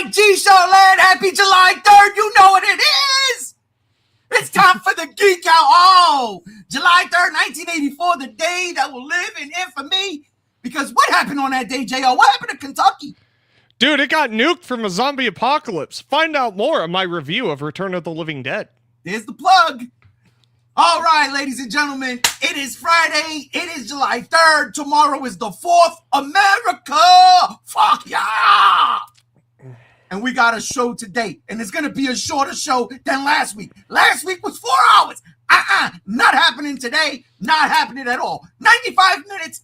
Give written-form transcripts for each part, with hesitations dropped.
right, G-Show Land, happy July 3rd. You know what it is. It's time for the Geek Out. Oh, July 3rd, 1984, the day that will live in infamy. Because what happened on that day, J.O.? What happened to Kentucky? Dude, it got nuked from a zombie apocalypse. Find out more in my review of Return of the Living Dead. There's the plug. All right, ladies and gentlemen, it is Friday. It is July 3rd. Tomorrow is the 4th. America! Fuck yeah! And we got a show today, and it's going to be a shorter show than last week. Last week was 4 hours. Not happening today. Not happening at all. 95 minutes.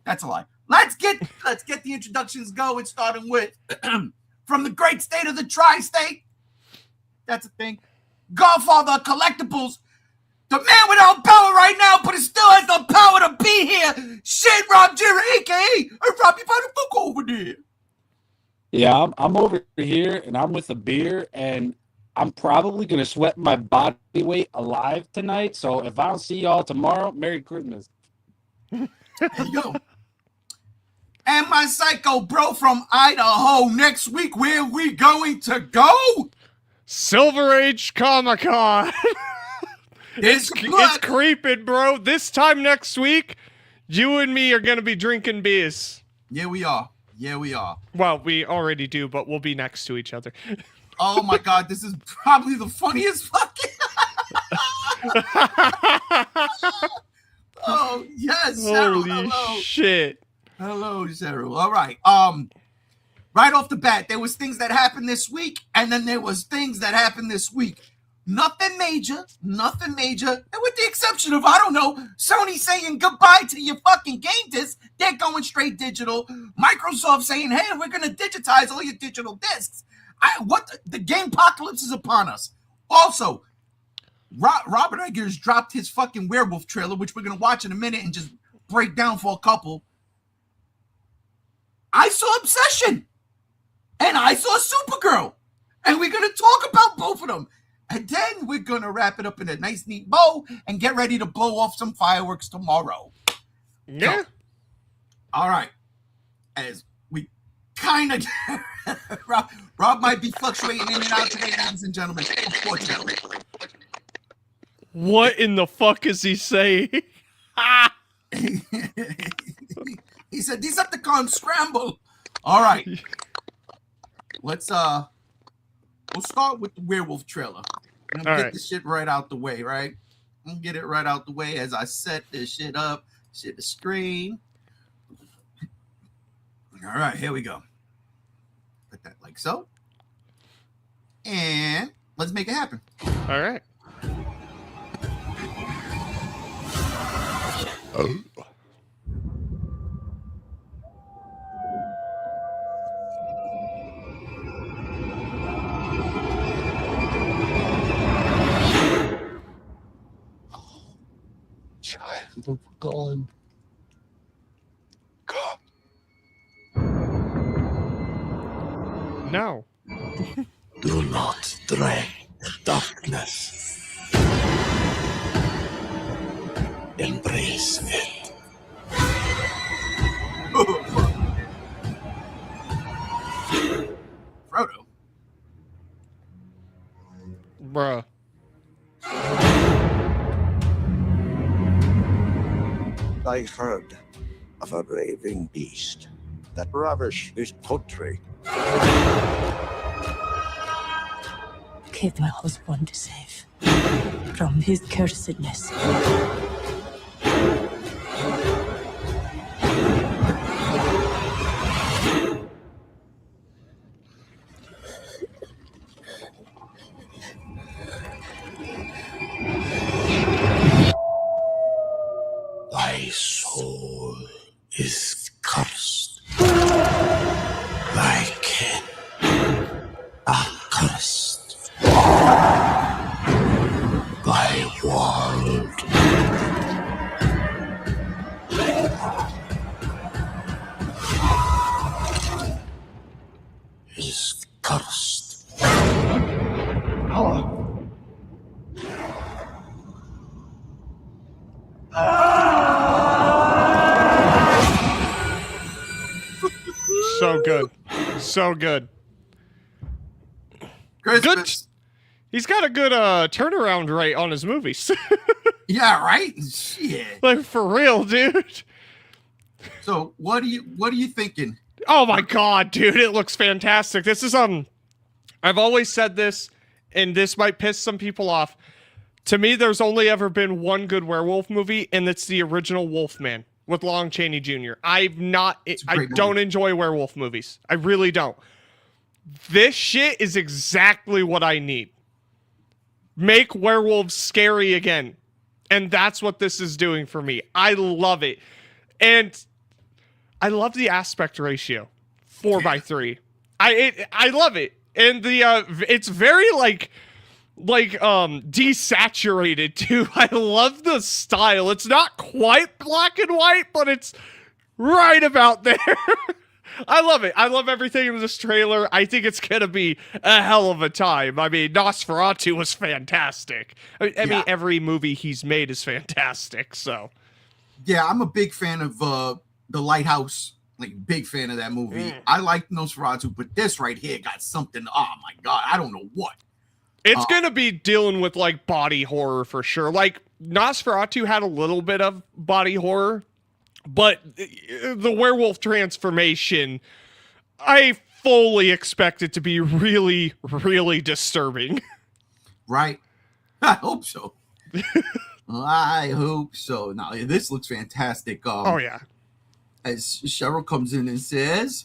That's a lie. Let's get the introductions going, starting with from the great state of the tri-state. That's a thing. Godfather Collectibles. The man without power right now, but it still has the power to be here. Shit, Rob Jira, a.k.a. Robbie by the book over there. Yeah, I'm over here, and I'm with a beer, and I'm probably going to sweat my body weight alive tonight. So if I don't see y'all tomorrow, Merry Christmas. There you go. And my psycho bro from Idaho. Next week, where are we going to go? Silver Age Comic-Con. It's creeping, bro. This time next week, you and me are going to be drinking beers. Yeah, we are. Yeah, we are. Well, we already do, but we'll be next to each other. Oh, my God. This is probably the funniest fucking... Oh, yes. Holy hello. shit. Hello, Cheryl. All right. Right off the bat, there was things that happened this week, and then there was things that happened this week. Nothing major. And with the exception of, I don't know, Sony saying goodbye to your fucking game discs. They're going straight digital. Microsoft saying, hey, we're going to digitize all your digital discs. The game apocalypse is upon us. Also, Robert Eggers dropped his fucking Werewulf trailer, which we're going to watch in a minute and just break down for a couple. I saw Obsession, and I saw Supergirl, and we're going to talk about both of them. And then we're going to wrap it up in a nice, neat bow and get ready to blow off some fireworks tomorrow. Yeah. So, all right. As we kind of... Rob might be fluctuating in and out today, ladies and gentlemen. Unfortunately. What in the fuck is he saying? He said, Decepticons scramble. All right. Let's we'll start with the Werewolf trailer. I'm gonna get this shit right out the way, right? I'm gonna get it right out the way as I set this shit up, share the screen. All right, here we go. Put that like so. And let's make it happen. All right. Oh. Child of God, come. No. Do not drag the darkness. Embrace it. Frodo. Bruh. I heard of a raving beast that ravished this country. Keep my husband safe from his cursedness. Thy soul is cursed. Thy kin are cursed. Thy world is cursed. So good. So good. Christmas. He's got a good turnaround rate on his movies. Yeah, right? Shit. Like, for real, dude. So what are you thinking? Oh my god, dude, it looks fantastic. This is I've always said this, and this might piss some people off. To me, there's only ever been one good werewolf movie, and it's the original Wolfman with Lon Chaney Jr. I don't enjoy werewolf movies. I really don't. This shit is exactly what I need. Make werewolves scary again. And that's what this is doing for me. I love it. And I love the aspect ratio. 4:3. I love it. And it's very desaturated too. I love the style. It's not quite black and white, but it's right about there. I love it. I love everything in this trailer. I think it's gonna be a hell of a time. I mean, Nosferatu was fantastic. I mean, every movie he's made is fantastic. So, yeah, I'm a big fan of The Lighthouse. Like, big fan of that movie. I like Nosferatu, but this right here got something. Oh my god, I don't know what. It's gonna be dealing with like body horror for sure. Like Nosferatu had a little bit of body horror, but the werewolf transformation, I fully expect it to be really, really disturbing. Right? I hope so. I hope so. Now, this looks fantastic. Oh yeah. As Cheryl comes in and says,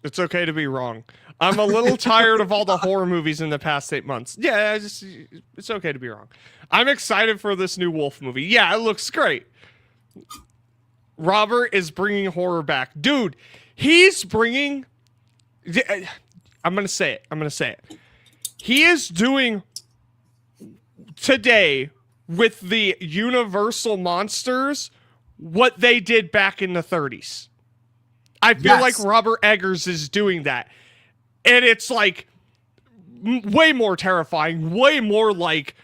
it's okay to be wrong. I'm a little tired of all the horror movies in the past 8 months. Yeah, it's okay to be wrong. I'm excited for this new Wolf movie. Yeah, it looks great. Robert is bringing horror back. Dude, he's bringing... I'm going to say it. He is doing today with the Universal monsters what they did back in the 30s. I feel like Robert Eggers is doing that. And it's like way more terrifying, way more like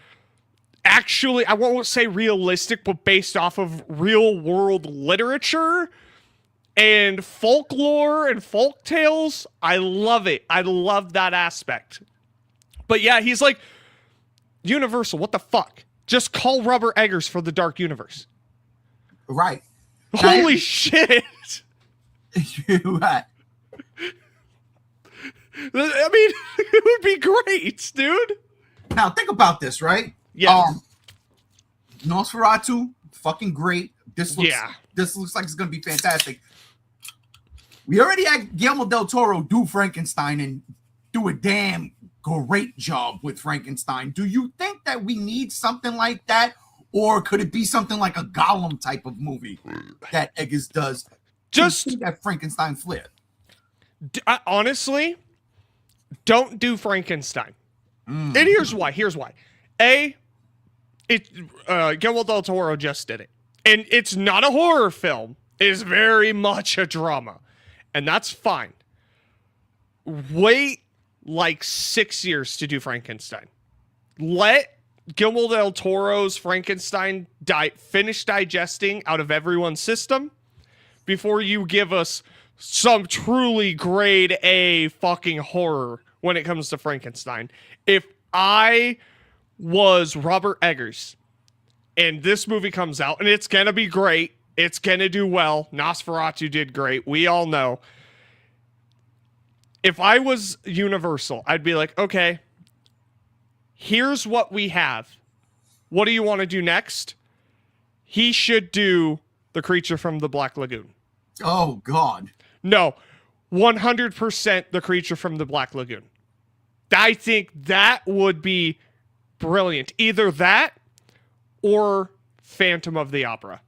actually, I won't say realistic, but based off of real world literature and folklore and folk tales. I love it. I love that aspect. But yeah, he's like, Universal, what the fuck? Just call Robert Eggers for the Dark Universe. Right. Holy shit. Right. I mean, it would be great, dude. Now, think about this, right? Yeah. Nosferatu, fucking great. This looks like it's going to be fantastic. We already had Guillermo del Toro do Frankenstein and do a damn great job with Frankenstein. Do you think that we need something like that? Or could it be something like a Gollum type of movie that Eggers does? Just that Frankenstein flair. Honestly, don't do Frankenstein. And here's why. Guillermo del Toro just did it. And it's not a horror film. It is very much a drama. And that's fine. Wait like 6 years to do Frankenstein. Let Guillermo del Toro's Frankenstein finish digesting out of everyone's system before you give us some truly grade A fucking horror when it comes to Frankenstein. If I was Robert Eggers and this movie comes out, and it's gonna be great, it's gonna do well, Nosferatu did great, we all know. If I was Universal, I'd be like, okay, here's what we have. What do you want to do next? He should do The Creature from the Black Lagoon. Oh, God. No, 100% The Creature from the Black Lagoon. I think that would be brilliant. Either that or Phantom of the Opera.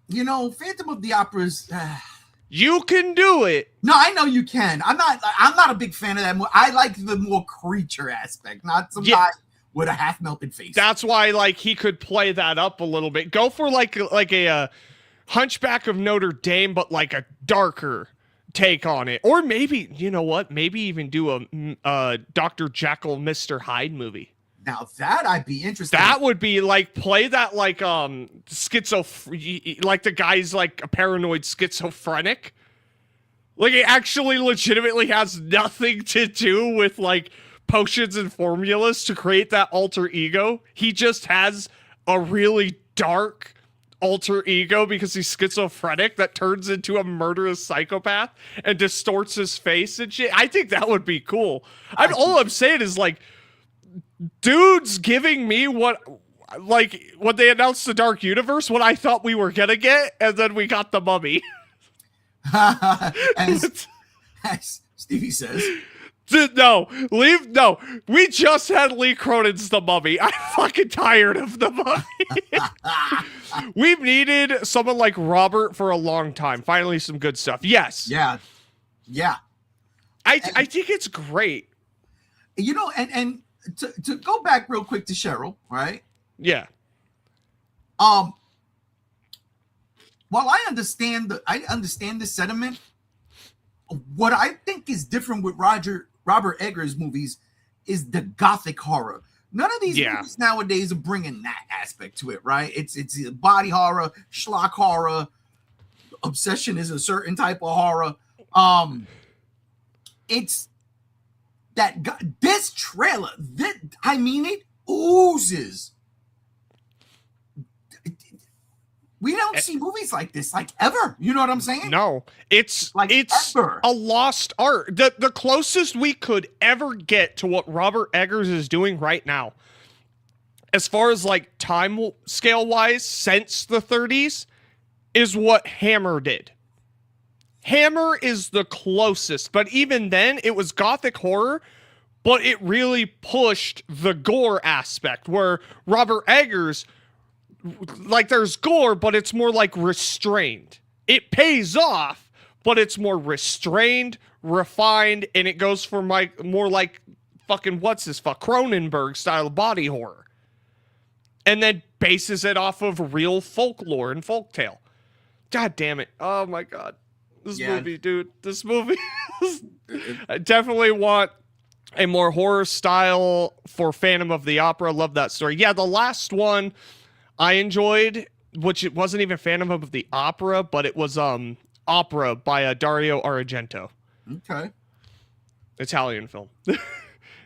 You know, Phantom of the Opera is... You can do it. No, I know you can. I'm not a big fan of that movie. I like the more creature aspect, not some guy with a half-melted face. That's why, like, he could play that up a little bit. Go for like a Hunchback of Notre Dame, but like a darker take on it. Or maybe, you know what? Maybe even do a Dr. Jekyll, Mr. Hyde movie. Now that I'd be interested. That would be like, play that like like the guy's like a paranoid schizophrenic. Like, it actually legitimately has nothing to do with, like, potions and formulas to create that alter ego. He just has a really dark alter ego because he's schizophrenic that turns into a murderous psychopath and distorts his face and shit. I think that would be cool. All I'm saying is, like, dude's giving me what, like, when they announced the Dark Universe, what I thought we were gonna get, and then we got the Mummy. as Stevie says. No, we just had Lee Cronin's The Mummy. I'm fucking tired of The Mummy. We've needed someone like Robert for a long time. Finally, some good stuff. Yes. Yeah. I think it's great. You know, and to go back real quick to Cheryl, right? Yeah. While I understand the sentiment, what I think is different with Robert Eggers movies is the gothic horror. None of these movies nowadays are bringing that aspect to it, right? It's body horror, schlock horror. Obsession is a certain type of horror. It's that this trailer, it oozes. We don't see movies like this, like, ever. You know what I'm saying? No, it's ever. A lost art. The closest we could ever get to what Robert Eggers is doing right now, as far as, like, time scale wise, since the 30s, is what Hammer did. Hammer is the closest, but even then, it was gothic horror, but it really pushed the gore aspect, where Robert Eggers, like, there's gore, but it's more like restrained. It pays off, but it's more restrained, refined, and it goes for more like fucking Cronenberg style body horror. And then bases it off of real folklore and folktale. God damn it. Oh my God. This movie, dude. This movie. I definitely want a more horror style for Phantom of the Opera. Love that story. Yeah, the last one I enjoyed, which it wasn't even Phantom of the Opera, but it was Opera by Dario Argento. Okay. Italian film.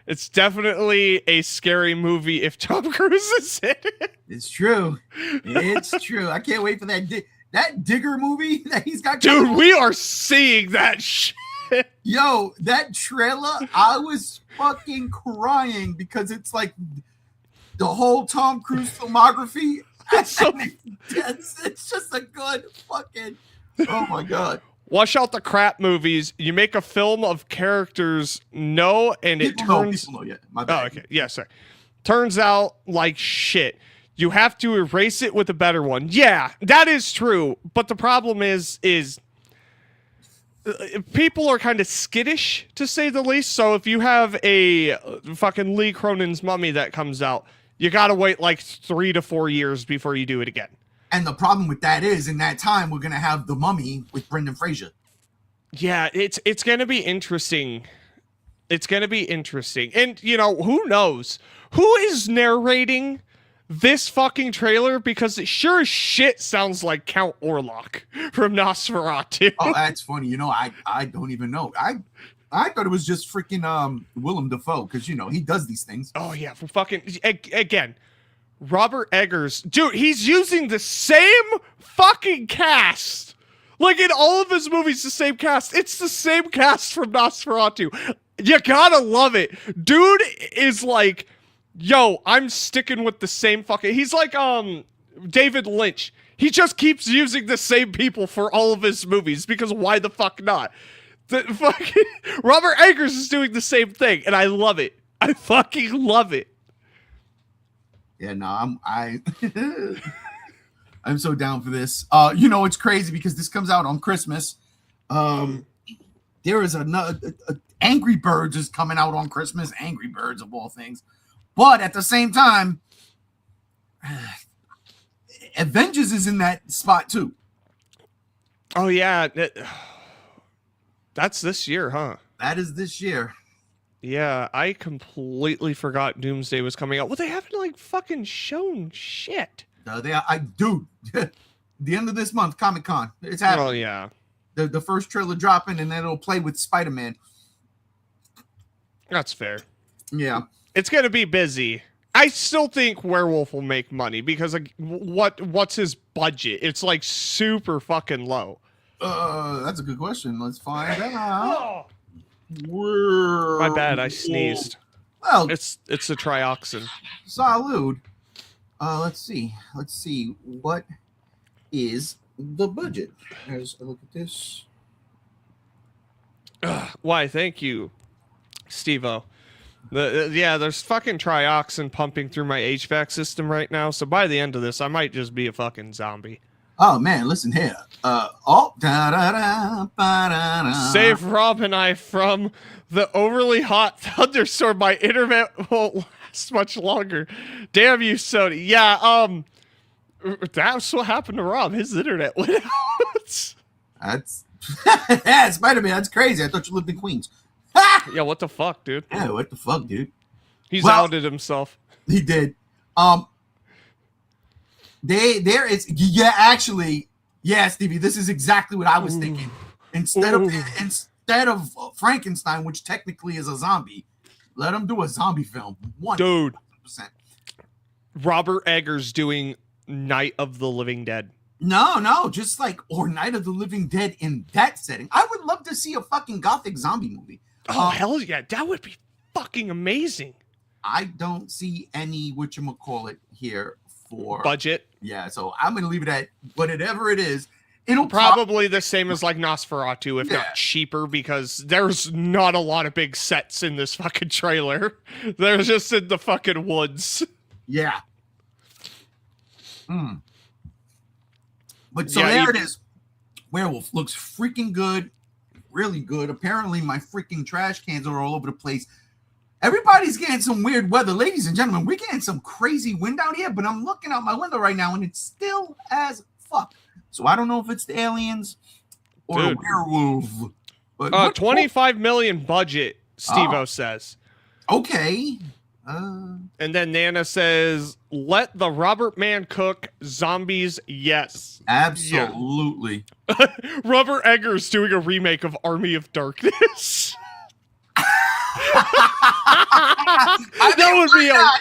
It's definitely a scary movie if Tom Cruise is in it. It's true. It's true. I can't wait for that Digger movie that he's got. Dude, we are seeing that shit. Yo, that trailer, I was fucking crying because it's like the whole Tom Cruise filmography. It's just a good fucking, oh my God. Wash out the crap movies. You make a film of characters People know, yeah. My bad. Oh, okay. Yeah, sorry. Turns out like shit. You have to erase it with a better one. Yeah, that is true. But the problem is people are kind of skittish, to say the least. So if you have a fucking Lee Cronin's Mummy that comes out, you gotta wait like 3 to 4 years before you do it again. And the problem with that is, in that time, we're gonna have The Mummy with Brendan Fraser. Yeah, it's gonna be interesting. It's gonna be interesting. And, you know, who knows? Who is narrating this fucking trailer? Because it sure as shit sounds like Count Orlok from Nosferatu. Oh, that's funny. You know, I don't even know. I thought it was just freaking Willem Dafoe, because, you know, he does these things. Oh, yeah, for fucking... Again, Robert Eggers. Dude, he's using the same fucking cast. Like, in all of his movies, the same cast. It's the same cast from Nosferatu. You gotta love it. Dude is like, yo, I'm sticking with the same fucking... He's like, David Lynch. He just keeps using the same people for all of his movies, because why the fuck not? The fucking... Robert Eggers is doing the same thing, and I love it. I fucking love it. Yeah, no, I'm so down for this. You know, it's crazy because this comes out on Christmas. There is another Angry Birds is coming out on Christmas. Angry Birds of all things, but at the same time, Avengers is in that spot too. Oh yeah, that's this year, huh? That is this year. Yeah, I completely forgot Doomsday was coming out. Well, they haven't like fucking shown shit. Dude, the end of this month, Comic-Con. It's happening. Well, yeah. the first trailer dropping, and then it'll play with Spider-Man. That's fair. Yeah. It's going to be busy. I still think Werewolf will make money because like, what's his budget? It's like super fucking low. That's a good question. Let's find out. My bad, I sneezed. Well, It's the trioxin. salud. Let's see. What is the budget? Let's look at this. Why, thank you, Steve-O. Yeah, there's fucking trioxin pumping through my HVAC system right now, so by the end of this, I might just be a fucking zombie. Oh man, listen here. Save Rob and I from the overly hot thunderstorm. My internet won't last much longer. Damn you, Sony. Yeah, that's what happened to Rob. His internet went out. That's yeah, Spider-Man. That's crazy. I thought you lived in Queens. Yeah, what the fuck, dude? Yeah, what the fuck, dude? He's Well- outed himself. He did. There is actually, Stevie, this is exactly what I was thinking. Instead of Frankenstein, which technically is a zombie, let him do a zombie film. 100%. Dude, Robert Eggers doing Night of the Living Dead. No, just like or Night of the Living Dead in that setting. I would love to see a fucking gothic zombie movie. Oh, hell yeah, that would be fucking amazing. I don't see any whatchamacallit here for Budget. Yeah, so I'm gonna leave it at whatever it is. It'll Probably the same as like Nosferatu, if Yeah. not cheaper, because there's not a lot of big sets in this fucking trailer. They're just in the fucking woods. Yeah. But so Yeah, there it is. Werewolf looks freaking good. Really good. Apparently, my freaking trash cans are all over the place. Everybody's getting some weird weather. Ladies and gentlemen, we're getting some crazy wind out here, but I'm looking out my window right now and it's still as fuck. So I don't know if it's the aliens or Dude. a werewolf. But 25 million budget, Steve-O says. Okay. And then Nana says, let the Robert man cook. Zombies, yes. Absolutely. Robert Eggers doing a remake of Army of Darkness. That would be a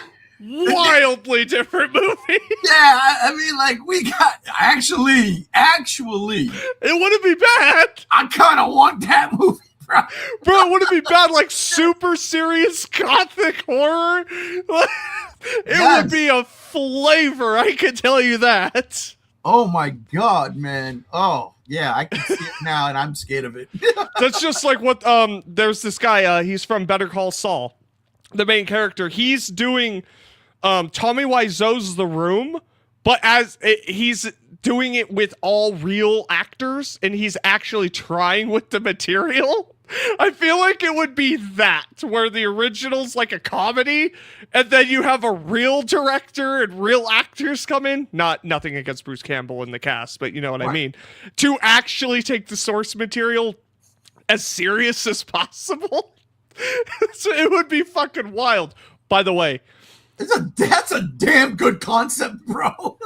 wildly different movie. Yeah, I mean, like, we got actually, It wouldn't be bad. I kind of want that movie, bro. Bro, it wouldn't be bad, like super serious gothic horror. It would be a flavor, I can tell you that. Oh my god, man. Oh, yeah, I can see it now and I'm scared of it. That's just like what there's this guy, he's from Better Call Saul. The main character, he's doing Tommy Wiseau's The Room, but he's doing it with all real actors and he's actually trying with the material. I feel like it would be that, where the original's like a comedy, and then you have a real director and real actors come in. Nothing against Bruce Campbell in the cast, but you know what I mean. To actually take the source material as serious as possible. So it would be fucking wild. By the way, That's a damn good concept, bro.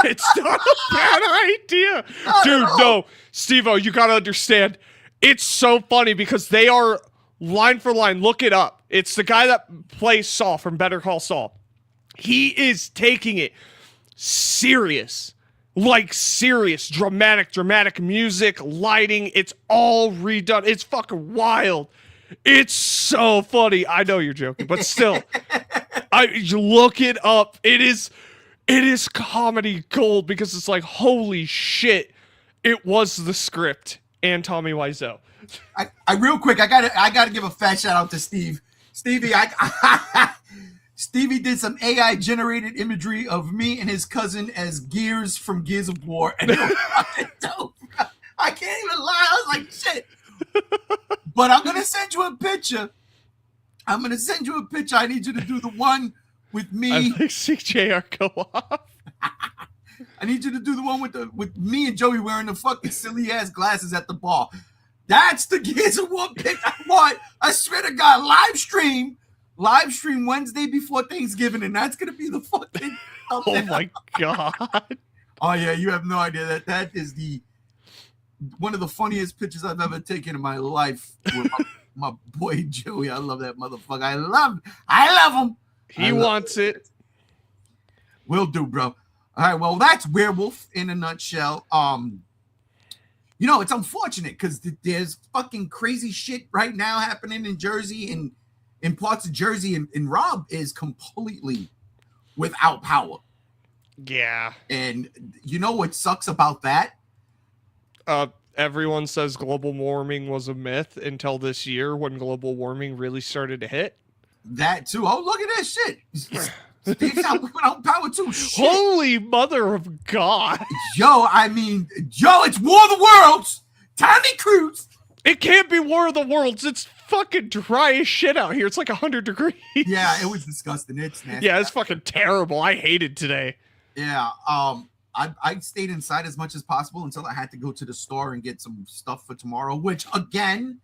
it's not a bad idea. Not Dude, at all. no. Steve-O, you gotta understand. It's so funny because they are line for line. Look it up. It's the guy that plays Saul from Better Call Saul. He is taking it serious. Like serious, dramatic music, lighting. It's all redone. It's fucking wild. It's so funny. I know you're joking, but still. You look it up. It is comedy gold because it's like, holy shit. It was the script. And Tommy Wiseau. I real quick, I gotta give a fat shout out to Steve. Stevie, Stevie did some AI generated imagery of me and his cousin as Gears from Gears of War, and it was fucking dope. I can't even lie. I was like, shit. But I'm gonna send you a picture. I need you to do the one with me. I like CJR go off. I need you to do the one with me and Joey wearing the fucking silly ass glasses at the bar. That's the Gears of War pick I want. I swear to God, live stream Wednesday before Thanksgiving, and that's gonna be the fucking. Oh my god. Oh yeah, you have no idea that is the one of the funniest pictures I've ever taken in my life with my boy Joey. I love that motherfucker. I love him. He wants it. Will do, bro. All right, well, that's Werewolf in a nutshell. You know, it's unfortunate because there's fucking crazy shit right now happening in Jersey and in parts of Jersey, and Rob is completely without power. Yeah. And you know what sucks about that? Everyone says global warming was a myth until this year when global warming really started to hit. That too. Oh, look at that shit. Steve's out without power too. Shit. Holy mother of God. Yo, it's War of the Worlds. Tommy Cruise. It can't be War of the Worlds. It's fucking dry as shit out here. It's like 100 degrees. Yeah, it was disgusting. It's nasty. Yeah, it's fucking terrible. I hated today. Yeah. I stayed inside as much as possible until I had to go to the store and get some stuff for tomorrow, which again,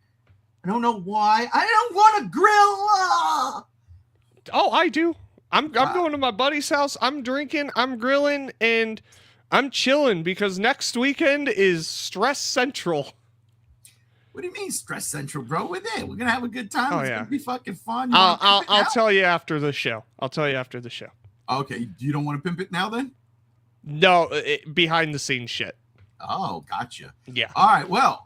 I don't know why. I don't want to grill. Oh, I do. I'm going to my buddy's house. I'm drinking, I'm grilling, and I'm chilling because next weekend is Stress Central. What do you mean Stress Central, bro? We're there. We're gonna have a good time. Oh, It's yeah. gonna be fucking fun. I'll tell you after the show. Okay, you don't want to pimp it now then? No, behind the scenes shit. Oh, gotcha. Yeah. All right. Well,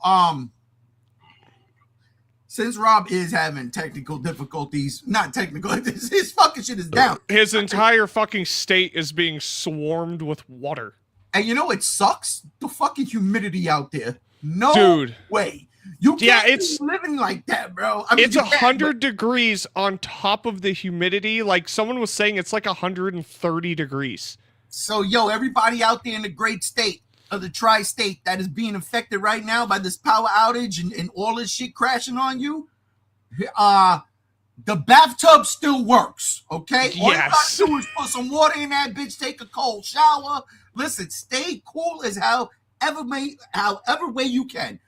since Rob is having technical difficulties, not technical, his fucking shit is down. His entire fucking state is being swarmed with water. And you know it sucks? The fucking humidity out there. No Dude. way. You can't it's be living like that, bro. I mean, it's 100 degrees on top of the humidity. Like someone was saying, it's like 130 degrees. So, yo, everybody out there in the great state of the tri-state that is being affected right now by this power outage and all this shit crashing on you, the bathtub still works, okay? All you gotta do is put some water in that bitch, take a cold shower. Listen, stay cool as however way you can.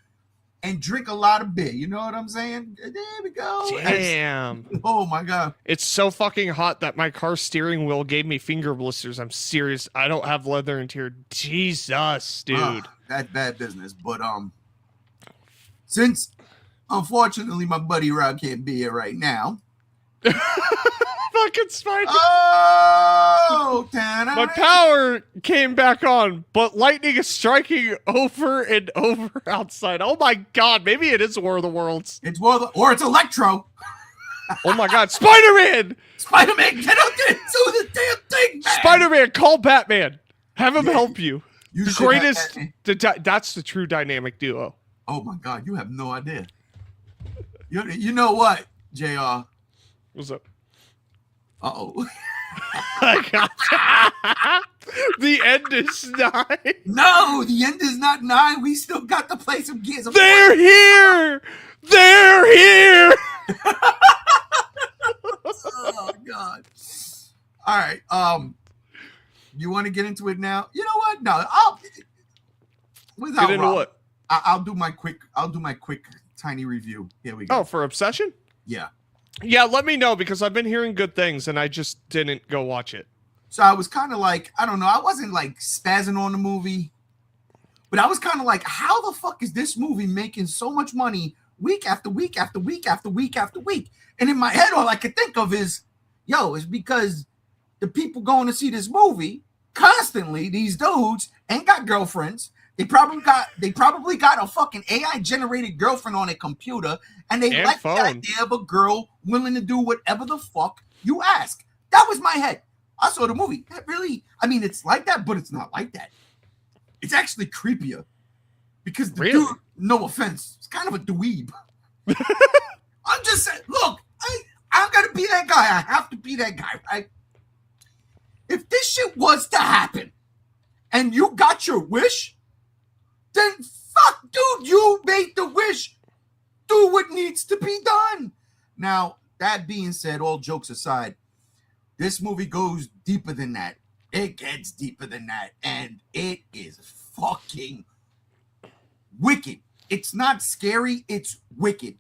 And drink a lot of beer. You know what I'm saying? There we go. Damn. Oh, my God. It's so fucking hot that my car steering wheel gave me finger blisters. I'm serious. I don't have leather interior. Jesus, dude. That's bad business. But since, unfortunately, my buddy Rob can't be here right now. Fucking spider. Oh, my power came back on, but lightning is striking over and over outside. Oh my God, maybe it is War of the Worlds. It's or it's Electro. Oh my God, Spider-Man! Spider-Man, get up there and do the damn thing, man! Spider-Man, call Batman. Have him help you. You the greatest. That's the true dynamic duo. Oh my God, you have no idea. You know what, JR? What's up? Uh-oh. The end is 9. No, the end is not 9. We still got to play some Gears of War. They're here! They're here! Oh, God. All right. You want to get into it now? You know what? No, get into what? I'll do my quick tiny review. Here we go. Oh, for Obsession? Yeah. Yeah, let me know because I've been hearing good things and I just didn't go watch it. So I was kind of like, I don't know, I wasn't like spazzing on the movie, but I was kind of like, how the fuck is this movie making so much money week after week after week after week after week? And in my head, all I could think of is, it's because the people going to see this movie constantly, these dudes ain't got girlfriends. They probably got a fucking AI generated girlfriend on a computer, and they like the idea of a girl willing to do whatever the fuck you ask. That was my head. I saw the movie. That really, I mean, it's like that, but it's not like that. It's actually creepier because the dude, no offense, it's kind of a dweeb. I'm just saying, look, I'm gonna be that guy. I have to be that guy, right? If this shit was to happen and you got your wish, then fuck, dude, you made the wish. Do what needs to be done. Now, that being said, all jokes aside, this movie goes deeper than that. It gets deeper than that. And it is fucking wicked. It's not scary. It's wicked.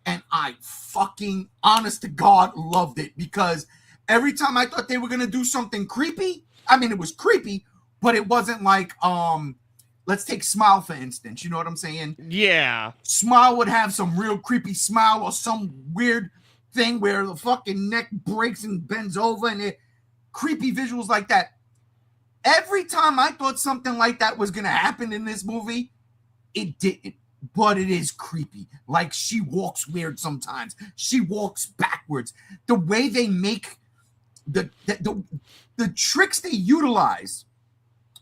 And I fucking, honest to God, loved it. Because every time I thought they were going to do something creepy, I mean, it was creepy, but it wasn't like, let's take Smile for instance. You know what I'm saying? Yeah. Smile would have some real creepy smile or some weird thing where the fucking neck breaks and bends over and it creepy visuals like that. Every time I thought something like that was going to happen in this movie, it didn't. But it is creepy. Like she walks weird sometimes. She walks backwards. The way they make the tricks they utilize,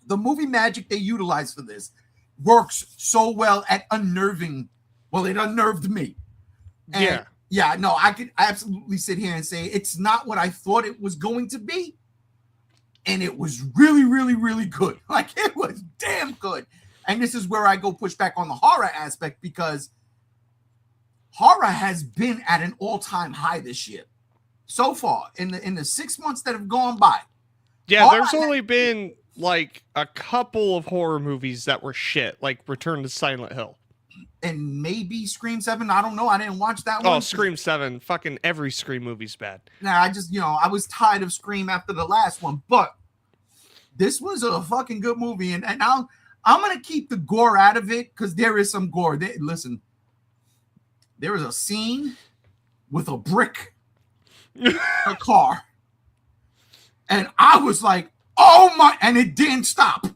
the movie magic they utilize for this works so well at unnerving. Well, it unnerved me. And yeah, no, I could absolutely sit here and say it's not what I thought it was going to be. And it was really, really, really good. Like it was damn good. And this is where I go push back on the horror aspect because horror has been at an all-time high this year. So far, in the 6 months that have gone by. Yeah, there's only been like a couple of horror movies that were shit, like Return to Silent Hill. And maybe Scream 7. I don't know. I didn't watch that one. Oh, Scream 7. Fucking every Scream movie's bad. Nah, I just, I was tired of Scream after the last one. But this was a fucking good movie. And I'm going to keep the gore out of it because there is some gore. Listen, there is a scene with a brick, a car. And I was like, oh my, and it didn't stop.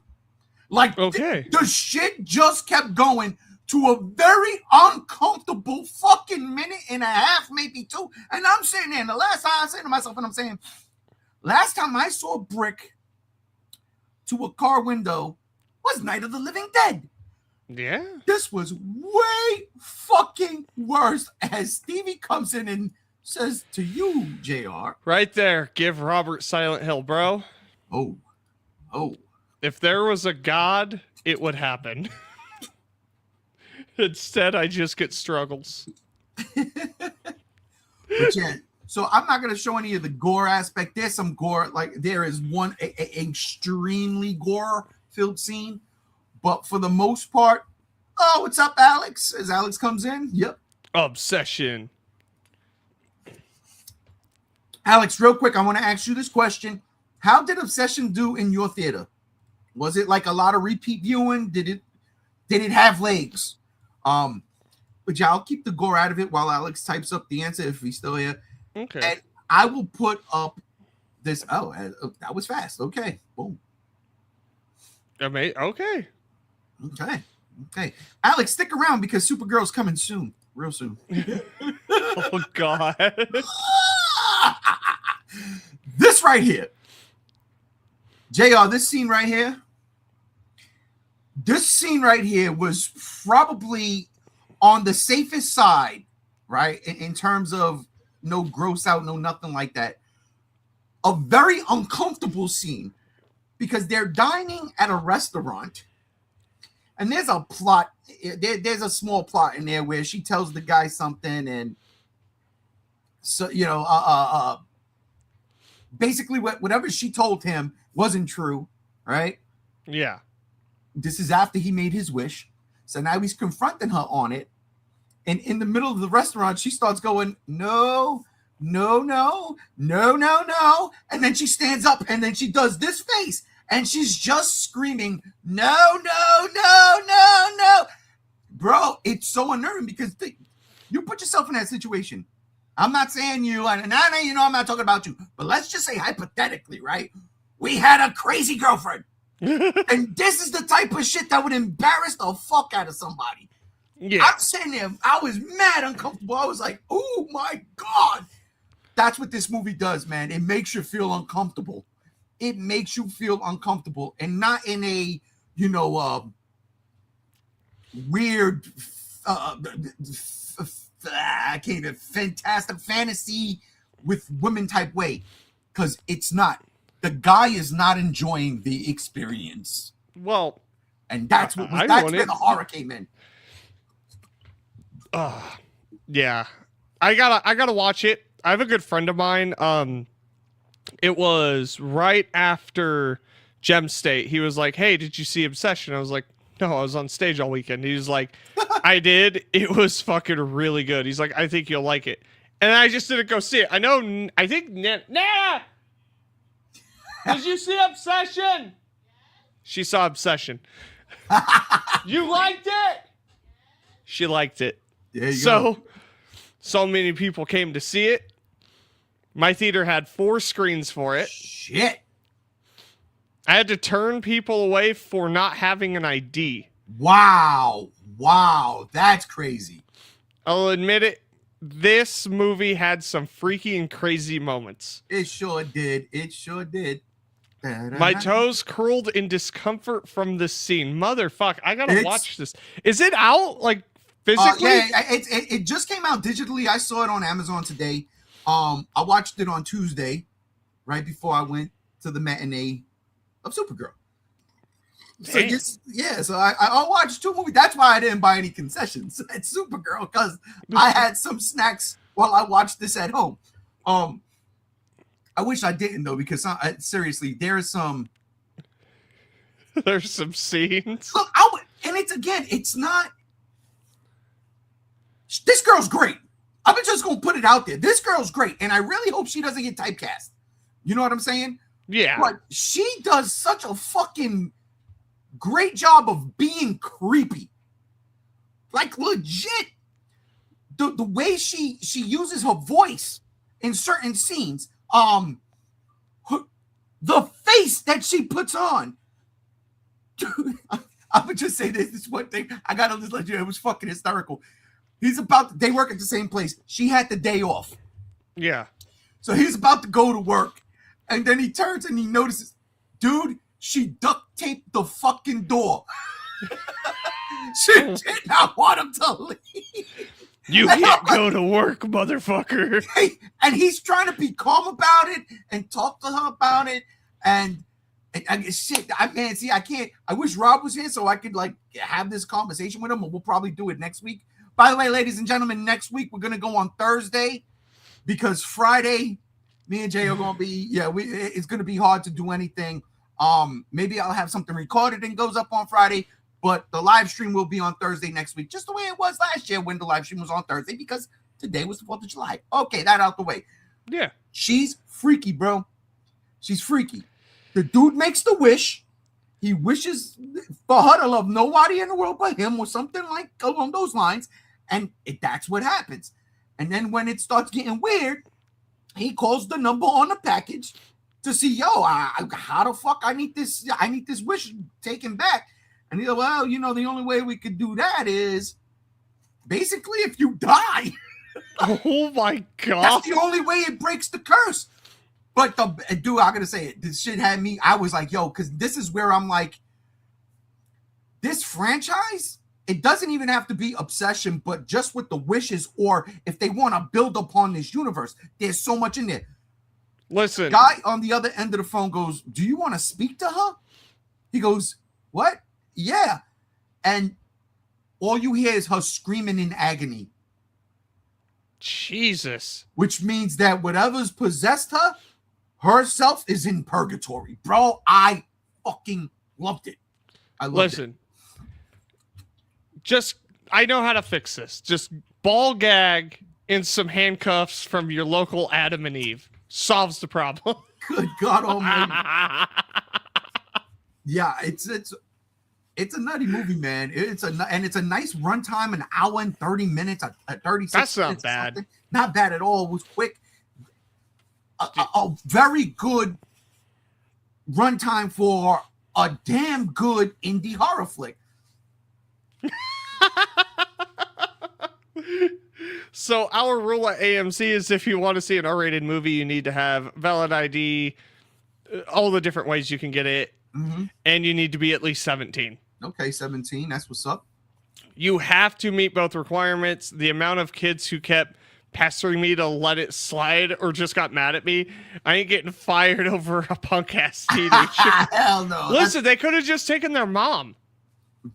Like, the shit just kept going to a very uncomfortable fucking minute and a half, maybe two. And I'm sitting there, and the last time I'm saying to myself, and I'm saying, last time I saw a brick to a car window was Night of the Living Dead. Yeah. This was way fucking worse as Stevie comes in and says to you, JR. Right there. Give Robert Silent Hill, bro. Oh. If there was a god, it would happen. Instead, I just get struggles. But yeah, so I'm not going to show any of the gore aspect. There's some gore. Like there is one extremely gore-filled scene. But for the most part, oh, what's up, Alex? As Alex comes in. Yep. Obsession. Alex, real quick, I want to ask you this question. How did Obsession do in your theater? Was it like a lot of repeat viewing? Did it have legs? But yeah, I'll keep the gore out of it while Alex types up the answer if he's still here. Okay. And I will put up this. Oh, that was fast. Okay. Boom. Okay. Okay. Alex, stick around because Supergirl's coming soon. Real soon. Oh, God. This right here. JR, this scene right here. This scene right here was probably on the safest side, right? In terms of no gross out, no nothing like that. A very uncomfortable scene because they're dining at a restaurant and there's a plot. There's a small plot in there where she tells the guy something and so, basically whatever she told him wasn't true, right? Yeah. This is after he made his wish. So now he's confronting her on it. And in the middle of the restaurant, she starts going, no. And then she stands up and then she does this face. And she's just screaming, no. Bro, it's so unnerving because you put yourself in that situation. I'm not saying you, and I know I'm not talking about you. But let's just say hypothetically, right? We had a crazy girlfriend. And this is the type of shit that would embarrass the fuck out of somebody. Yeah. I'm sitting there, I was mad uncomfortable. I was like, oh my God. That's what this movie does, man. It makes you feel uncomfortable. It makes you feel uncomfortable and not in a, weird, I can't even, fantastic fantasy with women type way. Because it's not. The guy is not enjoying the experience. Well, and that's where the horror came in. Yeah. I gotta watch it. I have a good friend of mine. It was right after Gem State. He was like, hey, did you see Obsession? I was like, no, I was on stage all weekend. He was like, I did. It was fucking really good. He's like, I think you'll like it. And I just didn't go see it. I think Nana! Did you see Obsession? She saw Obsession. You liked it? She liked it. There you go. So many people came to see it. My theater had 4 screens for it. Shit. I had to turn people away for not having an ID. Wow. That's crazy. I'll admit it. This movie had some freaky and crazy moments. It sure did. My toes curled in discomfort from this scene. Motherfuck, I gotta watch this. Is it out, like, physically? Yeah, it just came out digitally. I saw it on Amazon today. I watched it on Tuesday, right before I went to the matinee of Supergirl. So so I watched 2 movies. That's why I didn't buy any concessions at Supergirl, because I had some snacks while I watched this at home. I wish I didn't though, because seriously, there's some scenes. Look, it's not. This girl's great. I'm just gonna put it out there. This girl's great, and I really hope she doesn't get typecast. You know what I'm saying? Yeah. But she does such a fucking great job of being creepy. Like, legit. The way she uses her voice in certain scenes, the face that she puts on. I would just say this one thing. I gotta just let you know, it was fucking hysterical. They work at the same place. She had the day off. Yeah. So he's about to go to work, and then he turns and he notices, dude, she duct taped the fucking door. She did not want him to leave. You can't go to work, motherfucker. And he's trying to be calm about it and talk to her about it. And shit, I can't. I wish Rob was here so I could like have this conversation with him. We'll probably do it next week. By the way, ladies and gentlemen, next week we're gonna go on Thursday, because Friday, me and Jay are gonna be it's gonna be hard to do anything. Maybe I'll have something recorded and goes up on Friday, but the live stream will be on Thursday next week, just the way it was last year when the live stream was on Thursday, because today was the 4th of July. Okay, that out the way. Yeah. She's freaky, bro. She's freaky. The dude makes the wish. He wishes for her to love nobody in the world but him, or something like along those lines. And that's what happens. And then when it starts getting weird, he calls the number on the package to see, how the fuck I need this wish taken back. And he's like, well, the only way we could do that is basically if you die. Oh my God. That's the only way it breaks the curse. But dude, I gotta say it. This shit had me. I was like, because this is where I'm like, this franchise, it doesn't even have to be obsession, but just with the wishes, or if they want to build upon this universe, there's so much in there. Listen. Guy on the other end of the phone goes, do you want to speak to her? He goes, what? Yeah. And all you hear is her screaming in agony. Jesus. Which means that whatever's possessed her, herself is in purgatory. Bro, I fucking loved it. I loved it. Just, I know how to fix this. Just ball gag in some handcuffs from your local Adam and Eve. Solves the problem. Good God Almighty. Yeah, it's a nutty movie, man. It's a nice runtime, an hour and 30 minutes, 36 That's not minutes. bad. Something. Not bad at all. It was quick. A very good runtime for a damn good indie horror flick. So our rule at AMC is if you want to see an R-rated movie, you need to have valid ID, all the different ways you can get it, and you need to be at least 17. Okay, 17. That's what's up. You have to meet both requirements. The amount of kids who kept pestering me to let it slide or just got mad at me, I ain't getting fired over a punk-ass teenager. Hell no. Listen, they could have just taken their mom.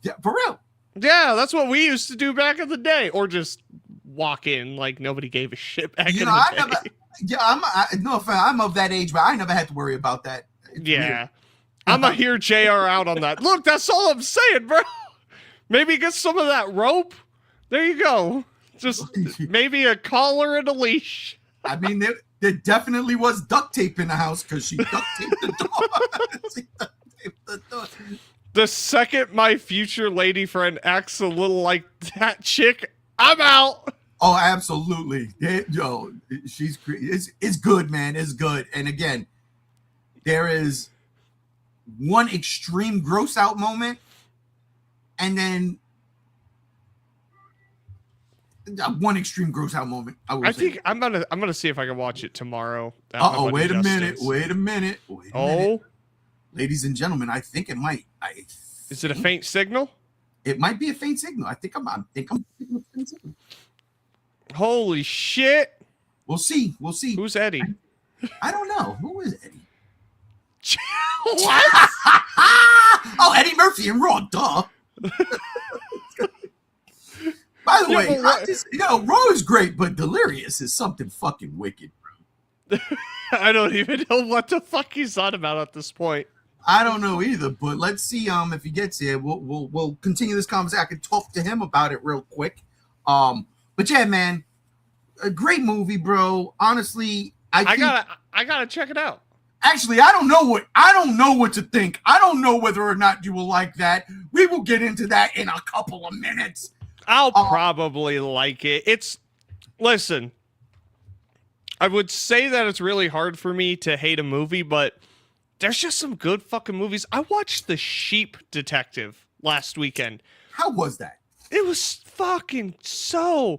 Yeah, for real. Yeah, that's what we used to do back in the day. Or just walk in like nobody gave a shit back in the day. I'm of that age, but I never had to worry about that. It's weird. I'm going to hear JR out on that. Look, that's all I'm saying, bro. Maybe get some of that rope. There you go. Just maybe a collar and a leash. I mean, there definitely was duct tape in the house because she duct taped the door. The second my future lady friend acts a little like that chick, I'm out. Oh, absolutely. Yo, it's good, man. It's good. And again, there is one extreme gross out moment, and then one extreme gross out moment. I think I'm gonna see if I can watch it tomorrow. Wait a minute. Ladies and gentlemen, I think it might. Is it a faint signal? It might be a faint signal. I think I'm a faint signal. Holy shit! We'll see. Who's Eddie? I don't know. Who is Eddie? What? Oh, Eddie Murphy and Raw. Duh. By the way, Raw is great, but Delirious is something fucking wicked, bro. I don't even know what the fuck he's on about at this point. I don't know either, but let's see if he gets here. We'll continue this conversation. I can talk to him about it real quick. But yeah, man, a great movie, bro. Honestly, I gotta check it out. Actually, I don't know what to think. I don't know whether or not you will like that. We will get into that in a couple of minutes. I'll probably like it. Listen, I would say that it's really hard for me to hate a movie, but there's just some good fucking movies. I watched The Sheep Detective last weekend. How was that? It was fucking so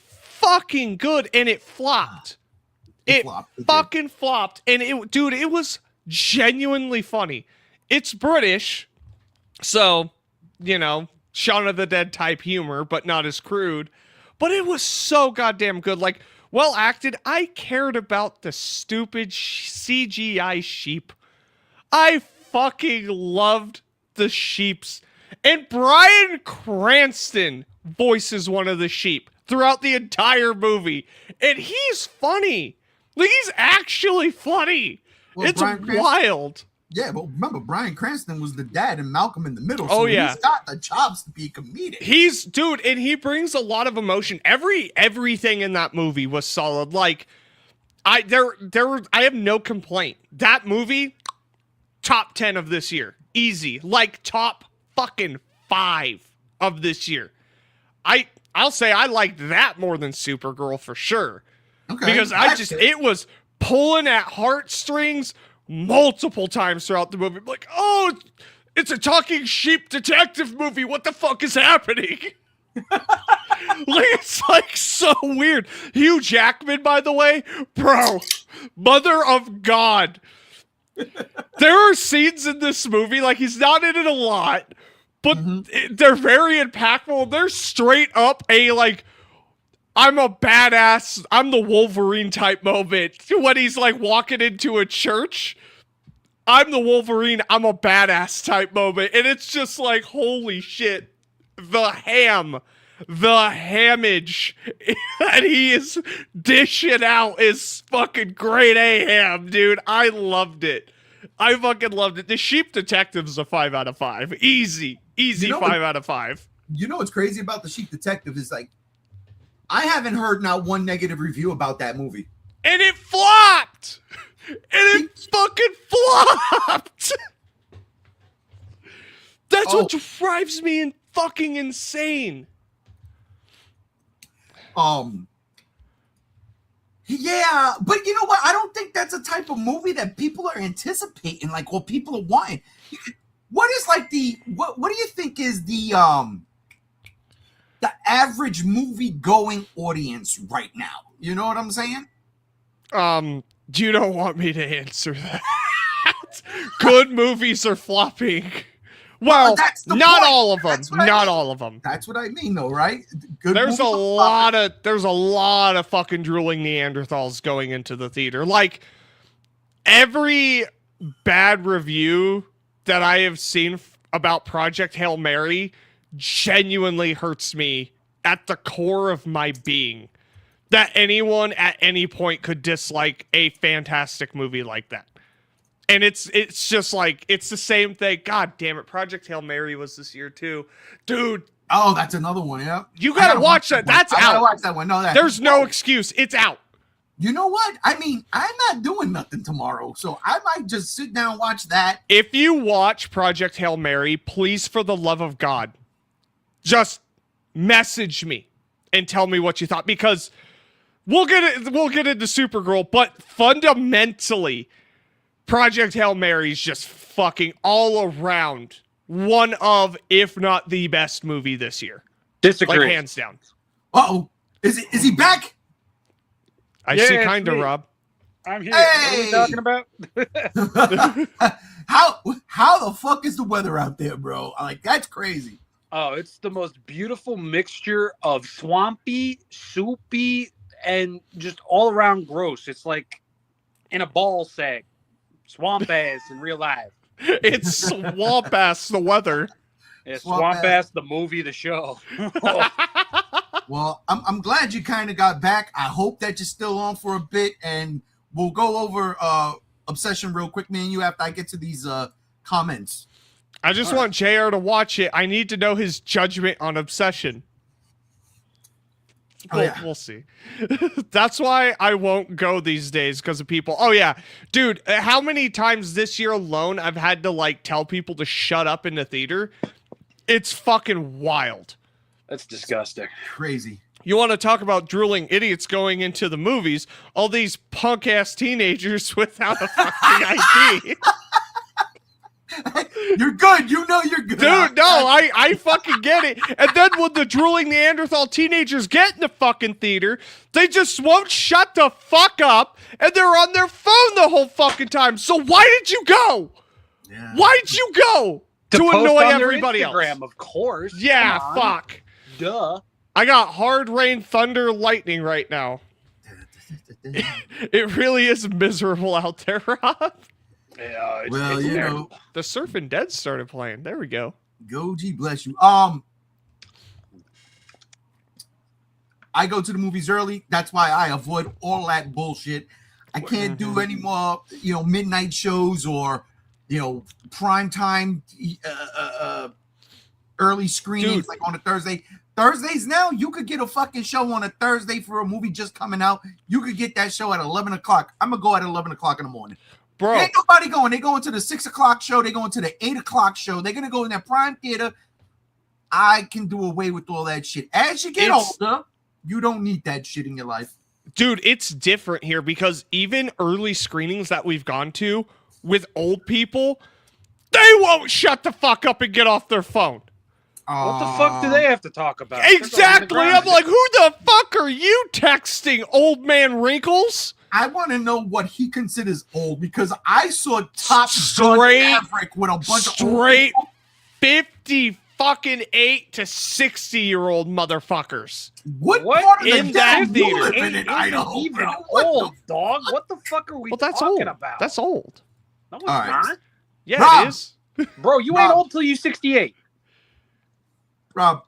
fucking good, and it flopped. It fucking flopped, and it was genuinely funny. It's British, so, Shaun of the Dead type humor, but not as crude. But it was so goddamn good. Like, well acted. I cared about the stupid CGI sheep. I fucking loved the sheeps. And Bryan Cranston voices one of the sheep throughout the entire movie. And he's funny. Like, he's actually funny. Well, it's wild. Yeah, but remember, Bryan Cranston was the dad in Malcolm in the Middle. So he's got the chops to be comedic. And he brings a lot of emotion. Everything in that movie was solid. Like, I have no complaint. That movie, top 10 of this year. Easy. Like, top fucking 5 of this year. I'll say I liked that more than Supergirl for sure. Okay. Because it was pulling at heartstrings multiple times throughout the movie. I'm like, oh, it's a talking sheep detective movie. What the fuck is happening? It's like so weird. Hugh Jackman, by the way, bro, mother of God. There are scenes in this movie, like, he's not in it a lot, but they're very impactful. They're straight up I'm a badass, I'm the Wolverine type moment. When he's like walking into a church, I'm the Wolverine, I'm a badass type moment. And it's just like, holy shit, the hamage that he is dishing out is fucking grade A ham, dude. I loved it. I fucking loved it. The Sheep Detective's a 5 out of 5. Easy 5 out of 5. You know what's crazy about The Sheep Detective is, like, I haven't heard not one negative review about that movie. And it flopped! And it fucking flopped! That's what drives me fucking insane. Yeah, but you know what? I don't think that's a type of movie that people are anticipating, like what people are wanting. What is like what do you think is the average movie going audience right now? You know what I'm saying? You don't want me to answer that. Good movies are flopping. Well, not all of them. Not all of them. That's what I mean, though, right? There's a lot of fucking drooling Neanderthals going into the theater. Like, every bad review that I have seen about Project Hail Mary genuinely hurts me at the core of my being. That anyone at any point could dislike a fantastic movie like that. And it's just like, it's the same thing. God damn it. Project Hail Mary was this year too. Dude. Oh, that's another one, yeah. You gotta watch that. That's out. I gotta watch that one. No, there's no excuse. It's out. You know what? I mean, I'm not doing nothing tomorrow, so I might just sit down and watch that. If you watch Project Hail Mary, please, for the love of God, just message me and tell me what you thought, because we'll get into Supergirl, but fundamentally, Project Hail Mary is just fucking all around one of, if not the best movie this year. Disagree. Like, hands down. Uh-oh. Is he back? I Yeah, see it's kind of, me. Rob. I'm here. Hey! What are we talking about? How the fuck is the weather out there, bro? Like, that's crazy. Oh, it's the most beautiful mixture of swampy, soupy, and just all around gross. It's like in a ball sack. Swamp ass in real life. It's swamp ass the weather. Yeah, Swamp swamp ass. ass, the movie, the show. Well, I'm glad you kind of got back. I hope that you're still on for a bit, and we'll go over Obsession real quick, me and you, after I get to these comments. I just want JR to watch it. I need to know his judgment on Obsession. Oh, yeah. We'll see. That's why I won't go these days, because of people. Oh, yeah. Dude, how many times this year alone I've had to, like, tell people to shut up in the theater? It's fucking wild. That's disgusting. Crazy. You want to talk about drooling idiots going into the movies? All these punk-ass teenagers without a fucking ID. You're good. You know you're good. Dude, no, I fucking get it. And then when the drooling Neanderthal teenagers get in the fucking theater, they just won't shut the fuck up, and they're on their phone the whole fucking time. So why did you go? Yeah. Why'd you go? To post annoy on their everybody Instagram, else. of course. Yeah, Come on. fuck. Duh. I got hard rain, thunder, lightning right now. It really is miserable out there, Rob. Yeah, Well, it's you terrible. know, The Surfing Dead started playing. There we go. go G bless you. I go to the movies early. That's why I avoid all that bullshit. I can't do any more, midnight shows or, prime time early screenings. Dude. Like on a Thursday. Thursdays now, you could get a fucking show on a Thursday for a movie just coming out. You could get that show at 11 o'clock. I'm going to go at 11 o'clock in the morning. Bro, Ain't nobody going. They going to the 6 o'clock show. They going to the 8 o'clock show. They're going to go in their prime theater. I can do away with all that shit. As you get older, you don't need that shit in your life. dude, it's different here because even early screenings that we've gone to with old people, they won't shut the fuck up and get off their phone. What the fuck do they have to talk about? Exactly. I'm like, who the fuck are you texting, old man Wrinkles? I want to know what he considers old because I saw Top Gun Straight- Maverick with a bunch of Straight old 50 fucking 8 to 60-year-old motherfuckers. What What? part of In the that damn you theater? living in Ain't Idaho, even bro? What the old, dog. What the fuck are we Well, that's talking old. about? That's old. No, it's All right. not. Yeah, Rob! it is. Bro, you ain't Rob. old till you 68. Rob,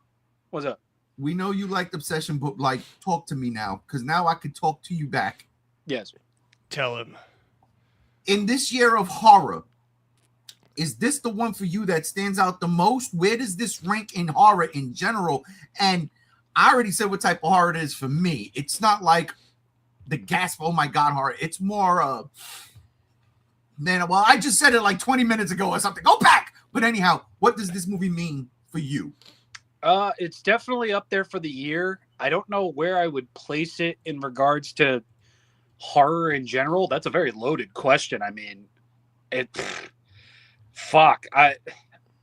What's up? we know you liked Obsession, but like, talk to me now because now I could talk to you back. Yes. Tell him. In this year of horror, is this the one for you that stands out the most? Where does this rank in horror in general? And I already said what type of horror it is for me. It's not like the gasp, oh my God, horror. It's more, well, I just said it like 20 minutes ago or something. Go back. But anyhow, what does this movie mean for you? It's definitely up there for the year. I don't know where I would place it in regards to horror in general. That's a very loaded question. I mean, fuck. I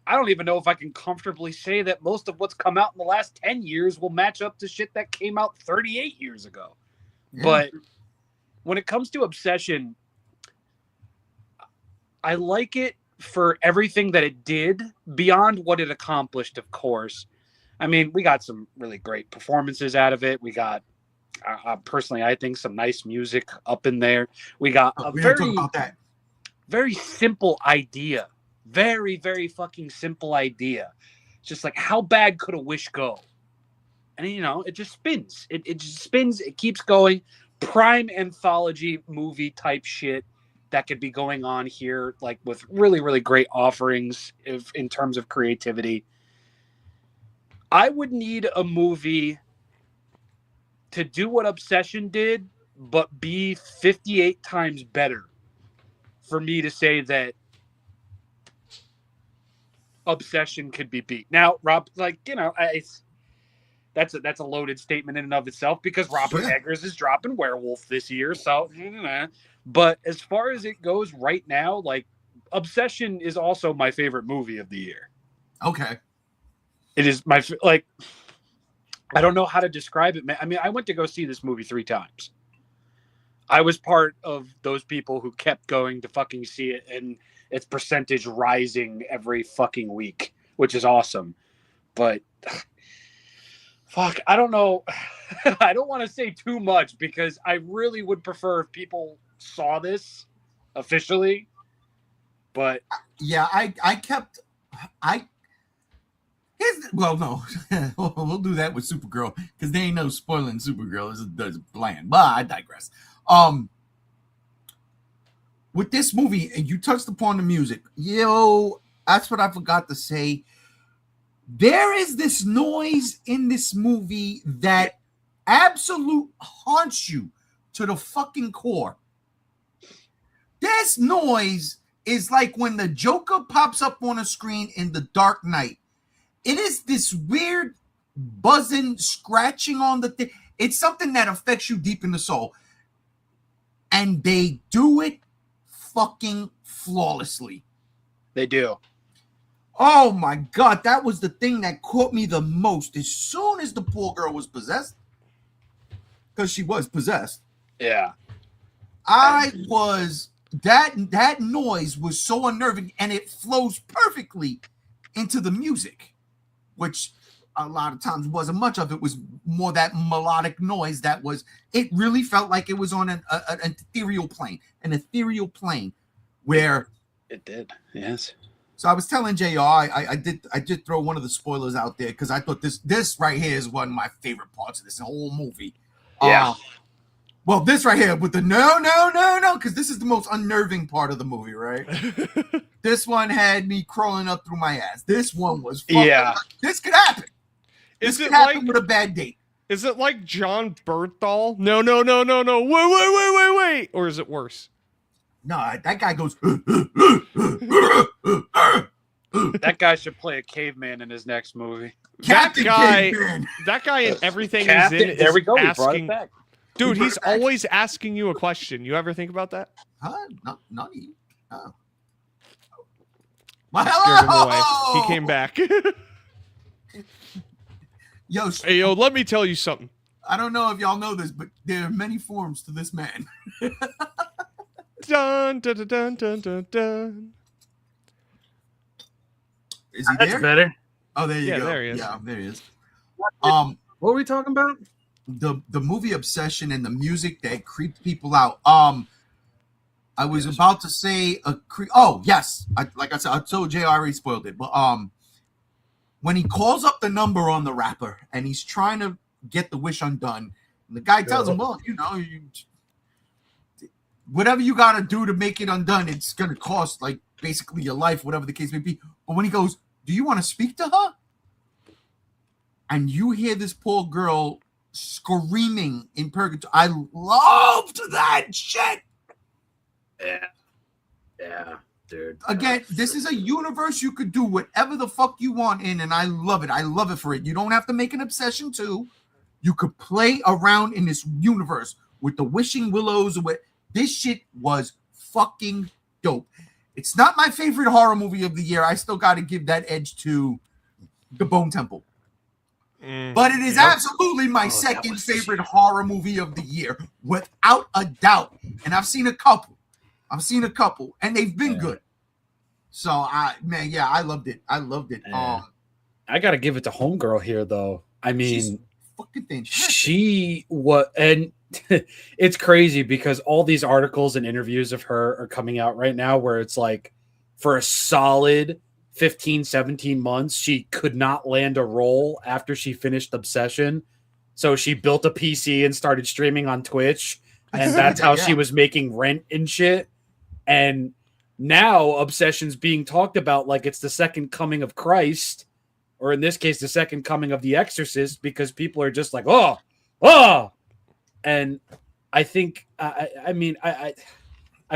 don't even know if I can comfortably say that most of what's come out in the last 10 years will match up to shit that came out 38 years ago. Yeah. But when it comes to Obsession, I like it for everything that it did beyond what it accomplished, of course. I mean, we got some really great performances out of it. We got, personally, I think some nice music up in there. We got a We don't talk about that. very simple idea. Very, very fucking simple idea. It's just like, how bad could a wish go? And, it just spins. It just spins. It keeps going. Prime anthology movie type shit that could be going on here, like with really, really great offerings in terms of creativity. I would need a movie to do what Obsession did, but be 58 times better for me to say that Obsession could be beat. Now, Rob, like, you know, that's a loaded statement in and of itself because Robert Eggers is dropping Werewolf this year. So, but as far as it goes right now, like, Obsession is also my favorite movie of the year. Okay. It is my, like, I don't know how to describe it, man. I mean, I went to go see this movie 3 times. I was part of those people who kept going to fucking see it, and its percentage rising every fucking week, which is awesome. But fuck, I don't know. I don't want to say too much because I really would prefer if people saw this officially. But yeah, well, no, we'll do that with Supergirl because there ain't no spoiling Supergirl. It's bland, but I digress. With this movie, and you touched upon the music, that's what I forgot to say. There is this noise in this movie that absolute haunts you to the fucking core. This noise is like when the Joker pops up on a screen in The Dark Knight. It is this weird buzzing, scratching on the thing. It's something that affects you deep in the soul. And they do it fucking flawlessly. They do. Oh my God, that was the thing that caught me the most. As soon as the poor girl was possessed, because she was possessed. Yeah. That noise was so unnerving, and it flows perfectly into the music, which a lot of times wasn't much of it. Was more that melodic noise that was, it really felt like it was on an ethereal plane where it did. Yes. So I was telling JR, I did throw one of the spoilers out there because I thought this right here is one of my favorite parts of this whole movie. Yeah. Well, this right here with the no, because this is the most unnerving part of the movie, right? This one had me crawling up through my ass. This one was fucking, this could happen. Is this it could happen like with a bad date? Is it like John Berthal? No. Wait. Or is it worse? No, that guy goes. That guy should play a caveman in his next movie. Captain Caveman. That guy and everything Captain, he's in. there we go. Asking, we brought it back. Dude, he's always asking you a question. You ever think about that? Not you. Oh. Well, scared him away. He came back. Yo, let me tell you something. I don't know if y'all know this, but there are many forms to this man. Dun, dun, dun, dun, dun, dun, dun. Is he That's there? better. Oh, there you go. There he is. Yeah, there he is. What were we talking about? The movie Obsession and the music that creeped people out. I was about to say oh yes, like I said, I told Jay I already spoiled it, but when he calls up the number on the rapper and he's trying to get the wish undone, and the guy tells him, well, whatever you got to do to make it undone, it's going to cost like basically your life, whatever the case may be. But when he goes, do you want to speak to her? And you hear this poor girl screaming in purgatory. I loved that shit. Yeah, dude. Again, this is a universe you could do whatever the fuck you want in, and I love it. I love it for it. You don't have to make an Obsession 2. You could play around in this universe with the wishing willows. This shit was fucking dope. It's not my favorite horror movie of the year. I still got to give that edge to The Bone Temple. But it is absolutely my second favorite horror movie of the year, without a doubt. And I've seen a couple, and they've been good. So I loved it. I got to give it to Homegirl here, though. I mean, fucking fantastic. She was, and it's crazy because all these articles and interviews of her are coming out right now where it's like for a solid 15, 17 months, she could not land a role after she finished Obsession. So she built a PC and started streaming on Twitch. And that's how she was making rent and shit. And now Obsession's being talked about like it's the second coming of Christ, or in this case, the second coming of The Exorcist, because people are just like, oh. And I think I mean I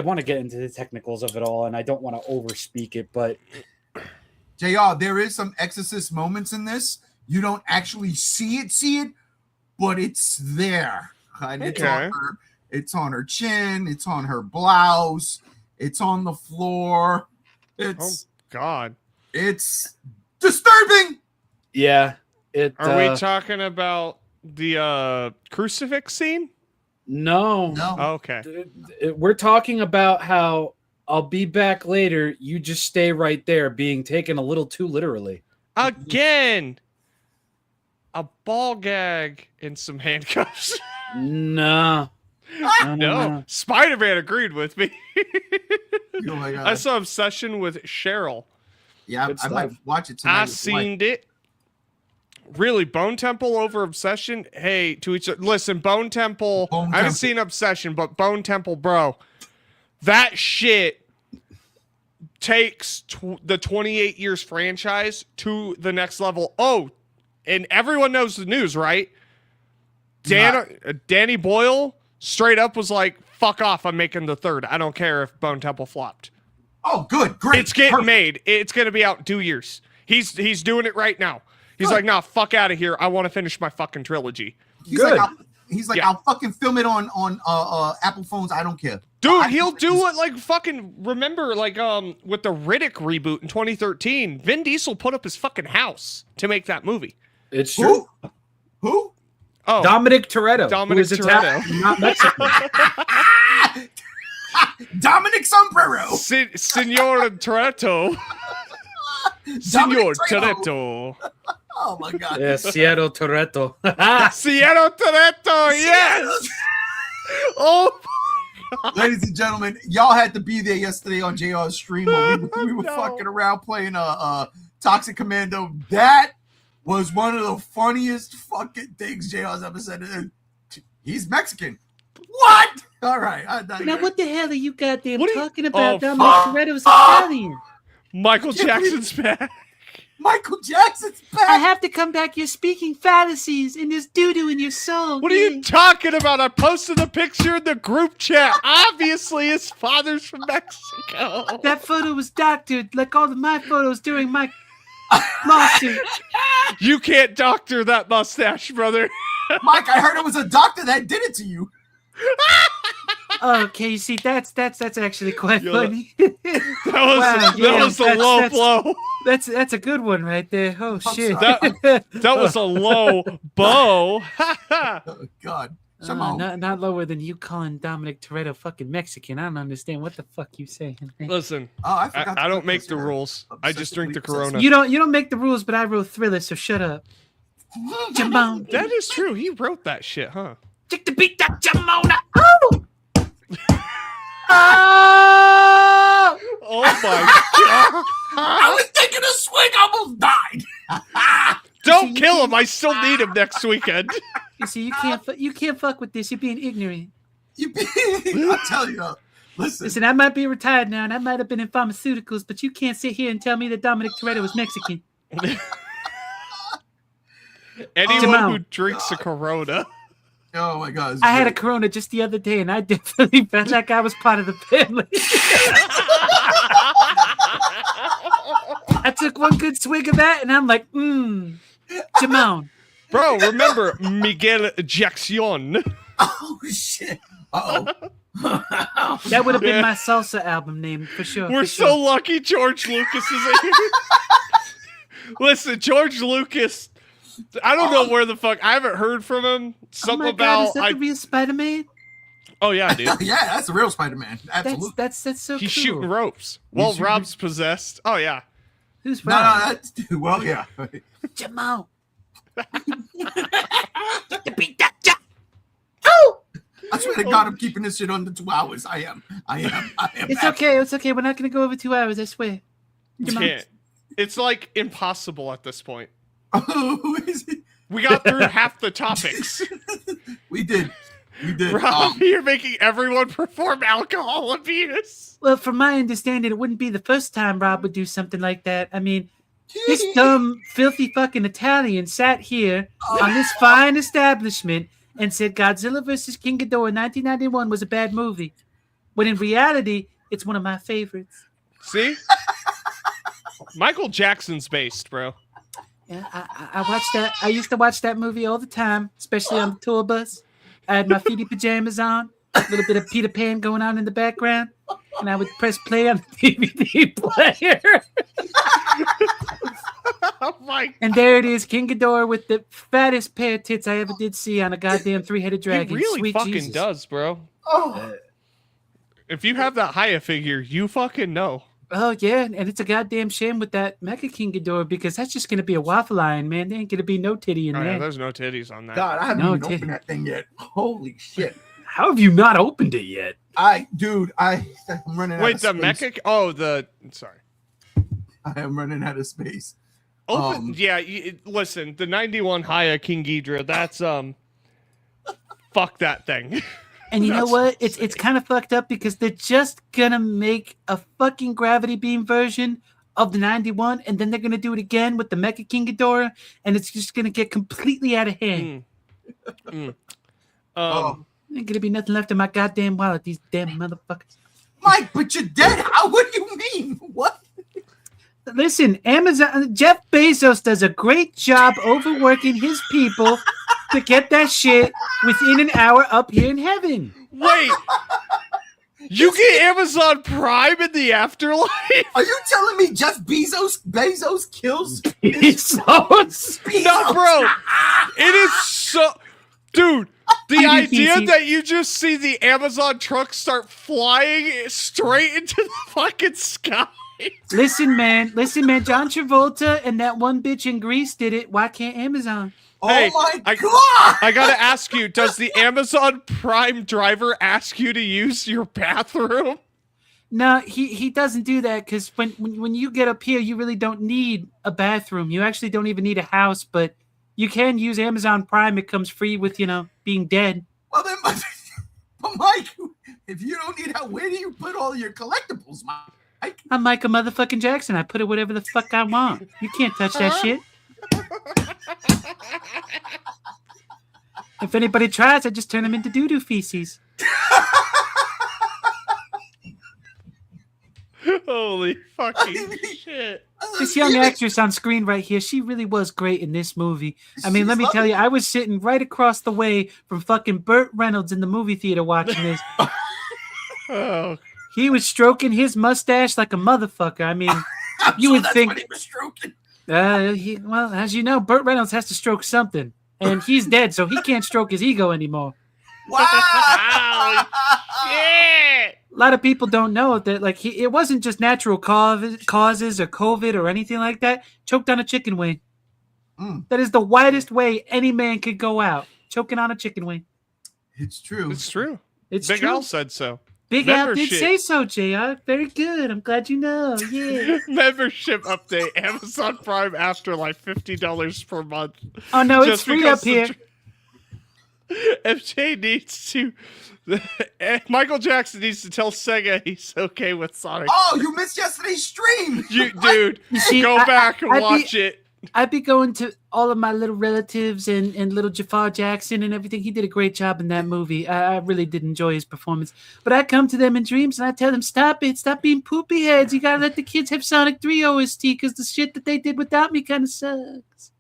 want to get into the technicals of it all, and I don't want to overspeak it, but JR, there is some Exorcist moments in this. You don't actually see it, but it's there. And Okay. it's on her chin, it's on her blouse, it's on the floor. It's God. it's disturbing. yeah, Are we talking about the crucifix scene? No. Okay. We're talking about how I'll be back later. You just stay right there, being taken a little too literally. Again. A ball gag and some handcuffs. No. No. Spider-Man agreed with me. Oh my God. I saw Obsession with Cheryl. Yeah, Good I might stuff. watch it tonight. I seen it. Really, Bone Temple over Obsession? Hey, to each other. Listen, Bone Temple. Bone I haven't Temple. seen Obsession, but Bone Temple, bro. That shit takes the 28 years franchise to the next level. Oh, and everyone knows the news, right? Danny Boyle straight up was like, fuck off, I'm making the third. I don't care if Bone Temple flopped. Oh, good, great. It's getting Perfect. made. It's going to be out in 2 years. He's doing it right now. He's Good. like, nah, fuck out of here. I want to finish my fucking trilogy. He's Good. like, Yeah. I'll fucking film it on Apple phones. I don't care. Dude, he'll do it like fucking, remember, like with the Riddick reboot in 2013, Vin Diesel put up his fucking house to make that movie. It's true. Who? Oh, Dominic Toretto. Dominic who is Italian, Toretto. not Mexican. Dominic Sombrero. Signor Toretto. Signor Toretto. Oh my God. Yeah, Seattle Toretto. Signor Toretto, yes! Oh, Ladies and gentlemen, y'all had to be there yesterday on JR's stream when we were No. fucking around playing Toxic Commando. That was one of the funniest fucking things JR's ever said. He's Mexican. What? All right. Now, what the hell are you goddamn What are you- talking about? Oh, Dominic fuck. Toretto's Italian. Michael Jackson's back. Michael Jackson's I back. have to come back. You're speaking fallacies and there's doo-doo in your soul. What are you talking about? I posted a picture in the group chat. Obviously, his father's from Mexico. That photo was doctored like all of my photos during my lawsuit. You can't doctor that mustache, brother. Mike, I heard it was a doctor that did it to you. Okay, you see, that's actually quite Yo, funny. That Wow, was a yeah, low that's- blow. That's a good one right there. Oh shit. sorry. That was a low bow. Oh, God. Somehow. Not lower than you calling Dominic Toretto fucking Mexican. I don't understand what the fuck you saying. Listen, I forgot to I don't put make this the here. rules. I just drink the Obsessively Corona. You don't make the rules, but I wrote Thriller, so shut up. Jambone. That is true. He wrote that shit, huh? Check the beat that Jamona. Oh! Oh! Oh my god! I was taking a swing, I almost died. Don't kill him. I still need him next weekend. You see, you can't fuck with this. You're being ignorant. I'll tell you. Listen. Listen, I might be retired now, and I might have been in pharmaceuticals, but you can't sit here and tell me that Dominic Toretto was Mexican. Anyone Jamal. who drinks a Corona. Oh my God. it's I had a great. Corona just the other day, and I definitely felt like I was part of the family. I took one good swig of that, and I'm like, Jamon. Bro, remember Miguel Jackson? Oh shit. Uh-oh. That would have been Yeah. my salsa album name for sure. We're for so sure. lucky George Lucas is here. Listen, George Lucas, I don't know where the fuck, I haven't heard from him. Oh Something my God, is about, that the real Spider-Man? oh yeah, dude. Yeah, that's the real Spider-Man. Absolutely. That's so He's cool. shooting ropes. Well, shooting- Rob's possessed. Oh yeah. Who's No, Rob? that's well, yeah. Jamon. I swear to God, I'm keeping this shit under 2 hours. I am. It's okay. It's okay. We're not gonna go over 2 hours. I swear. Jamon. Can't. It's like impossible at this point. Who is it? We got through half the topics. We did. Rob, you're making everyone perform alcohol abuse. Well, from my understanding, it wouldn't be the first time Rob would do something like that. I mean, this dumb, filthy fucking Italian sat here on this fine establishment and said Godzilla vs. King Ghidorah 1991 was a bad movie, when in reality, it's one of my favorites. See? Michael Jackson's based, bro. Yeah, I watched that. I used to watch that movie all the time, especially on the tour bus. I had my feety pajamas on, a little bit of Peter Pan going on in the background, and I would press play on the DVD player. Oh my! And there it is, King Ghidorah with the fattest pair of tits I ever did see on a goddamn three-headed dragon. He really Sweet fucking Jesus. does, bro. Oh, If you have that Haya figure, you fucking know. Oh, yeah, and it's a goddamn shame with that Mecha King Ghidorah because that's just going to be a waffle iron, man. There ain't going to be no titty in Oh, there. yeah, there's no titties on that. God, I haven't No, even opened that thing yet. Holy shit. How have you not opened it yet? I'm running Wait, out the of space. mecha? Oh, sorry. I am running out of space. Open, yeah, listen, the 91 Haya King Ghidorah, that's, fuck that thing. And you know what? It's kind of fucked up because they're just going to make a fucking gravity beam version of the 91, and then they're going to do it again with the Mecha King Ghidorah, and it's just going to get completely out of hand. There Ain't going to be nothing left in my goddamn wallet, these damn motherfuckers. Mike, but you're dead. What do you mean? What? Listen, Jeff Bezos does a great job overworking his people to get that shit within an hour up here in heaven. Wait! You get Amazon Prime in the afterlife? Are you telling me Jeff Bezos kills Bezos? No, bro. It is so... Dude, the idea that you just see the Amazon truck start flying straight into the fucking sky. Listen, man. John Travolta and that one bitch in Greece did it. Why can't Amazon? Hey, oh my God! I gotta ask you, does the Amazon Prime driver ask you to use your bathroom? No, he doesn't do that because when you get up here, you really don't need a bathroom. You actually don't even need a house, but you can use Amazon Prime. It comes free with, being dead. Well, then, but Mike, if you don't need help, where do you put all your collectibles, Mike? I'm Michael motherfucking Jackson. I put it whatever the fuck I want. You can't touch that shit. If anybody tries, I just turn them into doo-doo feces. Holy fucking shit. This young actress on screen right here, she really was great in this movie. I mean, let me tell you, I was sitting right across the way from fucking Burt Reynolds in the movie theater watching this. Oh. He was stroking his mustache like a motherfucker. I mean, you would think... What he was stroking. Well, as you know, Burt Reynolds has to stroke something. And he's dead, so he can't stroke his ego anymore. Wow! Shit! A lot of people don't know that, it wasn't just natural causes or COVID or anything like that. Choked on a chicken wing. That is the widest way any man could go out. Choking on a chicken wing. It's true. It's true. It's Big true. Al said so. Big Al did Membership. say so, JR. Very good. I'm glad you know. Yeah. Membership update. Amazon Prime Afterlife, $50 per month. Oh, no, it's Just free because up here. MJ needs to... Michael Jackson needs to tell Sega he's okay with Sonic. Oh, you missed yesterday's stream. Dude, You see, go back and watch it. I'd be going to all of my little relatives and little Jafar Jackson and everything. He did a great job in that movie. I really did enjoy his performance. But I come to them in dreams and I tell them, stop it. Stop being poopy heads. You got to let the kids have Sonic 3 OST because the shit that they did without me kind of sucks.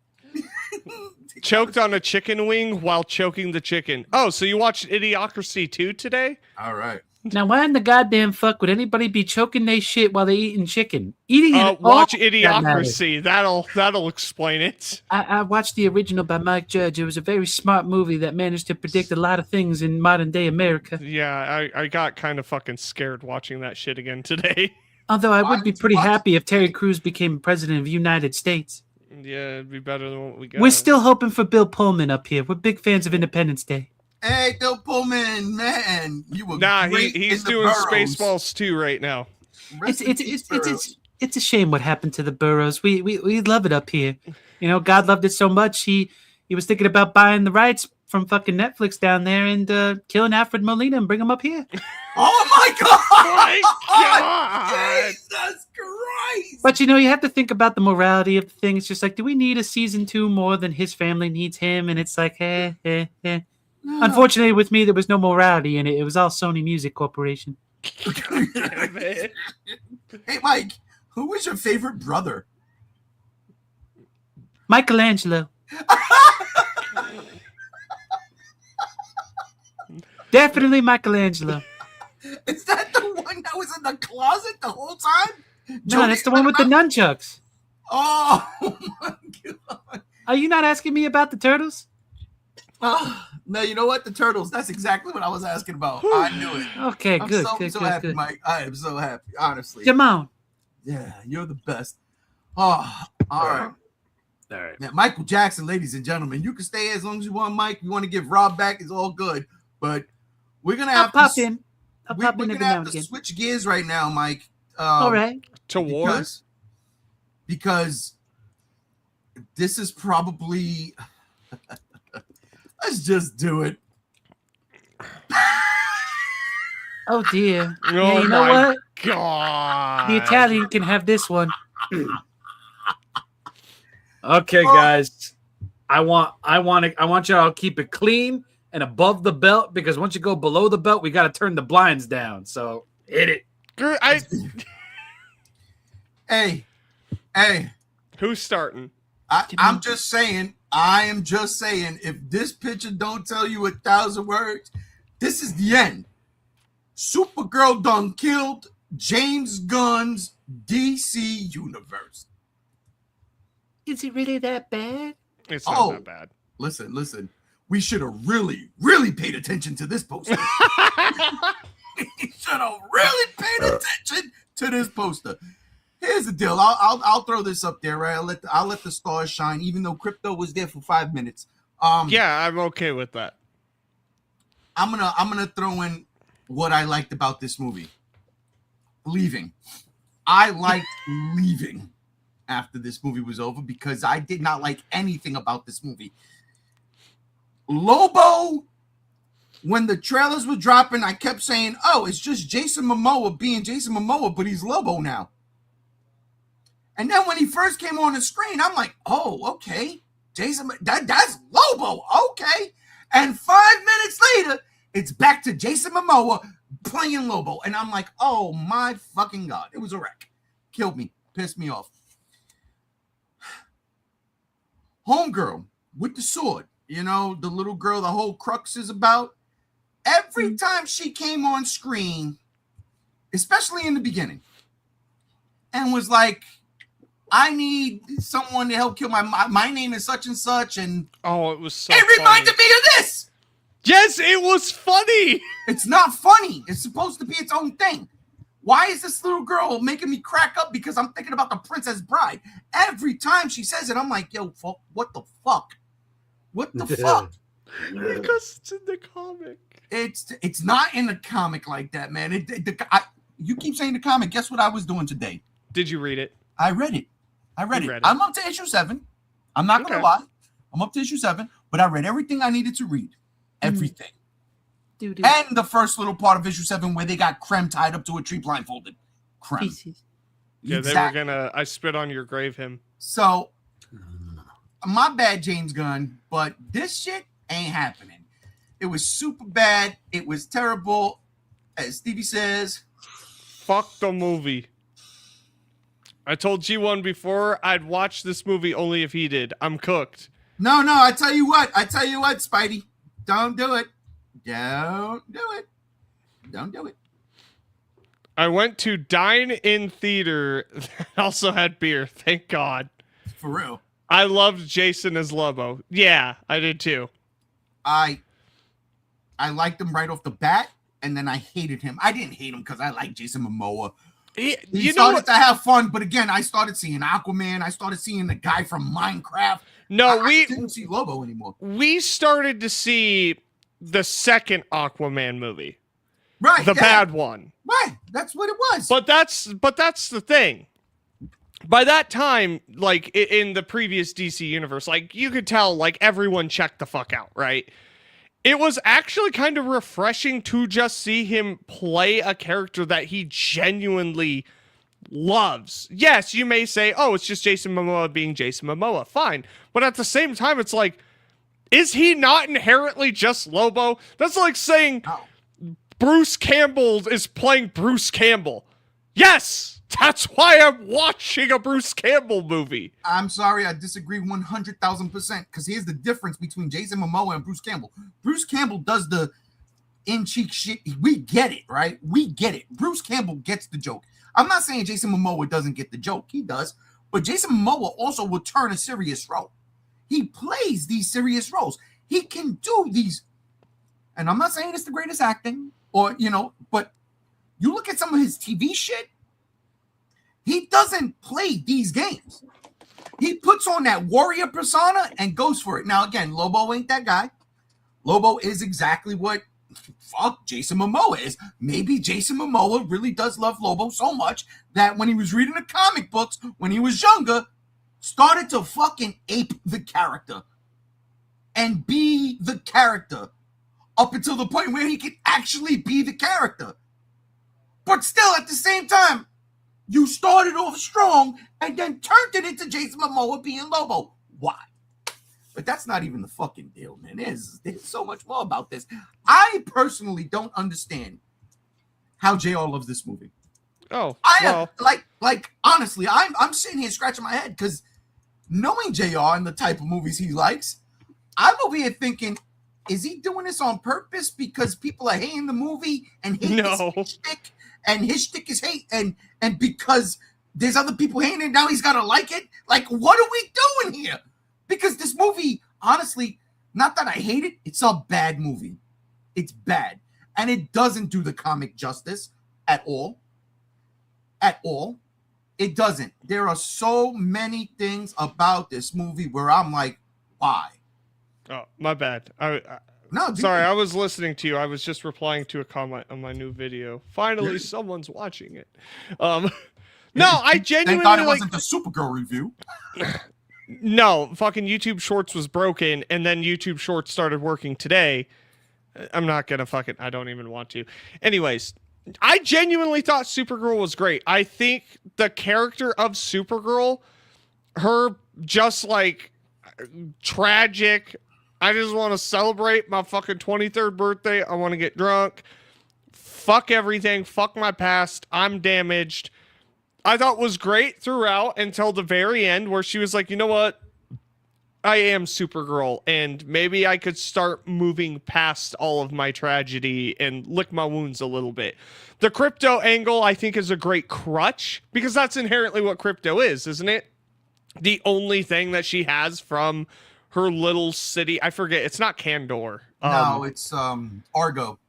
Choked on a chicken wing while choking the chicken. Oh, so you watched Idiocracy 2 today? All right. Now, why in the goddamn fuck would anybody be choking their shit while they eating chicken? Eating it watch all- Idiocracy. That'll explain it. I watched the original by Mike Judge. It was a very smart movie that managed to predict a lot of things in modern day America. Yeah, I got kind of fucking scared watching that shit again today. Although I would be pretty happy if Terry Crews became president of the United States. Yeah, it'd be better than what we got. We're still hoping for Bill Pullman up here. We're big fans of Independence Day. Hey, Bill Pullman, man, you were great he's in the doing Burrows. Spaceballs 2 right now. Rest in peace, Burrows. It's a shame what happened to the Burrows. We love it up here. God loved it so much. He was thinking about buying the rights from fucking Netflix down there and killing Alfred Molina and bring him up here. Oh my God! My God! Jesus Christ! But you have to think about the morality of the thing. It's just like, do we need a season 2 more than his family needs him? And it's like, Unfortunately, with me, there was no morality in it. It was all Sony Music Corporation. Hey, Mike, who was your favorite brother? Michelangelo. Definitely Michelangelo. Is that the one that was in the closet the whole time? No, that's the one with the nunchucks. Oh my god! Are you not asking me about the turtles? Oh, no, you know what? The turtles. That's exactly what I was asking about. I knew it. Okay, I'm good, so happy, Mike. I am so happy, honestly. Jamon. Yeah, you're the best. Oh, all right. All right. Now, Michael Jackson, ladies and gentlemen, you can stay as long as you want, Mike. You want to give Rob back, it's all good. But we're gonna I'll have pop to, in. I'll we, pop we're in gonna every now have and to again. switch gears right now, Mike. All right. To war? Because this is probably let's just do it. Oh dear. Oh Yeah, you know my what? God. The Italian can have this one. Okay, guys. I want y'all to keep it clean and above the belt, because once you go below the belt, we got to turn the blinds down. So hit it. Hey, Who's starting? I'm just saying. I am just saying. If this picture don't tell you 1,000 words, this is the end. Supergirl done killed James Gunn's DC universe. Is it really that bad? It's not that bad. Listen. We should have really paid attention to this poster. We should have really paid attention to this poster. Here's the deal. I'll throw this up there, right? I'll let the stars shine, even though Crypto was there for 5 minutes. Yeah, I'm okay with that. I'm gonna throw in what I liked about this movie. Leaving. I liked leaving after this movie was over because I did not like anything about this movie. Lobo, when the trailers were dropping, I kept saying, oh, it's just Jason Momoa being Jason Momoa, but he's Lobo now. And then when he first came on the screen, I'm like, oh, okay. Jason, that's Lobo, okay. And 5 minutes later, it's back to Jason Momoa playing Lobo. And I'm like, oh my fucking God. It was a wreck. Killed me. Pissed me off. Homegirl with the sword. You know, the little girl the whole crux is about. Every time she came on screen, especially in the beginning, and was like, I need someone to help kill my name is such and such. And oh, it was so it reminded me of this. Yes, it was funny. It's not funny. It's supposed to be its own thing. Why is this little girl making me crack up? Because I'm thinking about the Princess Bride. Every time she says it, I'm like, yo, what the fuck? What the fuck? Because it's in the comic. It's not in the comic like that, man. You keep saying the comic. Guess what I was doing today? Did you read it? I read it. I'm up to issue 7. I'm not going to lie. I'm up to issue 7, but I read everything I needed to read. Everything. Dude. And the first little part of issue 7 where they got Krem tied up to a tree blindfolded. Krem. Pieces. Yeah, exactly. They were gonna I spit on your grave him. So, my bad, James Gunn, but this shit ain't happening. It was super bad. It was terrible. As Stevie says, fuck the movie. I told G1 before I'd watch this movie only if he did. I'm cooked. No, I tell you what, Spidey. Don't do it. Don't do it. I went to dine in theater that also had beer. Thank God. For real. I loved Jason as Lobo. Yeah, I did too. I liked him right off the bat, and then I hated him. I didn't hate him because I like Jason Momoa. He started to have fun, but again, I started seeing Aquaman. I started seeing the guy from Minecraft. No, I didn't see Lobo anymore. We started to see the second Aquaman movie. Right. The bad one. Right. That's what it was. But that's the thing. By that time, like in the previous DC universe, like you could tell like everyone checked the fuck out, right? It was actually kind of refreshing to just see him play a character that he genuinely loves. Yes, you may say, oh, it's just Jason Momoa being Jason Momoa. Fine. But at the same time, it's like, Is he not inherently just Lobo? That's like saying No. Bruce Campbell is playing Bruce Campbell. Yes, that's why I'm watching a Bruce Campbell movie. I'm sorry, I disagree 100,000%. Because here's the difference between Jason Momoa and Bruce Campbell. Bruce Campbell does the in-cheek shit. We get it, right? We get it. Bruce Campbell gets the joke. I'm not saying Jason Momoa doesn't get the joke. He does. But Jason Momoa also will turn a serious role. He plays these serious roles. He can do these. And I'm not saying it's the greatest acting or, but you look at some of his TV shit, he doesn't play these games. He puts on that warrior persona and goes for it. Now, again, Lobo ain't that guy. Lobo is exactly what Jason Momoa is. Maybe Jason Momoa really does love Lobo so much that when he was reading the comic books, when he was younger, started to fucking ape the character and be the character up until the point where he could actually be the character. But still, at the same time, you started off strong and then turned it into Jason Momoa being Lobo. Why? But that's not even the fucking deal, man. There's so much more about this. I personally don't understand how JR loves this movie. Oh, like honestly, I'm sitting here scratching my head because knowing JR and the type of movies he likes, I'm over here thinking, is he doing this on purpose because people are hating the movie and hate his shtick, and his shtick is hate, and because there's other people hating it, now he's got to like it? Like, what are we doing here? Because this movie, honestly, not that I hate it, it's a bad movie. It's bad. And it doesn't do the comic justice at all. At all. It doesn't. There are so many things about this movie where I'm like, why? Oh, my bad. No, sorry, I was listening to you. I was just replying to a comment on my new video. Finally, someone's watching it. No, I genuinely... Thank God it wasn't the Supergirl review. No, fucking YouTube Shorts was broken, and then YouTube Shorts started working today. I'm not gonna I don't even want to. Anyways, I genuinely thought Supergirl was great. I think the character of Supergirl, her just like tragic, I just want to celebrate my fucking 23rd birthday. I want to get drunk. Fuck everything. Fuck my past. I'm damaged. I thought was great throughout until the very end where she was like, you know what? I am Supergirl, and maybe I could start moving past all of my tragedy and lick my wounds a little bit. The crypto angle, I think, is a great crutch because that's inherently what crypto is, isn't it? The only thing that she has from her little city, I forget, it's not Kandor. No, it's Argo.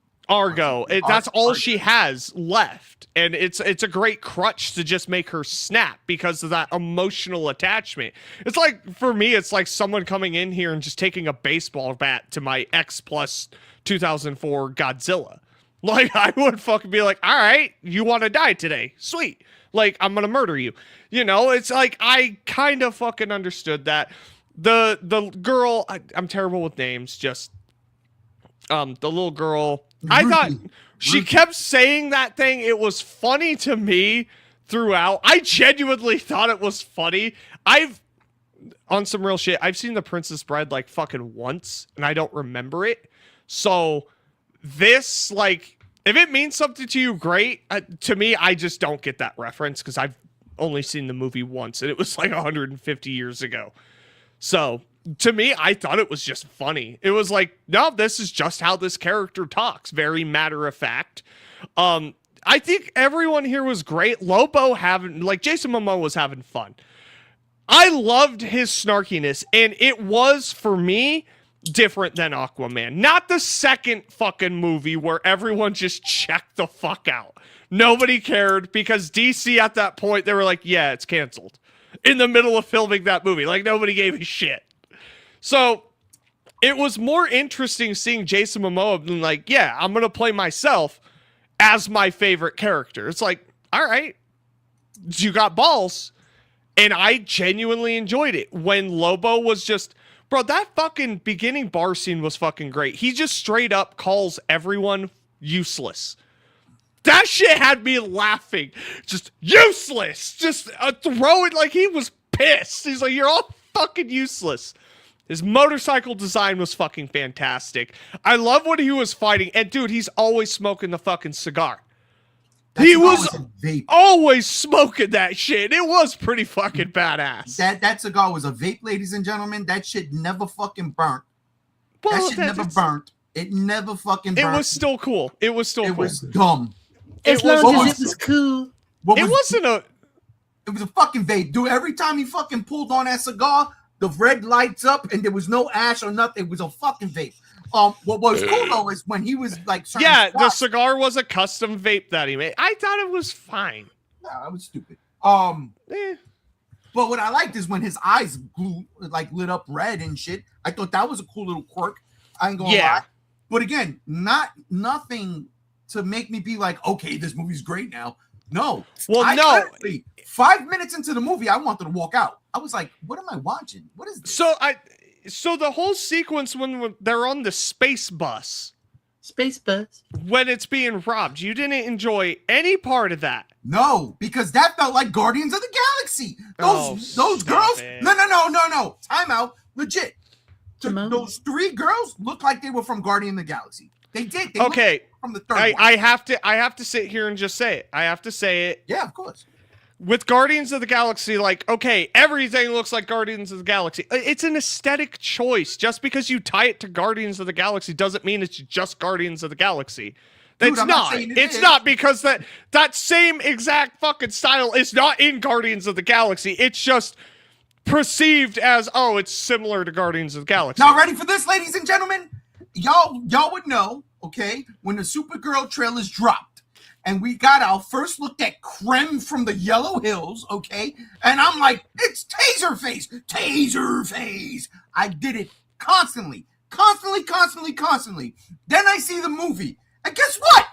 That's all she has left, and it's a great crutch to just make her snap because of that emotional attachment. It's like, for me, it's like someone coming in here and just taking a baseball bat to my X plus 2004 Godzilla. Like, I would fucking be like, all right, you want to die today, sweet, like, I'm gonna murder you. It's like, I kind of fucking understood that. The girl, I'm terrible with names, just the little girl, I thought she kept saying that thing. It was funny to me throughout. I genuinely thought it was funny. On some real shit, I've seen The Princess Bride like fucking once, and I don't remember it. So this, like, if it means something to you, great. To me, I just don't get that reference because I've only seen the movie once, and it was like 150 years ago. So to me, I thought it was just funny. It was like, no, this is just how this character talks. Very matter of fact. I think everyone here was great. Lobo Jason Momoa was having fun. I loved his snarkiness, and it was, for me, different than Aquaman. Not the second fucking movie where everyone just checked the fuck out. Nobody cared because DC at that point, they were like, yeah, it's canceled. In the middle of filming that movie. Like, nobody gave a shit. So it was more interesting seeing Jason Momoa being like, yeah, I'm going to play myself as my favorite character. It's like, all right, you got balls. And I genuinely enjoyed it. When Lobo was just, bro, that fucking beginning bar scene was fucking great. He just straight up calls everyone useless. That shit had me laughing. Just useless. Just throwing, like, he was pissed. He's like, you're all fucking useless. His motorcycle design was fucking fantastic. I love when he was fighting. And dude, he's always smoking the fucking cigar. He was a vape. always smoking that shit. It was pretty fucking badass. That cigar was a vape, ladies and gentlemen. That shit never fucking burnt. Well, That shit never burnt. It never fucking burnt. It was still cool. It was still It cool. was dumb. As long as it was cool. It was a fucking vape, dude. Every time he fucking pulled on that cigar, the red lights up and there was no ash or nothing. It was a fucking vape. What was cool though is when he was like, the cigar was a custom vape that he made. I thought it was fine. Nah, I was stupid. But what I liked is when his eyes lit up red and shit. I thought that was a cool little quirk. I ain't gonna lie. But again, nothing to make me be like, okay, this movie's great now. No. Well, honestly, 5 minutes into the movie, I wanted to walk out. I was like, what am I watching? What is this? So the whole sequence when they're on the space bus, when it's being robbed, you didn't enjoy any part of that. No, because that felt like Guardians of the Galaxy. Those girls. No. Time out. Legit. Those three girls looked like they were from Guardian of the Galaxy. They did. They okay. From the third I have to sit here and just say it. I have to say it. Yeah, of course. With Guardians of the Galaxy, like, okay, everything looks like Guardians of the Galaxy. It's an aesthetic choice. Just because you tie it to Guardians of the Galaxy doesn't mean it's just Guardians of the Galaxy. Dude, It's not. It's not because that same exact fucking style is not in Guardians of the Galaxy. It's just perceived as, oh, it's similar to Guardians of the Galaxy. Now, ready for this, ladies and gentlemen? Y'all would know, okay, when the Supergirl trailers dropped. And we got our first look at Krem from the Yellow Hills, okay? And I'm like, it's Taserface! Taserface! I did it constantly. Then I see the movie. And guess what?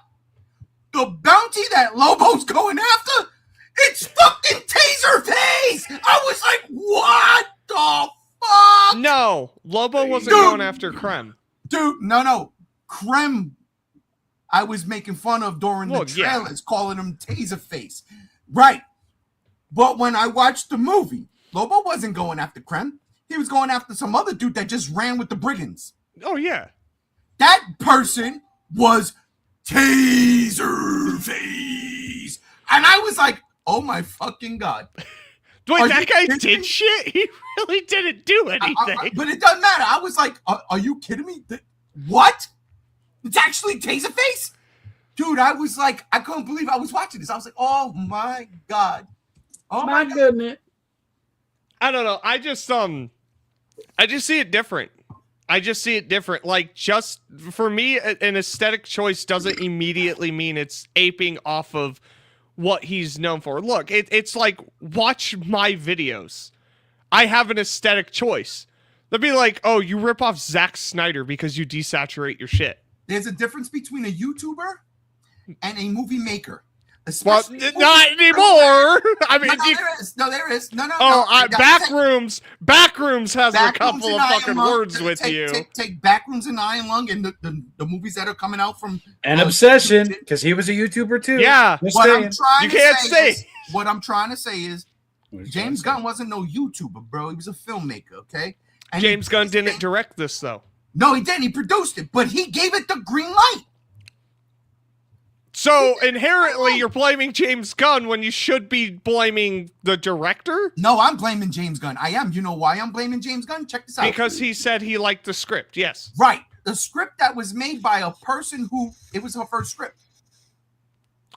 The bounty that Lobo's going after, it's fucking Taserface! I was like, what the fuck? No, Lobo wasn't going after Krem. Dude, no. Krem, I was making fun of during the trailers, calling him Taserface. Right. But when I watched the movie, Lobo wasn't going after Krem. He was going after some other dude that just ran with the brigands. Oh, yeah. That person was Taserface. And I was like, oh my fucking God. Wait, that guy did shit? He really didn't do anything. But it doesn't matter. I was like, are you kidding me? What? It's actually Taserface? Dude, I was like, I couldn't believe I was watching this. I was like, oh my God. Oh my goodness. I don't know. I just see it different. Like, just for me, an aesthetic choice doesn't immediately mean it's aping off of what he's known for. Look, it's like, watch my videos. I have an aesthetic choice. They'll be like, oh, you rip off Zack Snyder because you desaturate your shit. There's a difference between a YouTuber and a movie maker. Well, not anymore. I mean, there is. No. Backrooms has a couple of fucking words with you. Take Backrooms and Iron Lung and the movies that are coming out from an Obsession, because he was a YouTuber too. Yeah, what I'm trying to say is James Gunn wasn't no YouTuber, bro. He was a filmmaker, okay? And James Gunn didn't direct this though. No, he didn't. He produced it, but he gave it the green light. So inherently, you're blaming James Gunn when you should be blaming the director? No, I'm blaming James Gunn. I am. You know why I'm blaming James Gunn? Check this out. Because he said he liked the script, yes. Right. The script that was made by a person who, it was her first script.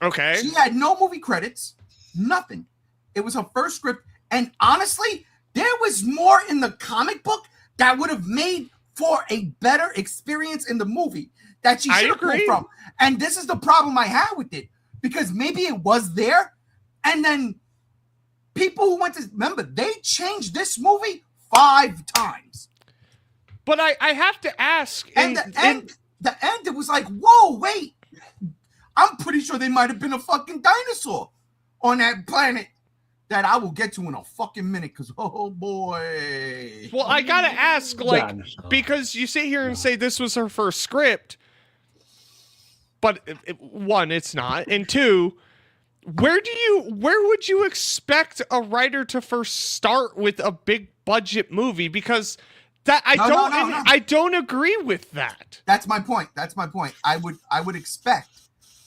Okay. She had no movie credits, nothing. It was her first script. And honestly, there was more in the comic book that would have made for a better experience in the movie that she should have pulled from. And this is the problem I had with it, because maybe it was there, and then people who went to remember, they changed this movie 5 times. But I have to ask, and the end it was like, whoa, wait, I'm pretty sure they might have been a fucking dinosaur on that planet that I will get to in a fucking minute, because oh boy. Well, I gotta ask, like, because you sit here and say this was her first script, but one, it's not, and two, where would you expect a writer to first start with a big budget movie? Because That I No, don't. no. I don't agree with that. That's my point. I would expect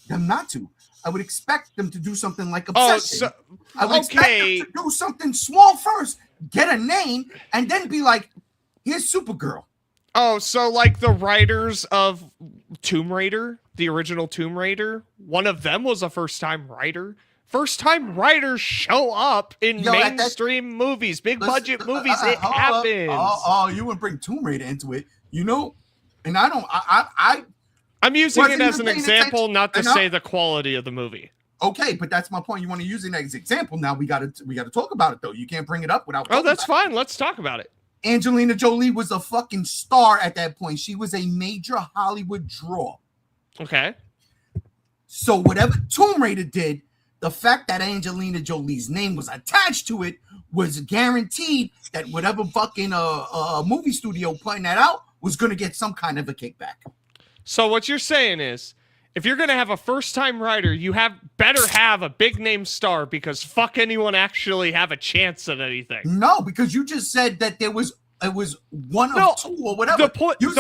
them not to. I would expect them to do something like Obsession. I would expect them to do something small first, get a name, and then be like, here's Supergirl. Oh, so like the writers of Tomb Raider, the original Tomb Raider, one of them was a first-time writer. First-time writers show up in mainstream movies, big budget movies. It happens. Oh, you wouldn't bring Tomb Raider into it, you know? And I don't. I'm using it as an example, not to say the quality of the movie. Okay, but that's my point. You want to use it as an example. Now we got to talk about it though. You can't bring it up without. Oh, that's fine. Let's talk about it. Angelina Jolie was a fucking star at that point. She was a major Hollywood draw. Okay. So whatever Tomb Raider did, the fact that Angelina Jolie's name was attached to it was guaranteed that whatever fucking movie studio putting that out was going to get some kind of a kickback. So what you're saying is, if you're going to have a first-time writer, you better have a big-name star, because fuck anyone actually have a chance at anything. No, because you just said that it was one of two or whatever. You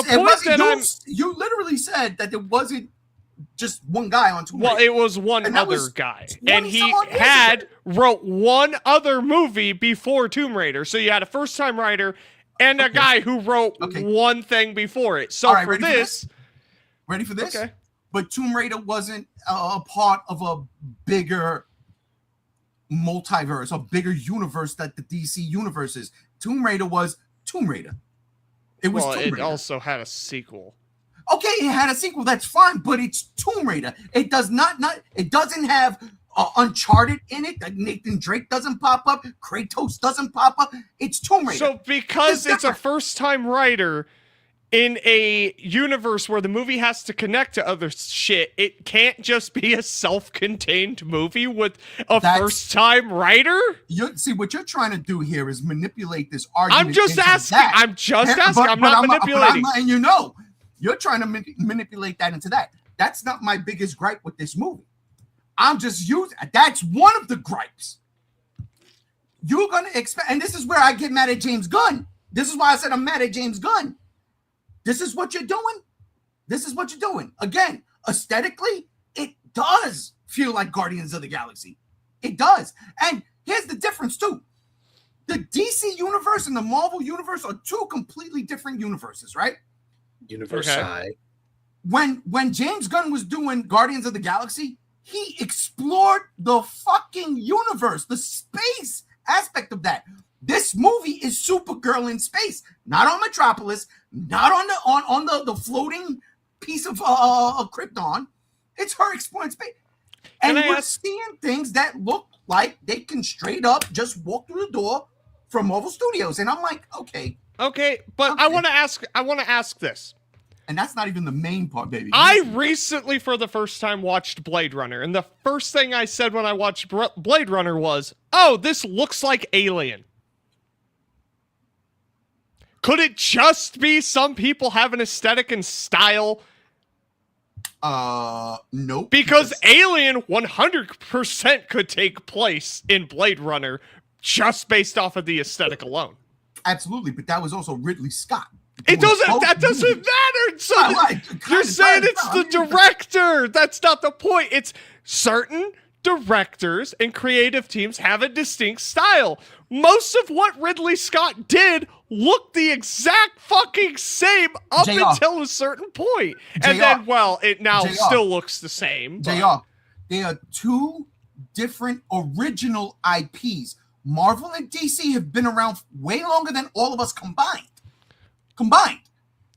literally said that there wasn't just one guy on Tomb Raider. Well, it was one other guy. And he wrote one other movie before Tomb Raider. So you had a first-time writer and a guy who wrote one thing before it. So right, for this... Ready for this? Okay. But Tomb Raider wasn't a part of a bigger multiverse, a bigger universe that the DC universe is. Tomb Raider was Tomb Raider. Tomb Raider. Also had a sequel. Okay, it had a sequel. That's fine, but it's Tomb Raider. It does not. It doesn't have Uncharted in it. Nathan Drake doesn't pop up. Kratos doesn't pop up. It's Tomb Raider. So because it's a first-time writer in a universe where the movie has to connect to other shit, it can't just be a self-contained movie with a first-time writer? See, what you're trying to do here is manipulate this argument. I'm just asking. I'm not manipulating. I'm letting you know. You're trying to manipulate that into that. That's not my biggest gripe with this movie. I'm just using... That's one of the gripes. You're going to expect... And this is where I get mad at James Gunn. This is why I said I'm mad at James Gunn. This is what you're doing. This is what you're doing. Again, aesthetically, it does feel like Guardians of the Galaxy. It does. And here's the difference, too. The DC universe and the Marvel universe are two completely different universes, right? When James Gunn was doing Guardians of the Galaxy, he explored the fucking universe, the space aspect of that. This movie is Supergirl in space, not on Metropolis, not on the floating piece of Krypton. It's her exploring space. And we're seeing things that look like they can straight up just walk through the door from Marvel Studios. And I'm like, okay. Okay, but I want to ask this. And that's not even the main part, baby. I recently, for the first time, watched Blade Runner. And the first thing I said when I watched Blade Runner was, oh, this looks like Alien. Could it just be some people have an aesthetic and style? Nope. Because Alien 100% could take place in Blade Runner just based off of the aesthetic alone. Absolutely, but that was also Ridley Scott. That doesn't matter. So you're saying it's the director. That's not the point. It's certain directors and creative teams have a distinct style. Most of what Ridley Scott did looked the exact fucking same up until a certain point. And then, well, it now still looks the same. JR, they are two different original IPs. Marvel and DC have been around way longer than all of us combined.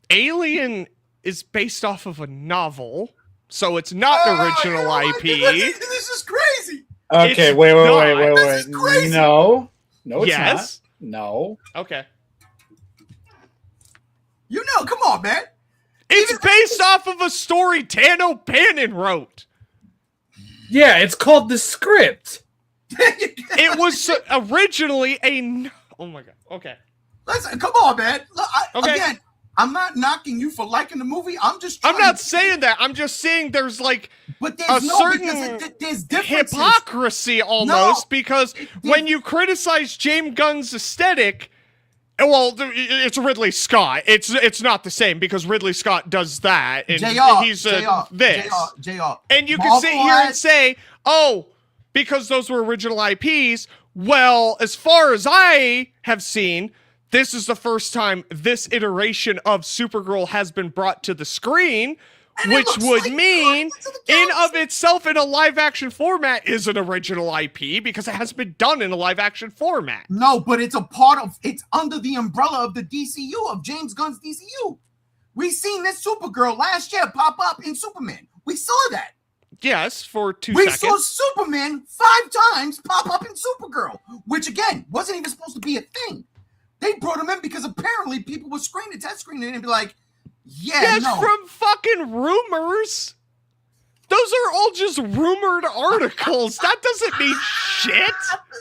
Alien is based off of a novel, so it's not an original IP. This is crazy. Okay, wait. This is crazy. No, it's yes. not. No. Okay. You know, come on, man. It's based off of a story Tano Bannon wrote. Yeah, it's called The Script. It was originally oh my god. Okay. Listen, come on, man. Look, again, I'm not knocking you for liking the movie. I'm not saying that. I'm just saying there's like there's there's hypocrisy almost because when you criticize James Gunn's aesthetic, Well, it's Ridley Scott. It's not the same because Ridley Scott does that, and he's this. JR. And you can sit here and say, oh, because those were original IPs. Well, as far as I have seen, this is the first time this iteration of Supergirl has been brought to the screen, which would mean, in of itself, in a live-action format, is an original IP because it has been done in a live-action format. No, but it's under the umbrella of the DCU, of James Gunn's DCU. We seen this Supergirl last year pop up in Superman. We saw that. Yes, for 2 seconds. We saw Superman 5 times pop up in Supergirl, which, again, wasn't even supposed to be a thing. They brought him in because apparently people were test screening and be like, yeah, no. From fucking rumors. Those are all just rumored articles. That doesn't mean shit.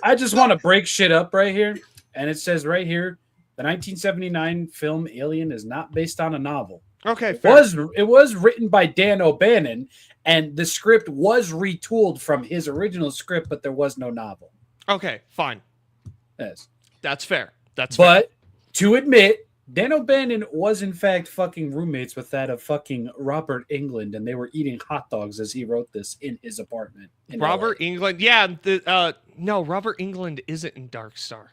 I just want to break shit up right here. And it says right here, the 1979 film Alien is not based on a novel. Okay, fair. It was written by Dan O'Bannon, and the script was retooled from his original script, but there was no novel. Okay, fine. Yes. That's fair. But to admit, Dan O'Bannon was in fact fucking roommates with that of fucking Robert Englund, and they were eating hot dogs as he wrote this in his apartment. Robert Englund, yeah. No, Robert Englund isn't in Dark Star.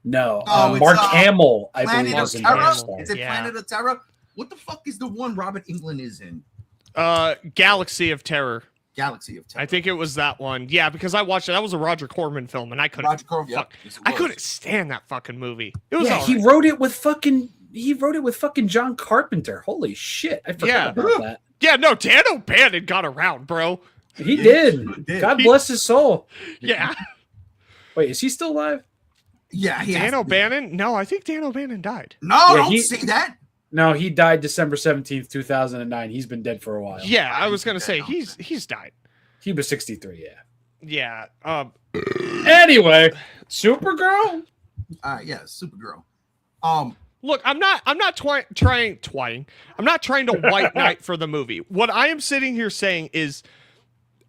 No, Mark Hamill, I believe, was in Dark Star. Is it Planet of Terror? What the fuck is the one Robert Englund is in? Galaxy of Terror. Galaxy of Terror. I think it was that one. Yeah, because I watched it. That was a Roger Corman film, and I couldn't. Roger Corman. I couldn't stand that fucking movie. It was he wrote it with fucking John Carpenter. Holy shit! I forgot about that. Yeah, no, Dan O'Bannon got around, bro. He did. God bless his soul. Yeah. Wait, is he still alive? Yeah, Dan O'Bannon. No, I think Dan O'Bannon died. No, don't say that. No, he died December 17th, 2009. He's been dead for a while. Yeah, I was gonna say he's died. He was 63. Yeah. Anyway, Supergirl. Yeah, Supergirl. Look, I'm not trying to white knight for the movie. What I am sitting here saying is,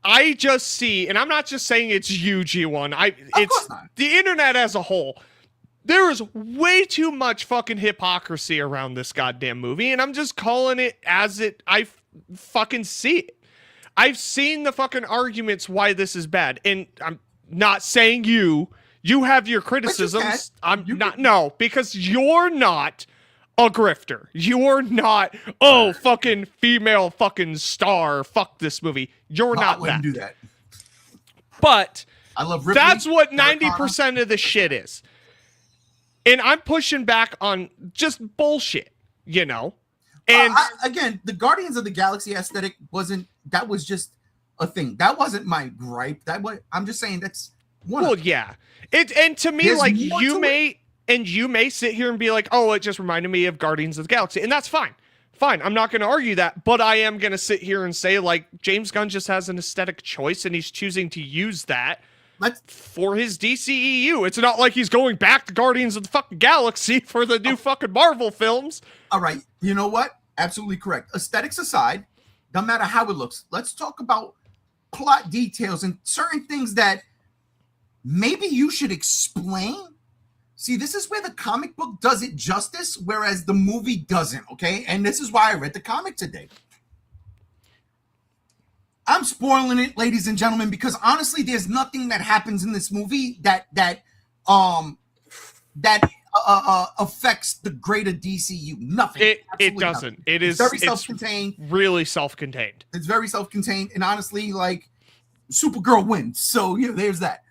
I just see, and I'm not just saying it's you, G1. It's the internet as a whole. There is way too much fucking hypocrisy around this goddamn movie, and I'm just calling it as I fucking see it. I've seen the fucking arguments why this is bad, and I'm not saying you have your criticisms. Because you're not a grifter. You're not, fucking female fucking star. Fuck this movie. You're not I wouldn't that. do that. But I love Ripley, that's what 90% of the shit is. And I'm pushing back on just bullshit, you know? And again, the Guardians of the Galaxy aesthetic that was just a thing. That wasn't my gripe. I'm just saying that's one. Well, yeah. And to me, like, you may sit here and be like, oh, it just reminded me of Guardians of the Galaxy. And that's fine. Fine. I'm not going to argue that. But I am going to sit here and say, like, James Gunn just has an aesthetic choice and he's choosing to use that for his DCEU. It's not like he's going back to Guardians of the fucking Galaxy for the new fucking Marvel films. All right. You know what? Absolutely correct. Aesthetics aside, no matter how it looks, let's talk about plot details and certain things that maybe you should explain. See, this is where the comic book does it justice, whereas the movie doesn't, okay? And this is why I read the comic today. I'm spoiling it, ladies and gentlemen, because honestly, there's nothing that happens in this movie that affects the greater DCU. Nothing. It doesn't. Nothing. It's very self-contained. Really self-contained. It's very self-contained, and honestly, like, Supergirl wins. So there's that.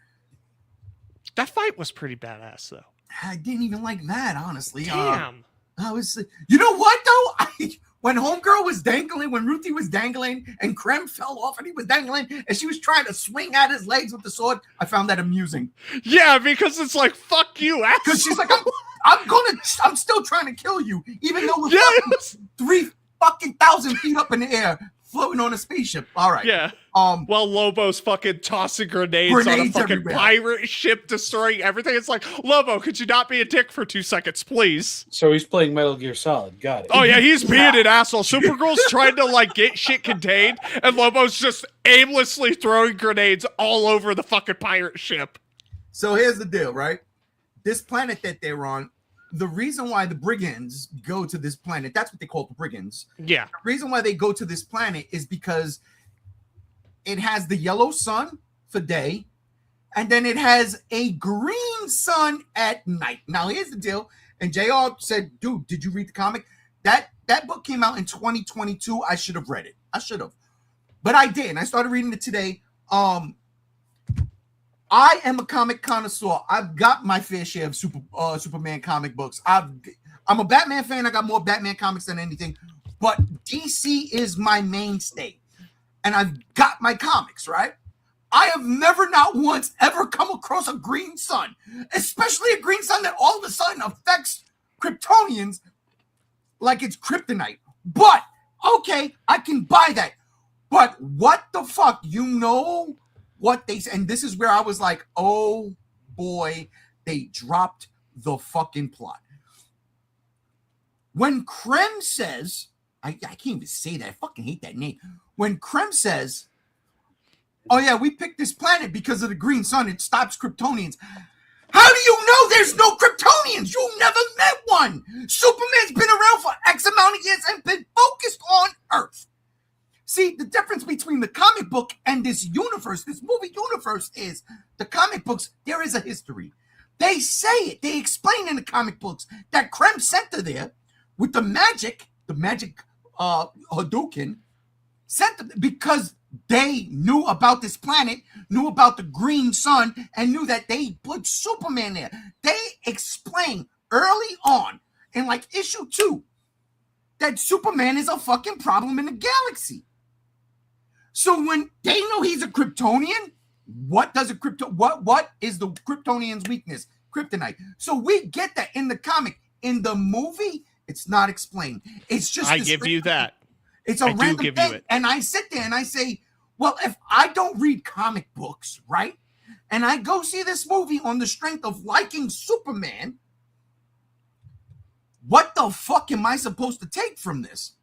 That fight was pretty badass, though. I didn't even like that, honestly. Damn. I was. You know what though? When Homegirl was dangling, when Ruthie was dangling, and Krem fell off and he was dangling, and she was trying to swing at his legs with the sword, I found that amusing. Yeah, because it's like, fuck you, asshole. Because she's like, I'm still trying to kill you, even though we're 3,000 feet up in the air, floating on a spaceship. All right. Yeah. While Lobo's fucking tossing grenades on a fucking pirate ship, destroying everything. It's like, Lobo, could you not be a dick for 2 seconds, please? So he's playing Metal Gear Solid. Got it. Oh yeah, he's being an asshole. Supergirl's trying to like get shit contained, and Lobo's just aimlessly throwing grenades all over the fucking pirate ship. So here's the deal, right? This planet that they're on, the reason why the brigands go to this planet, that's what they call the brigands. Yeah. The reason why they go to this planet is because it has the yellow sun for day, and then it has a green sun at night. Now, here's the deal. And JR said, dude, did you read the comic? That book came out in 2022. I should have read it. I should have. But I didn't. I started reading it today. I am a comic connoisseur. I've got my fair share of Superman comic books. I'm a Batman fan. I got more Batman comics than anything. But DC is my mainstay. And I've got my comics, right? I have never, not once, ever come across a green sun, especially a green sun that all of a sudden affects Kryptonians like it's kryptonite. But, okay, I can buy that. But what the fuck? You know what they said? And this is where I was like, oh boy, they dropped the fucking plot. When Krem says, I can't even say that. I fucking hate that name. When Krem says, oh yeah, we picked this planet because of the green sun. It stops Kryptonians. How do you know there's no Kryptonians? You never met one. Superman's been around for X amount of years and been focused on Earth. See, the difference between the comic book and this universe, this movie universe, is the comic books, there is a history. They say it. They explain in the comic books that Krem sent her there with the magic Hadouken, sent them because they knew about this planet, knew about the green sun, and knew that they put Superman there. They explain early on in like issue 2 that Superman is a fucking problem in the galaxy. So when they know he's a Kryptonian, what is the Kryptonian's weakness? Kryptonite. So we get that in the comic. In the movie, it's not explained. It's just I give you that. It's a random thing. And I sit there and I say, well, if I don't read comic books, right? And I go see this movie on the strength of liking Superman, what the fuck am I supposed to take from this?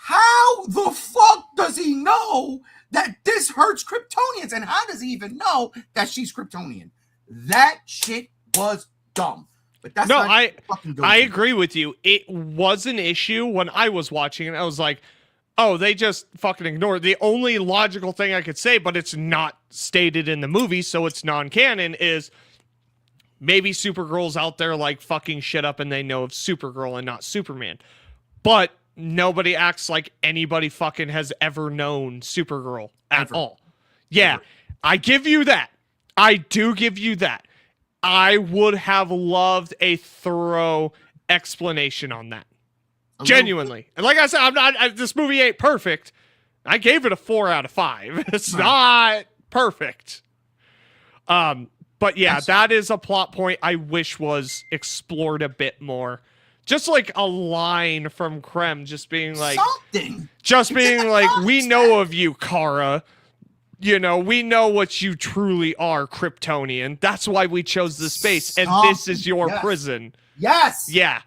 How the fuck does he know that this hurts Kryptonians? And how does he even know that she's Kryptonian? That shit was dumb. But that's no, I agree with you. It was an issue when I was watching it. I was like, oh, they just fucking ignored the only logical thing I could say, but it's not stated in the movie, so it's non-canon, is maybe Supergirl's out there like fucking shit up and they know of Supergirl and not Superman. But nobody acts like anybody fucking has ever known Supergirl at all. Yeah, ever. I give you that. I do give you that. I would have loved a thorough explanation on that. Genuinely. And like I said, this movie ain't perfect. I gave it a 4 out of 5. It's not perfect. But yeah, that is a plot point I wish was explored a bit more. Just like a line from Krem just being like, something. Just being like, we know of you, Kara. You know, we know what you truly are, Kryptonian. That's why we chose this space, and this is your prison. Yes. Yeah.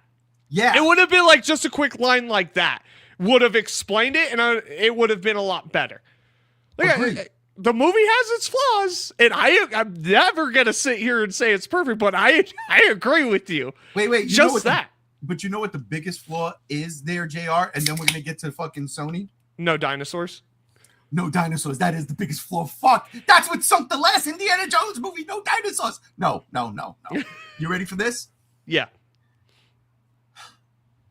Yeah. It would have been like just a quick line like that. Would have explained it, and it would have been a lot better. The movie has its flaws, and I'm never going to sit here and say it's perfect, but I agree with you. Wait. Just that. But you know what the biggest flaw is there, JR? And then we're going to get to fucking Sony. No dinosaurs. No dinosaurs. That is the biggest flaw. Fuck. That's what sunk the last Indiana Jones movie. No dinosaurs. No. You ready for this? Yeah.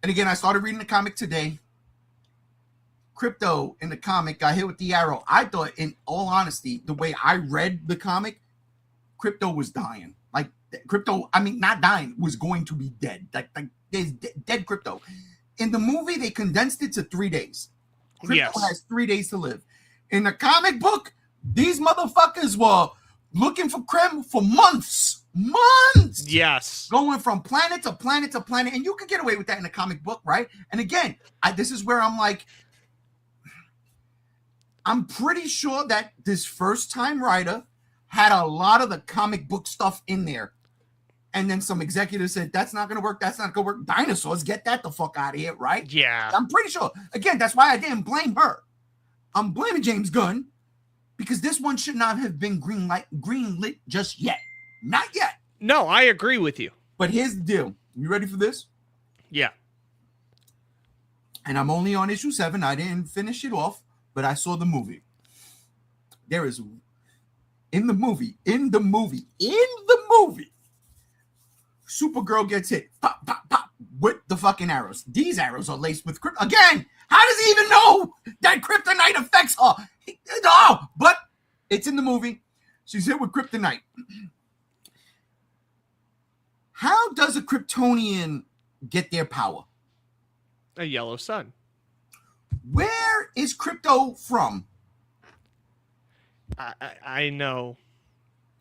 And again, I started reading the comic today. Crypto in the comic got hit with the arrow. I thought, in all honesty, the way I read the comic, Crypto was dying. Like, Crypto, I mean, not dying, was going to be dead. Like there's dead Crypto. In the movie, they condensed it to 3 days. Crypto has 3 days to live. In the comic book, these motherfuckers were looking for Krem for months. Yes. Going from planet to planet to planet. And you can get away with that in a comic book, right? And again, this is where I'm like, I'm pretty sure that this first-time writer had a lot of the comic book stuff in there. And then some executives said, that's not going to work. That's not going to work. Dinosaurs, get that the fuck out of here, right? Yeah. I'm pretty sure. Again, that's why I didn't blame her. I'm blaming James Gunn because this one should not have been green lit just yet. Not yet. No, I agree with you. But here's the deal. You ready for this? Yeah. And I'm only on issue 7. I didn't finish it off, but I saw the movie. There is in the movie, Supergirl gets hit, pop, pop, pop, with the fucking arrows. These arrows are laced with kryptonite. Again, how does he even know that kryptonite affects her? No, but it's in the movie. She's hit with kryptonite. How does a Kryptonian get their power? A yellow sun. Where is Krypto from? I know.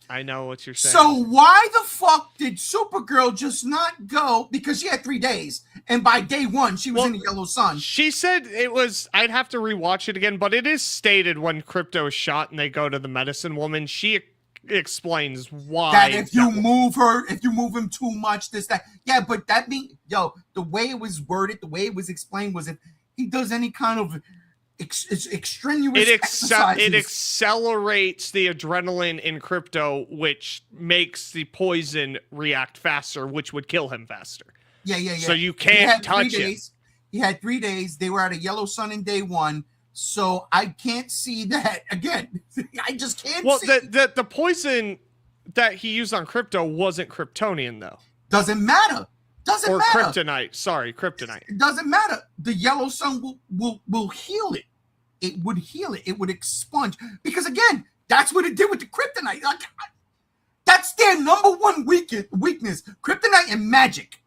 I know what you're saying. So why the fuck did Supergirl just not go? Because she had 3 days, and by day 1, she was in the yellow sun. She said it was, I'd have to rewatch it again, but it is stated when Krypto is shot and they go to the medicine woman, she explains why. That if you move him too much, this, that. Yeah, but that means, the way it was worded, the way it was explained was if he does any kind of extraneous exercises. It accelerates the adrenaline in Krypto, which makes the poison react faster, which would kill him faster. Yeah. So you can't touch it. He had 3 days. They were at a yellow sun in day 1. So I can't see that again. I just can't see. Well, the poison that he used on Krypto wasn't Kryptonian, though. Doesn't matter. Or kryptonite. Sorry, kryptonite. It doesn't matter. The yellow sun will heal it. It would heal it. It would expunge. Because again, that's what it did with the kryptonite. Like, that's their number one weakness. Kryptonite and magic.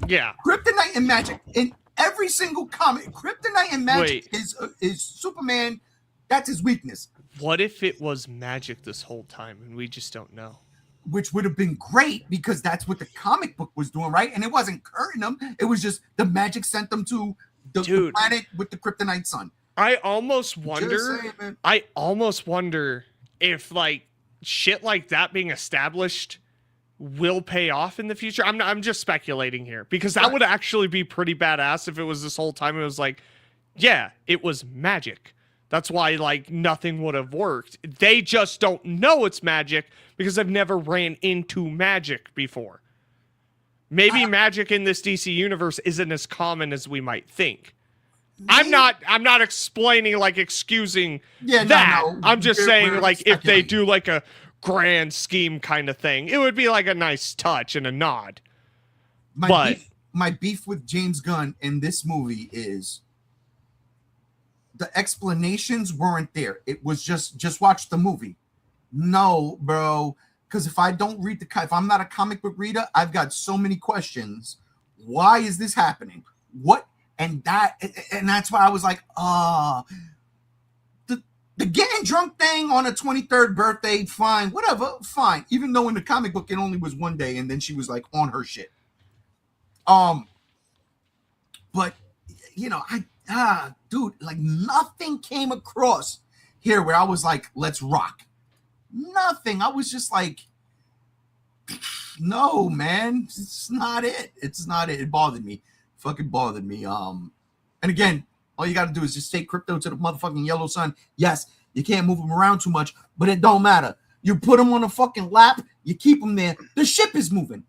Yeah. Kryptonite and magic. In every single comic, kryptonite and magic is Superman. That's his weakness. What if it was magic this whole time and we just don't know? Which would have been great because that's what the comic book was doing, right? And it wasn't hurting them. It was just the magic sent them to the planet with the kryptonite sun. I almost wonder if like shit like that being established will pay off in the future. I'm just speculating here because that would actually be pretty badass if it was this whole time. It was like, yeah, it was magic. That's why like nothing would have worked. They just don't know it's magic because they've never ran into magic before. Maybe magic in this DC universe isn't as common as we might think. I'm not explaining like excusing that. No. I'm just saying like if they do like a grand scheme kind of thing, it would be like a nice touch and a nod. My beef with James Gunn in this movie is the explanations weren't there. It was just watch the movie. No, bro, because if I don't read if I'm not a comic book reader, I've got so many questions. Why is this happening? What? And that's why I was like, the getting drunk thing on a 23rd birthday, fine, whatever, fine. Even though in the comic book it only was 1 day, and then she was like on her shit. But dude, like nothing came across here where I was like, let's rock. Nothing. I was just like, no, man, it's not it. It's not it. It bothered me. Fucking bothered me. And again, all you got to do is just take Krypto to the motherfucking yellow sun. Yes, you can't move him around too much, but it don't matter. You put him on a fucking lap, you keep him there. The ship is moving.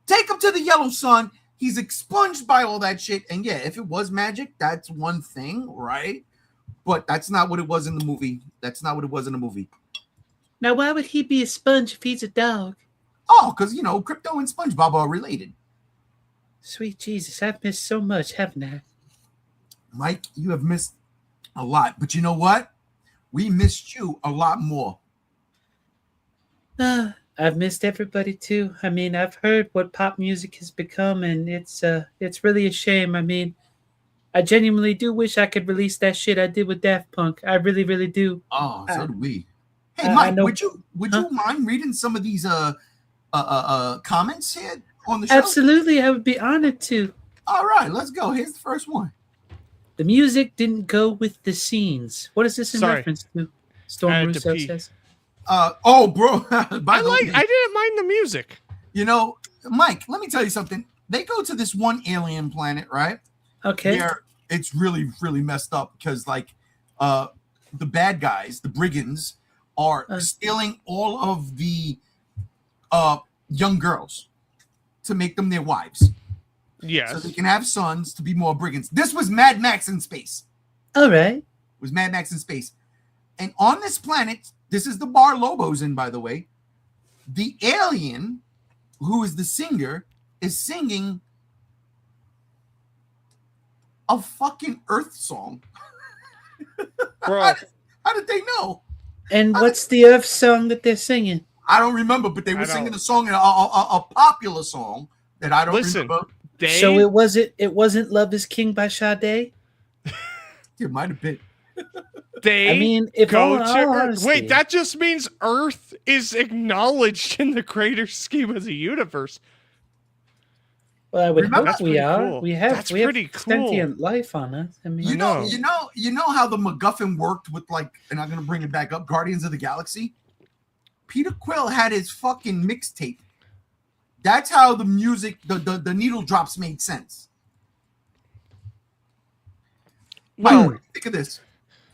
Take him to the yellow sun. He's expunged by all that shit. And yeah, if it was magic, that's one thing, right? But that's not what it was in the movie. Now, why would he be a sponge if he's a dog? Oh, because, Krypto and SpongeBob are related. Sweet Jesus, I've missed so much, haven't I? Mike, you have missed a lot. But you know what? We missed you a lot more. I've missed everybody too. I mean, I've heard what pop music has become, and it's really a shame. I mean, I genuinely do wish I could release that shit I did with Daft Punk. I really, really do. Oh, so do we. Hey, Mike, would you mind reading some of these comments here on the show? Absolutely, I would be honored to. All right, let's go. Here's the first one. The music didn't go with the scenes. What is this in reference to? Storm Russo says. Bro. I didn't mind the music. Mike, let me tell you something. They go to this one alien planet, right? Okay. Where it's really, really messed up because, like, the bad guys, the brigands, are stealing all of the young girls. to make them their wives. Yes. So they can have sons to be more brigands. This was Mad Max in space. All right. It was Mad Max in space. And on this planet, this is the bar Lobo's in, by the way. The alien, who is the singer, is singing a fucking Earth song. Bro. How did they know? And what's the Earth song that they're singing? I don't remember, but they were singing a song, a popular song that I don't remember. So it wasn't "Love Is King" by Sade. It might have been. They I mean, if go all to Earth. honesty- Wait, that just means Earth is acknowledged in the greater scheme of the universe. Well, I would Remember- hope That's we pretty are. cool. We have That's we have pretty cool. sentient life on us. I mean, You know know. how the MacGuffin worked with, like, and I'm gonna bring it back up, Guardians of the Galaxy. Peter Quill had his fucking mixtape. That's how the music, the needle drops made sense. Well, What do you think of this?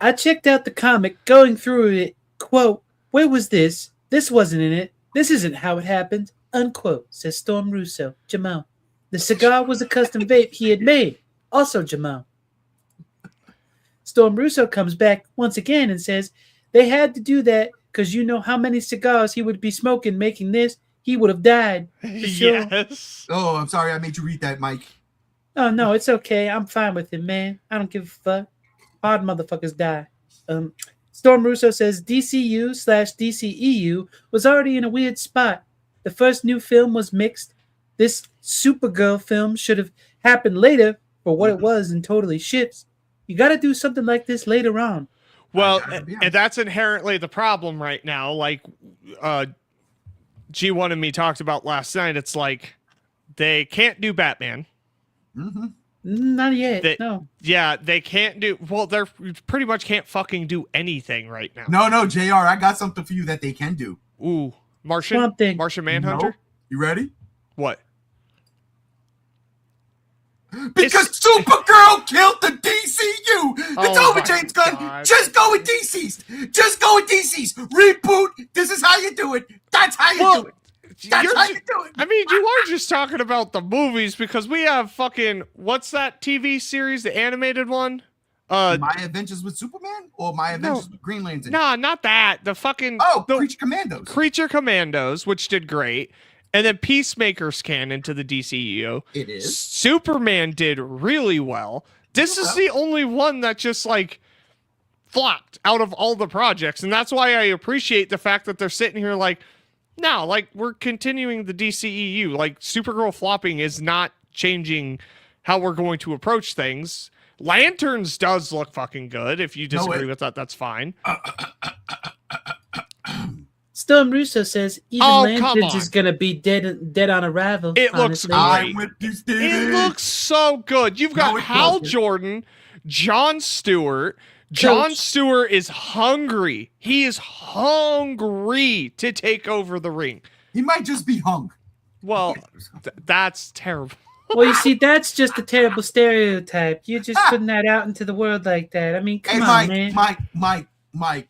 I checked out the comic, going through it. Quote: "Where was this? This wasn't in it. This isn't how it happened." Unquote. Says Storm Russo. Jamal. The cigar was a custom vape he had made. Also Jamal. Storm Russo comes back once again and says they had to do that because you know how many cigars he would be smoking making this. He would have died. For sure. yes. Oh, I'm sorry, I made you read that, Mike. Oh no, it's okay. I'm fine with it, man. I don't give a fuck. Hard motherfuckers die. Storm Russo says DCU/DCEU was already in a weird spot. The first new film was mixed. This Supergirl film should have happened later for what it was and totally shits. You got to do something like this later on. Well, gotta be and honest. that's inherently the problem right now. Like, G1 and me talked about last night. It's like they can't do Batman. Mm-hmm. Not yet. No. Yeah, they can't do. Well, they're pretty much can't fucking do anything right now. No, JR, I got something for you that they can do. Ooh, Martian Swamp Thing. Martian Manhunter. No. You ready? What? Because Supergirl killed the DCU. It's Oh over, my James Gunn. God. Just go with DC's. Just go with DC's. Reboot. This is how you do it. That's how you do it. That's You're how ju- you do it. I mean, you are just talking about the movies because we have fucking what's that TV series, the animated one? My Adventures with Superman or My Adventures with Green Lantern? Nah, not that. The fucking Creature Commandos. Creature Commandos, which did great, and then Peacemaker's canon to the DCEU. It is. Superman did really well. This is the only one that just like flopped out of all the projects, and that's why I appreciate the fact that they're sitting here like, no, like we're continuing the DCEU. Like Supergirl flopping is not changing how we're going to approach things. Lanterns does look fucking good. If you disagree with that, that's fine. Storm Russo says even Oh, come Lanterns on. is gonna be dead on arrival. It looks honestly. great. I'm with you, It Stevie. looks so good. You've got No, it Hal doesn't. Jordan, Jon Stewart. Jon Coach. Stewart is hungry. He is hungry to take over the ring. He might just be hung. Well, that's terrible. Well, you see, that's just a terrible stereotype. You're just putting that out into the world like that. I mean, come Hey, on, man. Mike. I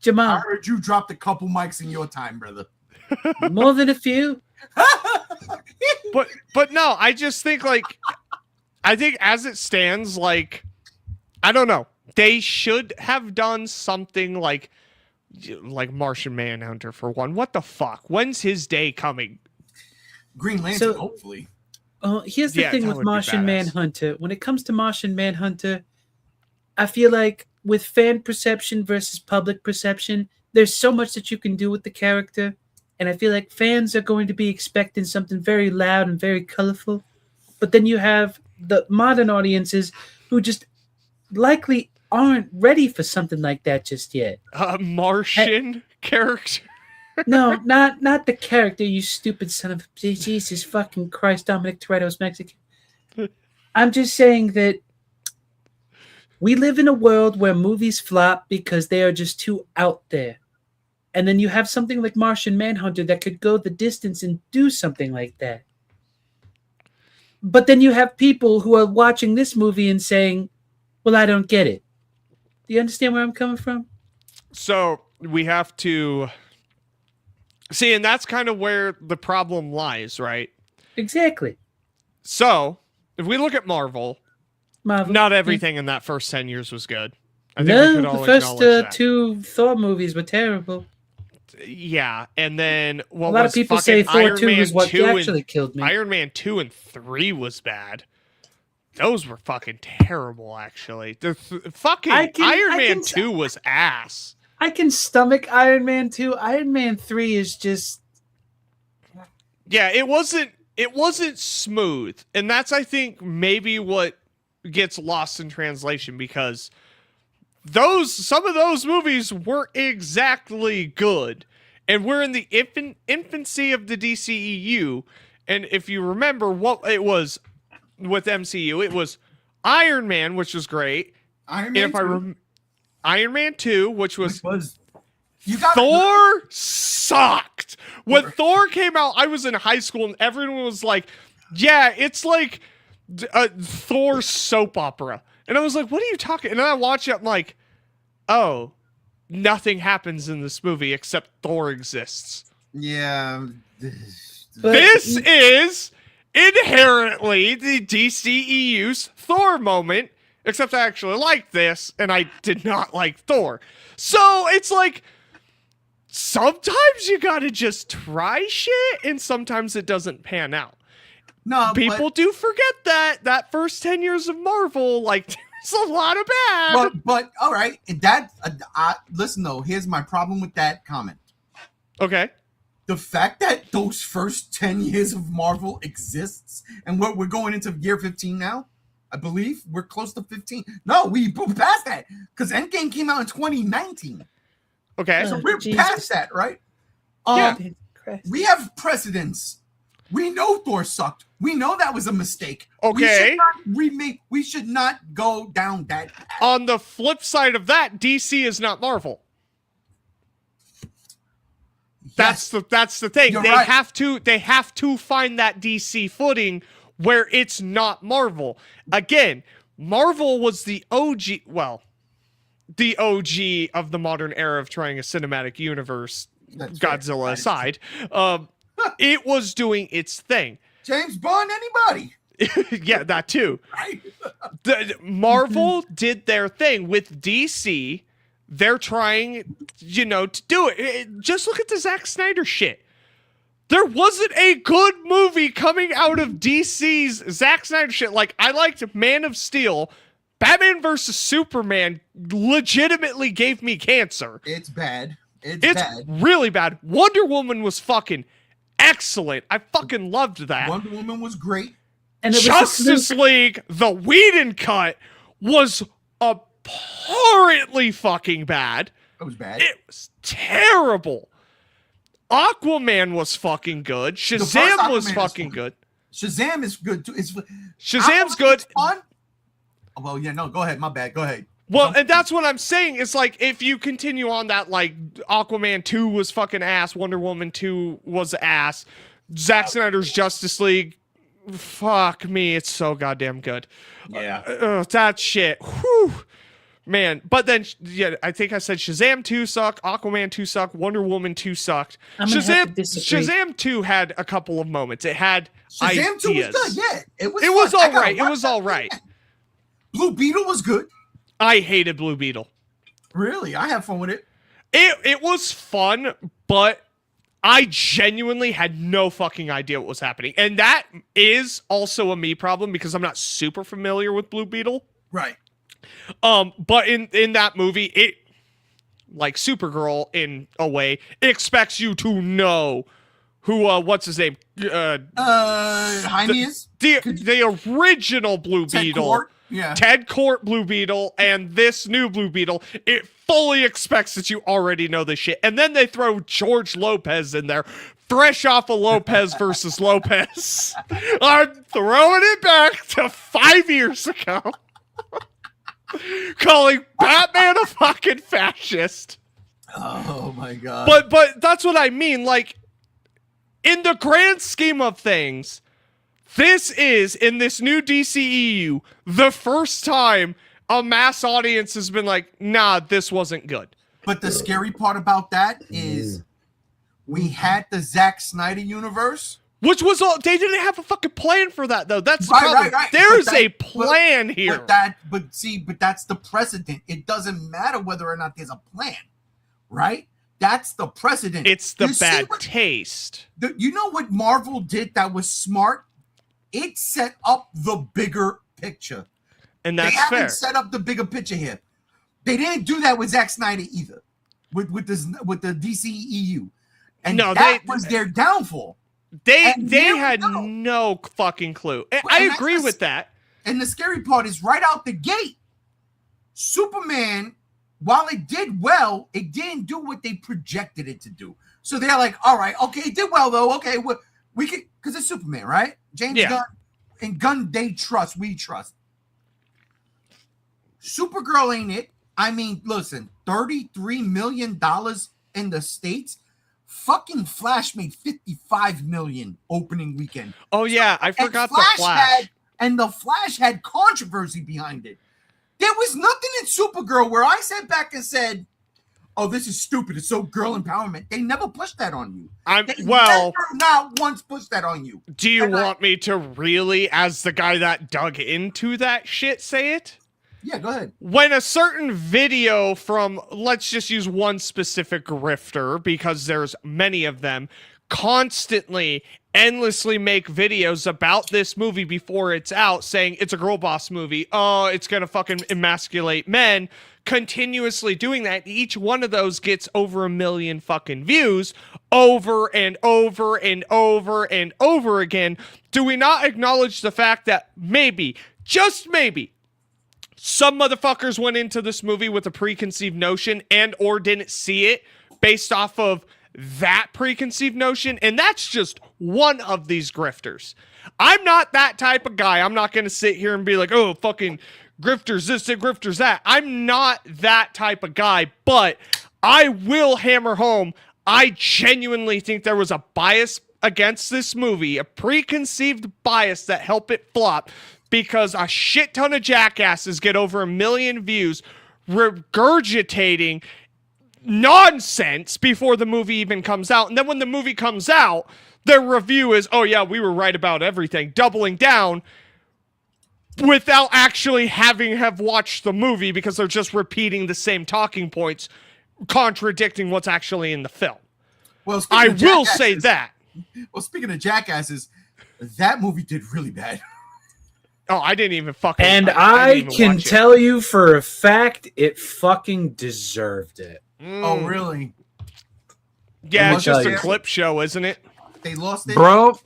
Jamal, heard you dropped a couple mics in your time, brother. more than a few. But no, I just think like I think as it stands, like I don't know. They should have done something like Martian Manhunter for one. What the fuck? When's his day coming? Green Lantern, So- hopefully. Here's the Yeah, thing that with would be Martian badass. Manhunter. When it comes to Martian Manhunter, I feel like with fan perception versus public perception, there's so much that you can do with the character. And I feel like fans are going to be expecting something very loud and very colorful. But then you have the modern audiences who just likely aren't ready for something like that just yet. A Martian character. No, not the character, you stupid son of a Jesus fucking Christ, Dominic Toretto's Mexican. I'm just saying that we live in a world where movies flop because they are just too out there. And then you have something like Martian Manhunter that could go the distance and do something like that. But then you have people who are watching this movie and saying, well, I don't get it. Do you understand where I'm coming from? So we have to see, and that's kind of where the problem lies, right? Exactly. So, if we look at Marvel, Marvel. not everything in that first 10 years was good. I think we No, could the all first acknowledge that. 2 Thor movies were terrible. Yeah, and then what A lot of was people fucking say Thor Iron 2 Man is what 2 actually killed me. Iron Man 2 and 3 was bad. Those were fucking terrible, actually. Fucking Iron Man 2 was ass. I can stomach Iron Man 2. Iron Man 3 is just... Yeah, it wasn't smooth. And that's, I think, maybe what gets lost in translation, because some of those movies weren't exactly good. And we're in the infancy of the DCEU. And if you remember what it was with MCU, it was Iron Man, which was great. Iron Man 2, which was Thor sucked. When Thor came out, I was in high school and everyone was like, yeah, it's like a Thor soap opera. And I was like, what are you talking? And then I watch it, I'm like, oh, nothing happens in this movie except Thor exists. Yeah. This is inherently the DCEU's Thor moment, except I actually liked this and I did not like Thor. So it's like, sometimes you gotta just try shit and sometimes it doesn't pan out. No, people do forget that first 10 years of Marvel, like, there's a lot of bad. But all right, listen though, here's my problem with that comment. Okay. The fact that those first 10 years of Marvel exists, and we're going into year 15 now, I believe we're close to 15. No, we passed that because Endgame came out in 2019. Okay, so we're past that, right? Yeah. We have precedents. We know Thor sucked. We know that was a mistake. Okay. We should not go down that path. On the flip side of that, DC is not Marvel. That's the thing. You're They right. have to find that DC footing where it's not Marvel. Again, Marvel was the OG, the OG of the modern era of trying a cinematic universe, That's Godzilla fair. aside. It was doing its thing. James Bond, anybody? Yeah, that too. Right. Marvel did their thing. With DC, they're trying, to do it. Just look at the Zack Snyder shit. There wasn't a good movie coming out of DC's Zack Snyder shit. Like, I liked Man of Steel. Batman vs. Superman legitimately gave me cancer. It's bad. It's bad. Really bad. Wonder Woman was fucking excellent. I fucking loved that. Wonder Woman was great. And it was Justice League, the Whedon cut, was abhorrently fucking bad. It was bad. It was terrible. Aquaman was fucking good. Shazam was fucking good. Shazam is good too. Shazam's good. Fun. Well, yeah, no, go ahead. My bad. Go ahead. Well, and that's what I'm saying. It's like, if you continue on that, like, Aquaman 2 was fucking ass, Wonder Woman 2 was ass, Zack Snyder's Justice League, fuck me, it's so goddamn good. Yeah. That shit. Whew. Man, but then, yeah, I think I said Shazam 2 sucked, Aquaman 2 sucked, Wonder Woman 2 sucked. Shazam 2 had a couple of moments. It had Shazam 2 ideas. was good, yeah. It was all fun. right. It was all right. Blue Beetle was good. I hated Blue Beetle. Really? I had fun with it. It was fun, but I genuinely had no fucking idea what was happening. And that is also a me problem because I'm not super familiar with Blue Beetle. Right. But in that movie, it, like Supergirl in a way, expects you to know who what's his name? Jaime is? The original Blue Beetle. Court? Yeah. Ted Court Blue Beetle and this new Blue Beetle, it fully expects that you already know this shit. And then they throw George Lopez in there, fresh off of Lopez versus Lopez. I'm throwing it back to 5 years ago. Calling Batman a fucking fascist. Oh my god. But that's what I mean. Like, in the grand scheme of things, this is, in this new DCEU, the first time a mass audience has been like, nah, this wasn't good. But the scary part about that is we had the Zack Snyder universe. Which was all they didn't have a fucking plan for that though. That's the Right, problem. right. There's But a plan here. But that's the precedent. It doesn't matter whether or not there's a plan, right? That's the precedent. It's the bad taste. You know what Marvel did that was smart? It set up the bigger picture. And that's they haven't fair. set up the bigger picture here. They didn't do that with Zack Snyder either, with the DCEU, and that was their downfall. They had no fucking clue. I agree with that. And the scary part is right out the gate, Superman, while it did well, it didn't do what they projected it to do. So they're like, all right, okay, it did well though. Okay, we can, because it's Superman, right? James Gunn, and Gunn we trust. Supergirl ain't it. I mean, listen, $33 million in the States. Fucking Flash made $55 million opening weekend. Oh yeah, I forgot the Flash. The Flash had controversy behind it. There was nothing in Supergirl where I sat back and said, "Oh, this is stupid. It's so girl empowerment." They never pushed that on you. Never, not once pushed that on you. Do you want me to really, as the guy that dug into that shit, say it? Yeah, go ahead. When a certain video from, let's just use one specific grifter, because there's many of them, constantly, endlessly make videos about this movie before it's out, saying it's a girl boss movie, oh, it's gonna fucking emasculate men, continuously doing that, each one of those gets over 1 million fucking views over and over and over and over again. Do we not acknowledge the fact that maybe, just maybe, some motherfuckers went into this movie with a preconceived notion and or didn't see it based off of that preconceived notion? And that's just one of these grifters. I'm not that type of guy. I'm not going to sit here and be like, oh, fucking grifters this and grifters that. I'm not that type of guy, but I will hammer home. I genuinely think there was a bias against this movie, a preconceived bias that helped it flop, because a shit ton of jackasses get over 1 million views regurgitating nonsense before the movie even comes out. And then when the movie comes out, their review is, oh yeah, we were right about everything, doubling down without actually have watched the movie, because they're just repeating the same talking points, contradicting what's actually in the film. Well, I will say that. Well, speaking of jackasses, that movie did really bad. Oh, I didn't even fucking... And I can tell you for a fact, it fucking deserved it. Oh, really? Yeah, it's just a clip show, isn't it? They lost it? Bro,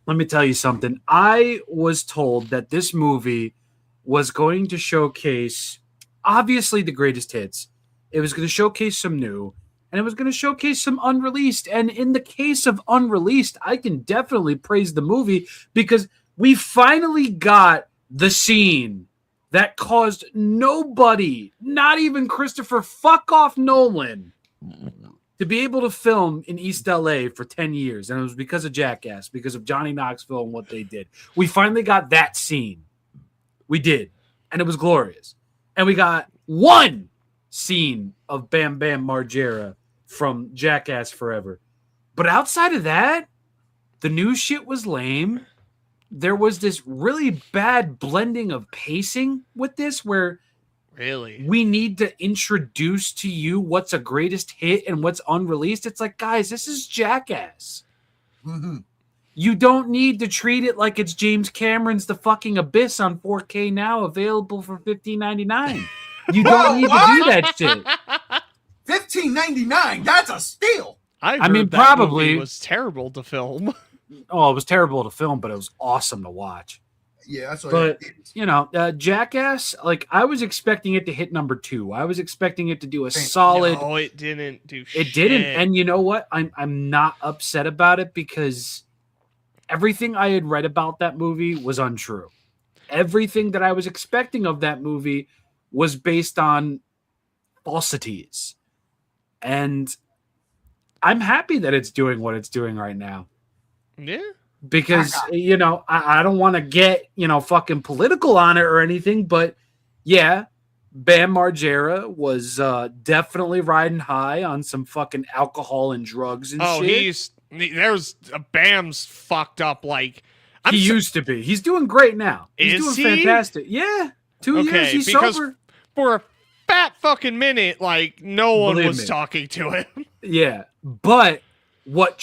let me tell you something. I was told that this movie was going to showcase, obviously, the greatest hits. It was going to showcase some new, and it was going to showcase some unreleased. And in the case of unreleased, I can definitely praise the movie, because we finally got the scene that caused nobody, not even Christopher fuck off Nolan, to be able to film in East LA for 10 years. And it was because of Jackass, because of Johnny Knoxville and what they did. We finally got that scene. We did. And it was glorious. And we got one scene of Bam Bam Margera from Jackass Forever. But outside of that, the new shit was lame. There was this really bad blending of pacing with this, where really we need to introduce to you what's a greatest hit and what's unreleased. It's like, guys, this is Jackass. Mm-hmm. You don't need to treat it like it's James Cameron's The Fucking Abyss on 4K now, available for $15.99. You don't need to do that shit. $15.99. That's a steal. I mean, that probably movie was terrible to film. Oh, it was terrible to film, but it was awesome to watch. Yeah, that's what but you know, Jackass, like, I was expecting it to hit number 2. I was expecting it to do a solid. No, it didn't do shit. It didn't, and you know what? I'm not upset about it, because everything I had read about that movie was untrue. Everything that I was expecting of that movie was based on falsities, and I'm happy that it's doing what it's doing right now. Yeah. Because, you know, I don't want to get, you know, fucking political on it or anything, but yeah, Bam Margera was definitely riding high on some fucking alcohol and drugs and shit. There's Bam's fucked up. Like He used to be. He's doing great now. He's Is doing he? fantastic. Yeah, 2 years. He's because sober. for a fat fucking minute, like no one Believe was me. talking to him. Yeah, but what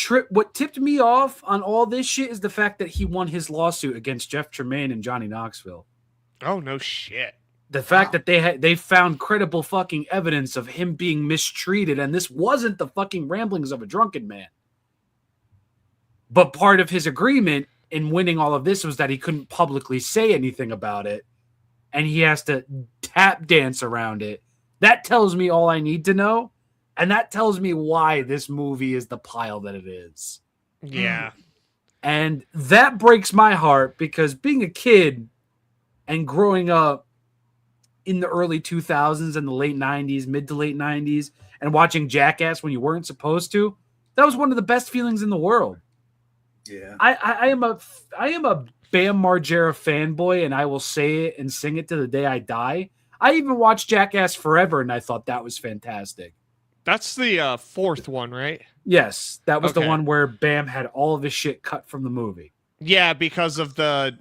tipped me off on all this shit is the fact that he won his lawsuit against Jeff Tremaine and Johnny Knoxville. Oh no shit. The fact that they found credible fucking evidence of him being mistreated, and this wasn't the fucking ramblings of a drunken man. But part of his agreement in winning all of this was that he couldn't publicly say anything about it, and he has to tap dance around it. That tells me all I need to know, and that tells me why this movie is the pile that it is. Yeah. And that breaks my heart because being a kid and growing up in the early 2000s and the late 90s, mid to late 90s, and watching Jackass when you weren't supposed to, that was one of the best feelings in the world. Yeah. I am a Bam Margera fanboy, and I will say it and sing it to the day I die. I even watched Jackass Forever, and I thought that was fantastic. That's the fourth one, right? Yes, that was the Okay. one where Bam had all of his shit cut from the movie. Yeah, because of the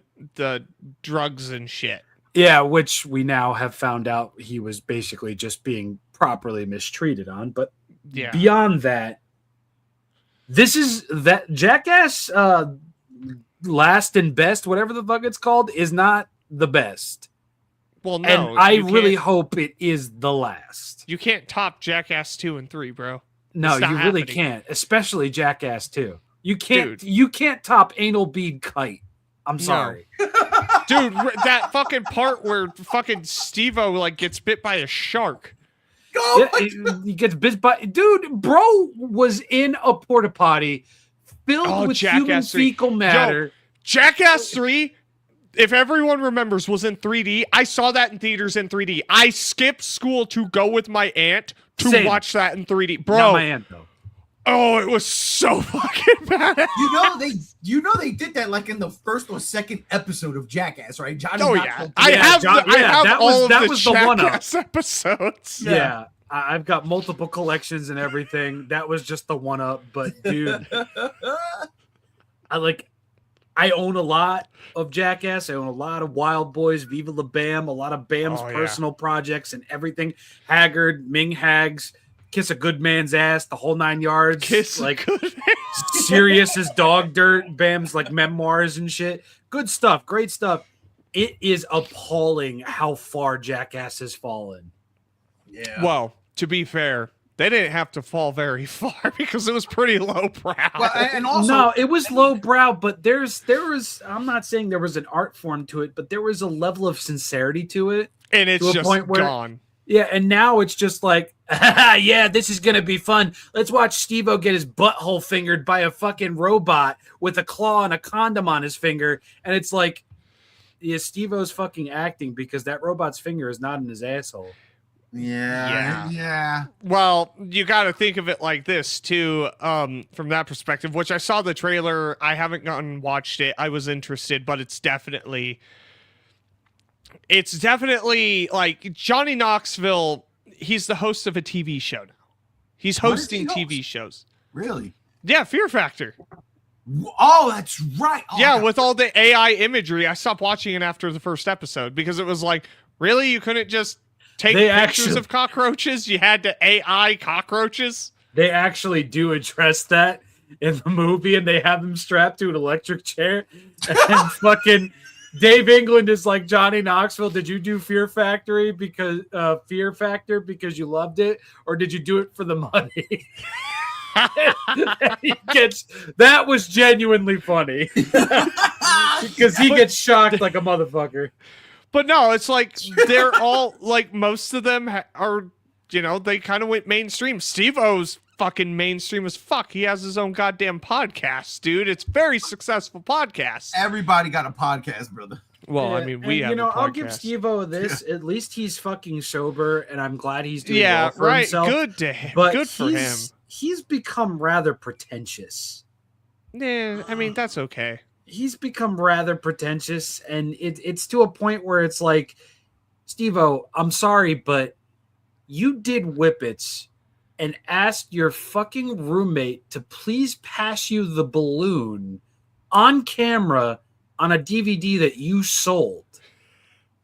drugs and shit. Yeah, which we now have found out he was basically just being properly mistreated on. But Yeah. beyond that, this is that Jackass last and best, whatever the fuck it's called, is not the best. Well, no. And I you really can't- hope it is the last. You can't top Jackass 2 and 3, bro. No, It's you not really happening. can't, especially Jackass 2. You can't Dude. you can't top anal bead kite. I'm sorry. Dude, that fucking part where fucking Steve-O like gets bit by a shark. Go. Yeah, he gets bit by dude. Bro was in a porta potty filled with human Jackass 3. fecal matter. Jackass 3, if everyone remembers, was in 3D. I saw that in theaters in 3D. I skipped school to go with my aunt to Same. watch that in 3D. Not Bro, my aunt though. oh, it was so fucking bad. You know they did that like in the first or second episode of Jackass, right? Johnny Oh, Knoxville- yeah. I have that all was of the the one-up. Jackass episodes. Yeah. I've got multiple collections and everything. That was just the one up, but dude, I own a lot of Jackass. I own a lot of Wild Boys, Viva La Bam, a lot of Bam's Oh, yeah. personal projects and everything. Haggard, Ming Hags, Kiss a Good Man's Ass, the whole 9 yards. Kiss like good. Serious as Dog Dirt, Bam's like memoirs and shit. Good stuff, great stuff. It is appalling how far Jackass has fallen. Yeah. Well, to be fair, they didn't have to fall very far because it was pretty lowbrow. Well, and also, No, it was lowbrow, but there was. I'm not saying there was an art form to it, but there was a level of sincerity to it. And it's to a just point where- gone. Yeah, and now it's just like, yeah, this is gonna be fun. Let's watch Steve-O get his butthole fingered by a fucking robot with a claw and a condom on his finger, and it's like, yeah, Steve-O's fucking acting because that robot's finger is not in his asshole. yeah. Well, you got to think of it like this too, from that perspective. Which I saw the trailer. I haven't gone and watched it. I was interested, but it's definitely like Johnny Knoxville. He's the host of a TV show now. He's What does he hosting host? TV shows. Really? Yeah, Fear Factor. Oh, that's right. Oh, Yeah, I- with all the AI imagery, I stopped watching it after the first episode because it was like, really, you couldn't just take They pictures actually- of cockroaches? You had to AI cockroaches? They actually do address that in the movie, and they have him strapped to an electric chair. And fucking Dave England is like, Johnny Knoxville, did you do Fear Factor because you loved it, or did you do it for the money? That was genuinely funny because he gets shocked like a motherfucker. But no, it's like they're all like most of them are, they kind of went mainstream. Steve-O's fucking mainstream as fuck. He has his own goddamn podcast, dude. It's very successful podcast. Everybody got a podcast, brother. Well, I Yeah, mean, we and, have a podcast. I'll give Steve-O this. At least he's fucking sober, and I'm glad he's doing Yeah, well for right. himself. Good to him. But Good for him. He's become rather pretentious. Yeah, I mean, that's okay. He's become rather pretentious, and it's to a point where it's like, Steve-O, I'm sorry, but you did Whippets and asked your fucking roommate to please pass you the balloon on camera on a DVD that you sold,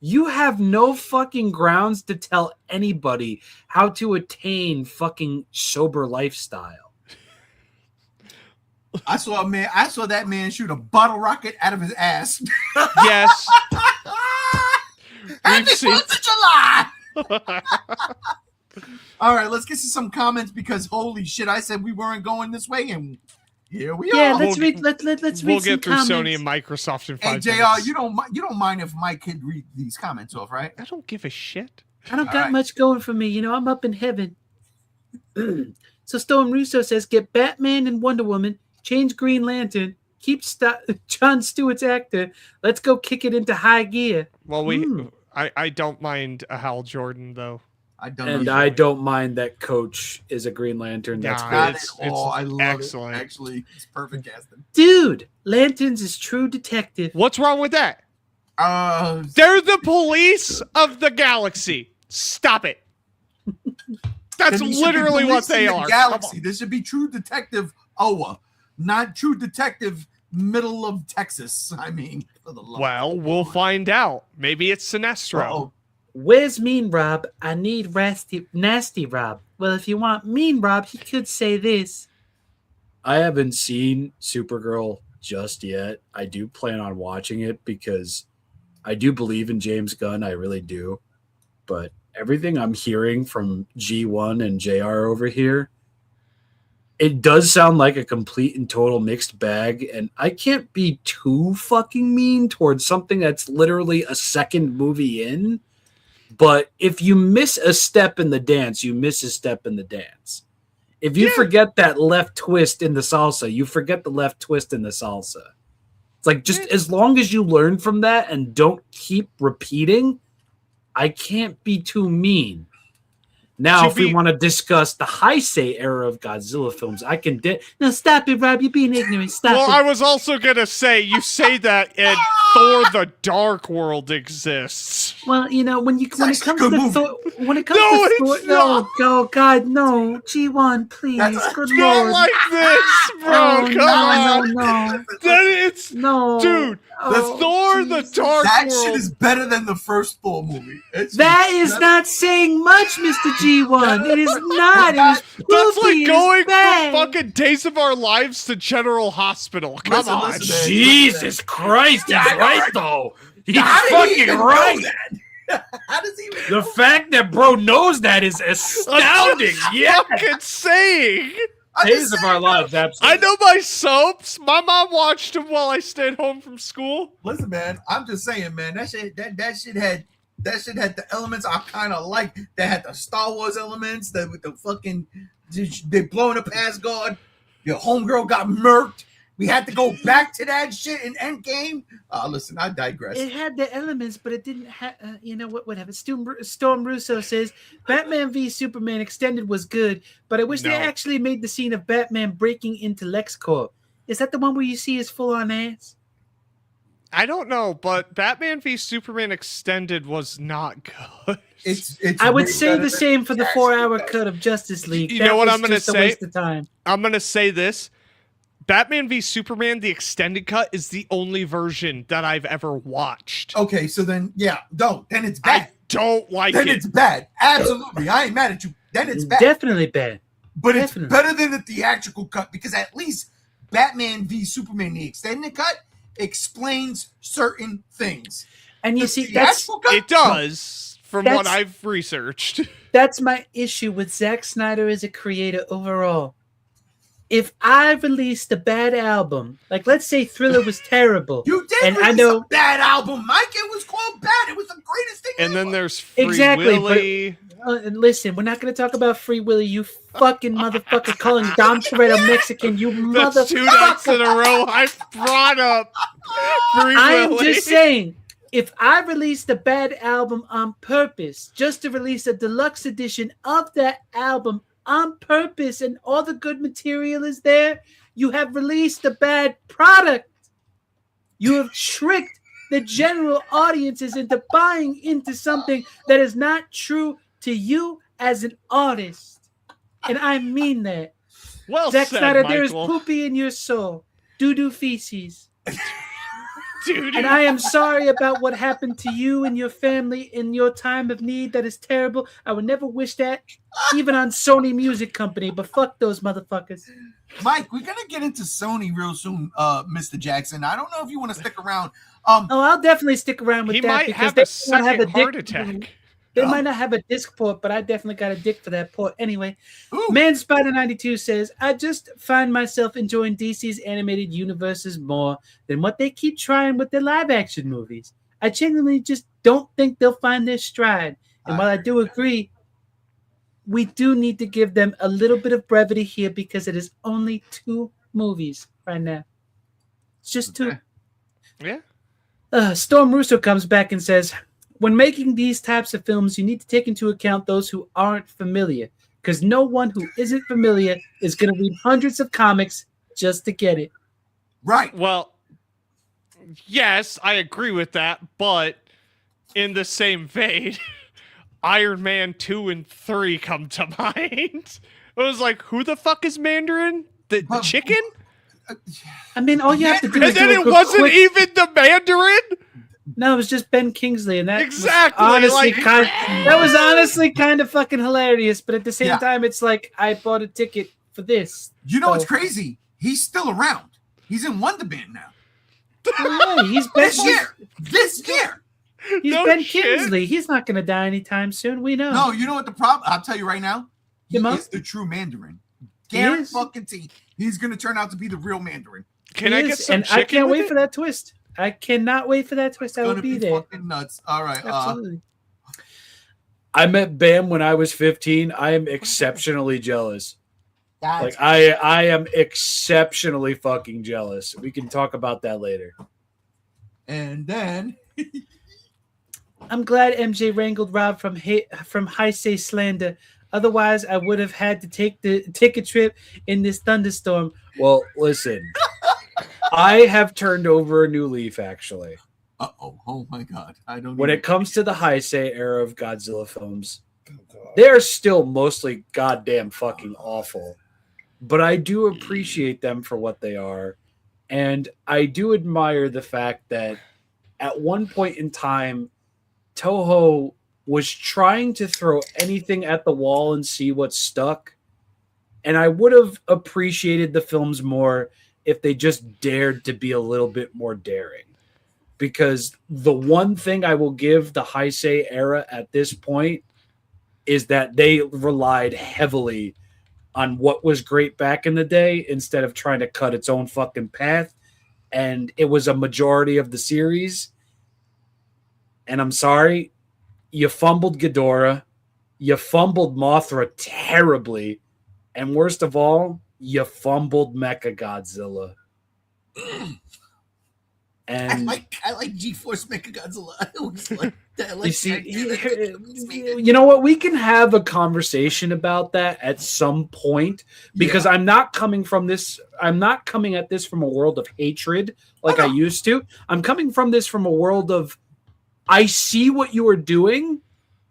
you have no fucking grounds to tell anybody how to attain fucking sober lifestyle. I saw that man shoot a bottle rocket out of his ass. Yes. Happy We've seen- 4th of July. All right, let's get to some comments because holy shit, I said we weren't going this way, and here we Yeah, are. let's read. Let's We'll read some get through comments. Sony and Microsoft in 5 Hey, JR, minutes. you don't mind if Mike could read these comments off, right? I don't give a shit. I don't All got right. much going for me. You know, I'm up in heaven. So Storm Russo says, get Batman and Wonder Woman, change Green Lantern, keep Jon Stewart's actor. Let's go kick it into high gear. Well, I don't mind a Hal Jordan though. I don't And know. I don't mind that Coach is a Green Lantern. That's Nah, great. Not it's- at all. I love excellent. it. Actually, it's perfect casting. Dude, Lanterns is true detective. What's wrong with that? Uh, They're the police of the galaxy. Stop it. That's then he should be literally what policing they the are. Galaxy. This should be True Detective Owa, not True Detective Middle of Texas. I mean, for the love. Well, we'll find out. Maybe it's Sinestro. Uh-oh. Where's Mean Rob? I need Nasty Rob. Well, if you want Mean Rob, he could say this. I haven't seen Supergirl just yet. I do plan on watching it because I do believe in James Gunn. I really do. But everything I'm hearing from G1 and JR over here, it does sound like a complete and total mixed bag. And I can't be too fucking mean towards something that's literally a second movie in. But if you miss a step in the dance, you miss a step in the dance. If you forget that left twist in the salsa, you forget the left twist in the salsa. It's like just as long as you learn from that and don't keep repeating, I can't be too mean. Now, To if we be- want to discuss the Heisei era of Godzilla films, I can. No, stop it, Rob. You're being ignorant. Stop Well, it. I was also going to say, you say that and Thor the Dark World exists. Well, you know, when it comes actually a to good movie. Thor, when it comes No, to it's Thor, no, oh God, no, G1, please, That's- good Not lord, like this, bro. oh, Come on. no, Then it's... no, Dude, oh, Thor the Jesus. Dark That World. shit is better than the first Thor movie. That is not saying much, Mr. G1. It is not. It is That's poopy. like going it is bad. from fucking Days of Our Lives to General Hospital. Come Listen, on. listen, man. Jesus Christ, he's right though. He's How did he fucking even know right. that? How does he even The fact that bro knows that is astounding. Yeah, Fucking saying. I'm Days just of saying, Our Lives, I absolutely. know my soaps. My mom watched them while I stayed home from school. Listen, man. I'm just saying, man. That shit had the elements I kind of like. That had the Star Wars elements. That with the fucking they blowing up Asgard. Your homegirl got murked. We had to go back to that shit in Endgame. Listen, I digress. It had the elements, but it didn't have, you know what, whatever. Storm Russo says, Batman v Superman Extended was good, but I wish they No. actually made the scene of Batman breaking into LexCorp. Is that the one where you see his full-on ass? I don't know, but Batman v Superman Extended was not good. It's I would way say better the than- same for the Actually, 4-hour better. cut of Justice League. You That know what was I'm gonna just a say? waste of time. I'm going to say this. Batman v Superman, the extended cut, is the only version that I've ever watched. Okay, so then then it's bad. I don't like Then it. it's bad. Absolutely, I ain't mad at you. Then it's bad. Definitely bad. But it's Definitely. better than the theatrical cut because at least Batman v Superman, the extended cut, explains certain things. And you The see, that's theatrical cut, It does, from what That's- I've researched. that's my issue with Zack Snyder as a creator overall. If I released a bad album, like let's say Thriller was terrible, You did And I release know- a bad album, Mike. It was called bad. It was the greatest thing And then ever. there's Free Exactly, but- Willy. and listen, we're not going to talk about Free Willy, you fucking motherfucker calling Dom Toretto Mexican, you That's 2 nights in a motherfucker. row I brought up Free I'm Willy. just saying, if I released a bad album on purpose, just to release a deluxe edition of that album on purpose, and all the good material is there, you have released a bad product. You have tricked the general audiences into buying into something that is not true to you as an artist. And I mean that. Well Zack said, Snyder, there is Michael. poopy in your soul. Doo-doo feces. Dude, And I am sorry about what happened to you and your family in your time of need. That is terrible. I would never wish that, even on Sony Music Company, but fuck those motherfuckers. Mike, we're gonna get into Sony real soon, Mr. Jackson. I don't know if you want to stick around. Oh, I'll definitely stick around with he that might because have they a might have second a heart dick. attack. They Oh. might not have a disc port, but I definitely got a dick for that port. Anyway, Ooh. Man Spider 92 says, I just find myself enjoying DC's animated universes more than what they keep trying with their live action movies. I genuinely just don't think they'll find their stride. And while I do agree, we do need to give them a little bit of brevity here because it is only 2 movies right now. It's just 2. Yeah. Storm Russo comes back and says, when making these types of films, you need to take into account those who aren't familiar, because no one who isn't familiar is going to read hundreds of comics just to get it. Right. Well, yes, I agree with that, but in the same vein, Iron Man 2 and 3 come to mind. It was like, who the fuck is Mandarin? The chicken? I mean, all you have to do is And then do a it wasn't quick... even the Mandarin? No, it was just Ben Kingsley, and that Exactly, was honestly like- that was honestly kind of fucking hilarious. But at the same Yeah. time, it's like I bought a ticket for this. You know what's So- crazy? He's still around. He's in Wonder Band now. Oh, yeah, he's Ben. This year. This year. He's No Ben shit. Kingsley. He's not going to die anytime soon. We know. No, you know what the problem? I'll tell you right now. He Come on. is the true Mandarin. He Guarantee is. fucking tea. He's gonna turn out to be the real Mandarin. Can He I is, get some and chicken I can't with wait it? for that twist. I cannot wait for that twist. I will Gonna be be there. fucking nuts. All right. Absolutely. I met Bam when I was 15. I am exceptionally jealous. Like I am exceptionally fucking jealous. We can talk about that later. And then I'm glad MJ wrangled Rob from High Say Slander. Otherwise, I would have had to take a trip in this thunderstorm. Well, listen. I have turned over a new leaf, actually. oh my god. I don't When even- it comes to the Heisei era of Godzilla films, they're still mostly goddamn fucking awful. But I do appreciate them for what they are. And I do admire the fact that at one point in time, Toho was trying to throw anything at the wall and see what stuck. And I would have appreciated the films more if they just dared to be a little bit more daring. Because the one thing I will give the Heisei era at this point is that they relied heavily on what was great back in the day instead of trying to cut its own fucking path. And it was a majority of the series. And I'm sorry, you fumbled Ghidorah, you fumbled Mothra terribly, and worst of all, you fumbled Mechagodzilla. And I like G-Force Mechagodzilla. I always like that. I like you see, that. you know what? We can have a conversation about that at some point because I'm not coming from this. I'm not coming at this from a world of hatred like I used to. I'm coming from this from a world of I see what you are doing,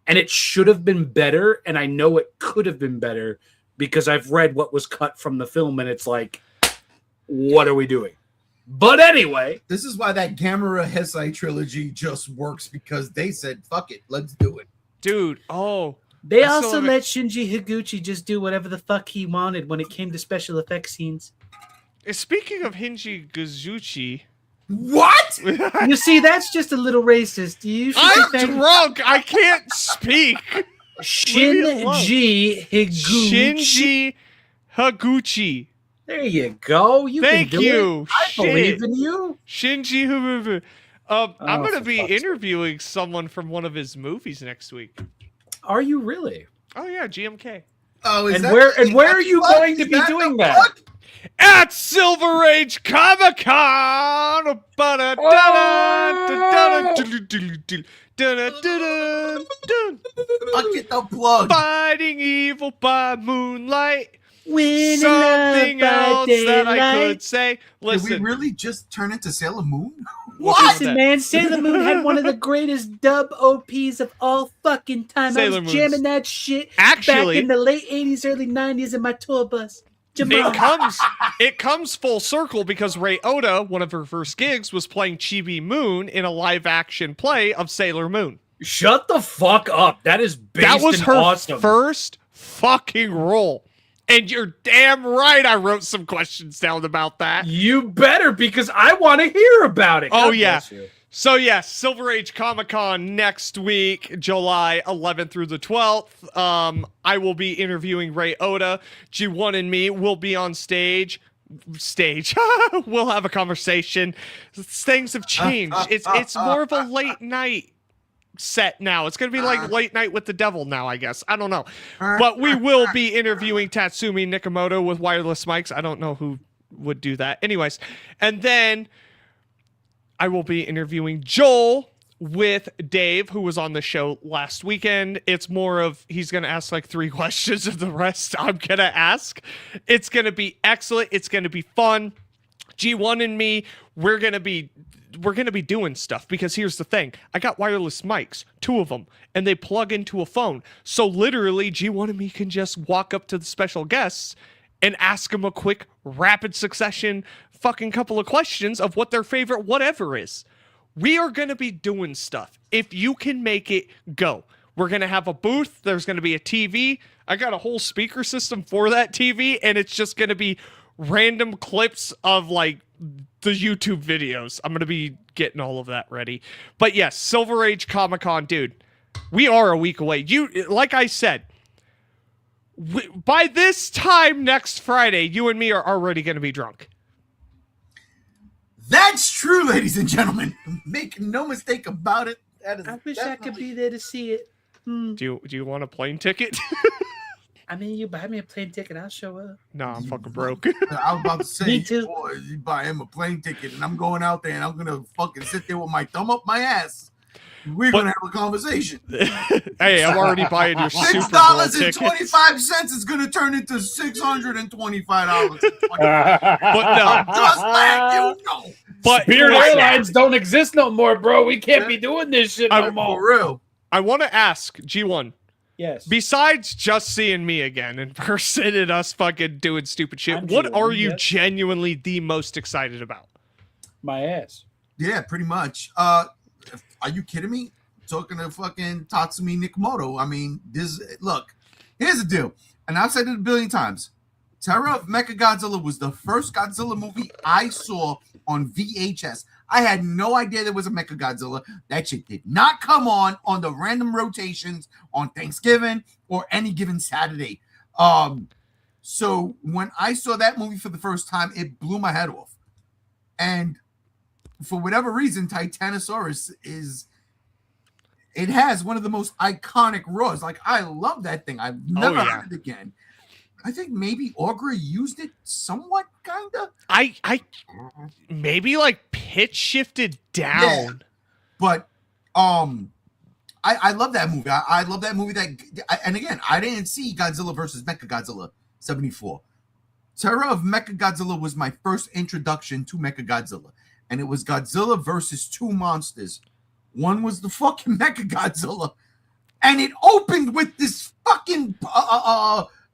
and it should have been better, and I know it could have been better because I've read what was cut from the film, and it's like, what are we doing? But anyway, This is why that Gamera Hesai trilogy just works because they said, fuck it, let's do it. Dude, oh. They I still also haven't- let Shinji Higuchi just do whatever the fuck he wanted when it came to special effects scenes. Speaking of Hinji Gazuchi, What? You see, that's just a little racist. You should I'm defend drunk. I can't speak. Leave me alone. Shinji Higuchi. Shinji Higuchi. There you go. You Thank can do you. It. I Shit. believe in you. Shinji Higuchi. I'm Oh, gonna for be fuck's sake. interviewing someone from one of his movies next week. are you really? Oh yeah, GMK. Oh, is And that- where are you What? going to Is be that doing the that? fuck? At Silver Age Comic Con. I'll get the plug. Fighting evil by moonlight. When Something love by else that I daylight. could say. Did we Listen, really just turn into Sailor Moon? What is Listen, that? man, Sailor Moon had one of the greatest dub OPs of all fucking time. Sailor I was Moon's- jamming that shit Actually- back in the late 80s, early 90s in my tour bus. Jamal. it comes full circle because Ray Oda, one of her first gigs, was playing Chibi Moon in a live action play of Sailor Moon. Shut the fuck up. That is based That was and her awesome. first fucking role. And you're damn right I wrote some questions down about that. You better, because I want to hear about it. Oh, God yeah. bless you. So, yes, Silver Age Comic-Con next week, July 11th through the 12th. I will be interviewing Ray Oda. G1 and me will be on stage. We'll have a conversation. Things have changed. It's more of a late night set now. It's going to be like Late Night with the Devil now, I guess. I don't know. But we will be interviewing Tatsumi Nakamoto with wireless mics. I don't know who would do that. Anyways, and then I will be interviewing Joel with Dave, who was on the show last weekend. It's more of he's going to ask like 3 questions, and the rest I'm going to ask. It's going to be excellent. It's going to be fun. G1 and me, we're going to be doing stuff, because here's the thing. I got wireless mics, 2 of them, and they plug into a phone. So literally G1 and me can just walk up to the special guests and ask them a quick rapid succession fucking couple of questions of what their favorite whatever is. We are going to be doing stuff. If you can make it, go. We're going to have a booth. There's going to be a TV. I got a whole speaker system for that TV, and it's just going to be random clips of like the YouTube videos. I'm going to be getting all of that ready. But yes, Silver Age Comic-Con, dude, we are a week away. Like I said, by this time next Friday, you and me are already going to be drunk. That's true, ladies and gentlemen. Make no mistake about it. That is I wish I could be there to see it. Do you want a plane ticket? I mean, you buy me a plane ticket, I'll show up. Nah, I'm fucking broke. I was about to say, Me too. boy, you buy him a plane ticket, and I'm going out there, and I'm gonna fucking sit there with my thumb up my ass. We're gonna have a conversation. Hey, I'm already buying your Supergirl tickets. $6.25 is gonna turn into $625. But no. Just let you know. But Spirit listen, Airlines don't exist no more, bro. We can't be doing this shit no more. For real. I want to ask G1. Yes. Besides just seeing me again in person and us fucking doing stupid shit, I'm what G1, are you yes. genuinely the most excited about? My ass. Yeah, pretty much. Are you kidding me? Talking to fucking Tatsumi Nakamoto. I mean, look, here's the deal. And I've said it a billion times. Terror of Mechagodzilla was the first Godzilla movie I saw on VHS. I had no idea there was a Mechagodzilla. That shit did not come on the random rotations on Thanksgiving or any given Saturday. So when I saw that movie for the first time, it blew my head off. And for whatever reason, Titanosaurus has one of the most iconic roars. Like, I love that thing. I've never heard it again. I think maybe Augur used it somewhat, kind of. I maybe like pitch shifted down. Yeah. But I love that movie. I love that movie. And again, I didn't see Godzilla versus Mechagodzilla 74. Terror of Mechagodzilla was my first introduction to Mechagodzilla. And it was Godzilla versus 2 monsters. One was the fucking Mechagodzilla. And it opened with this fucking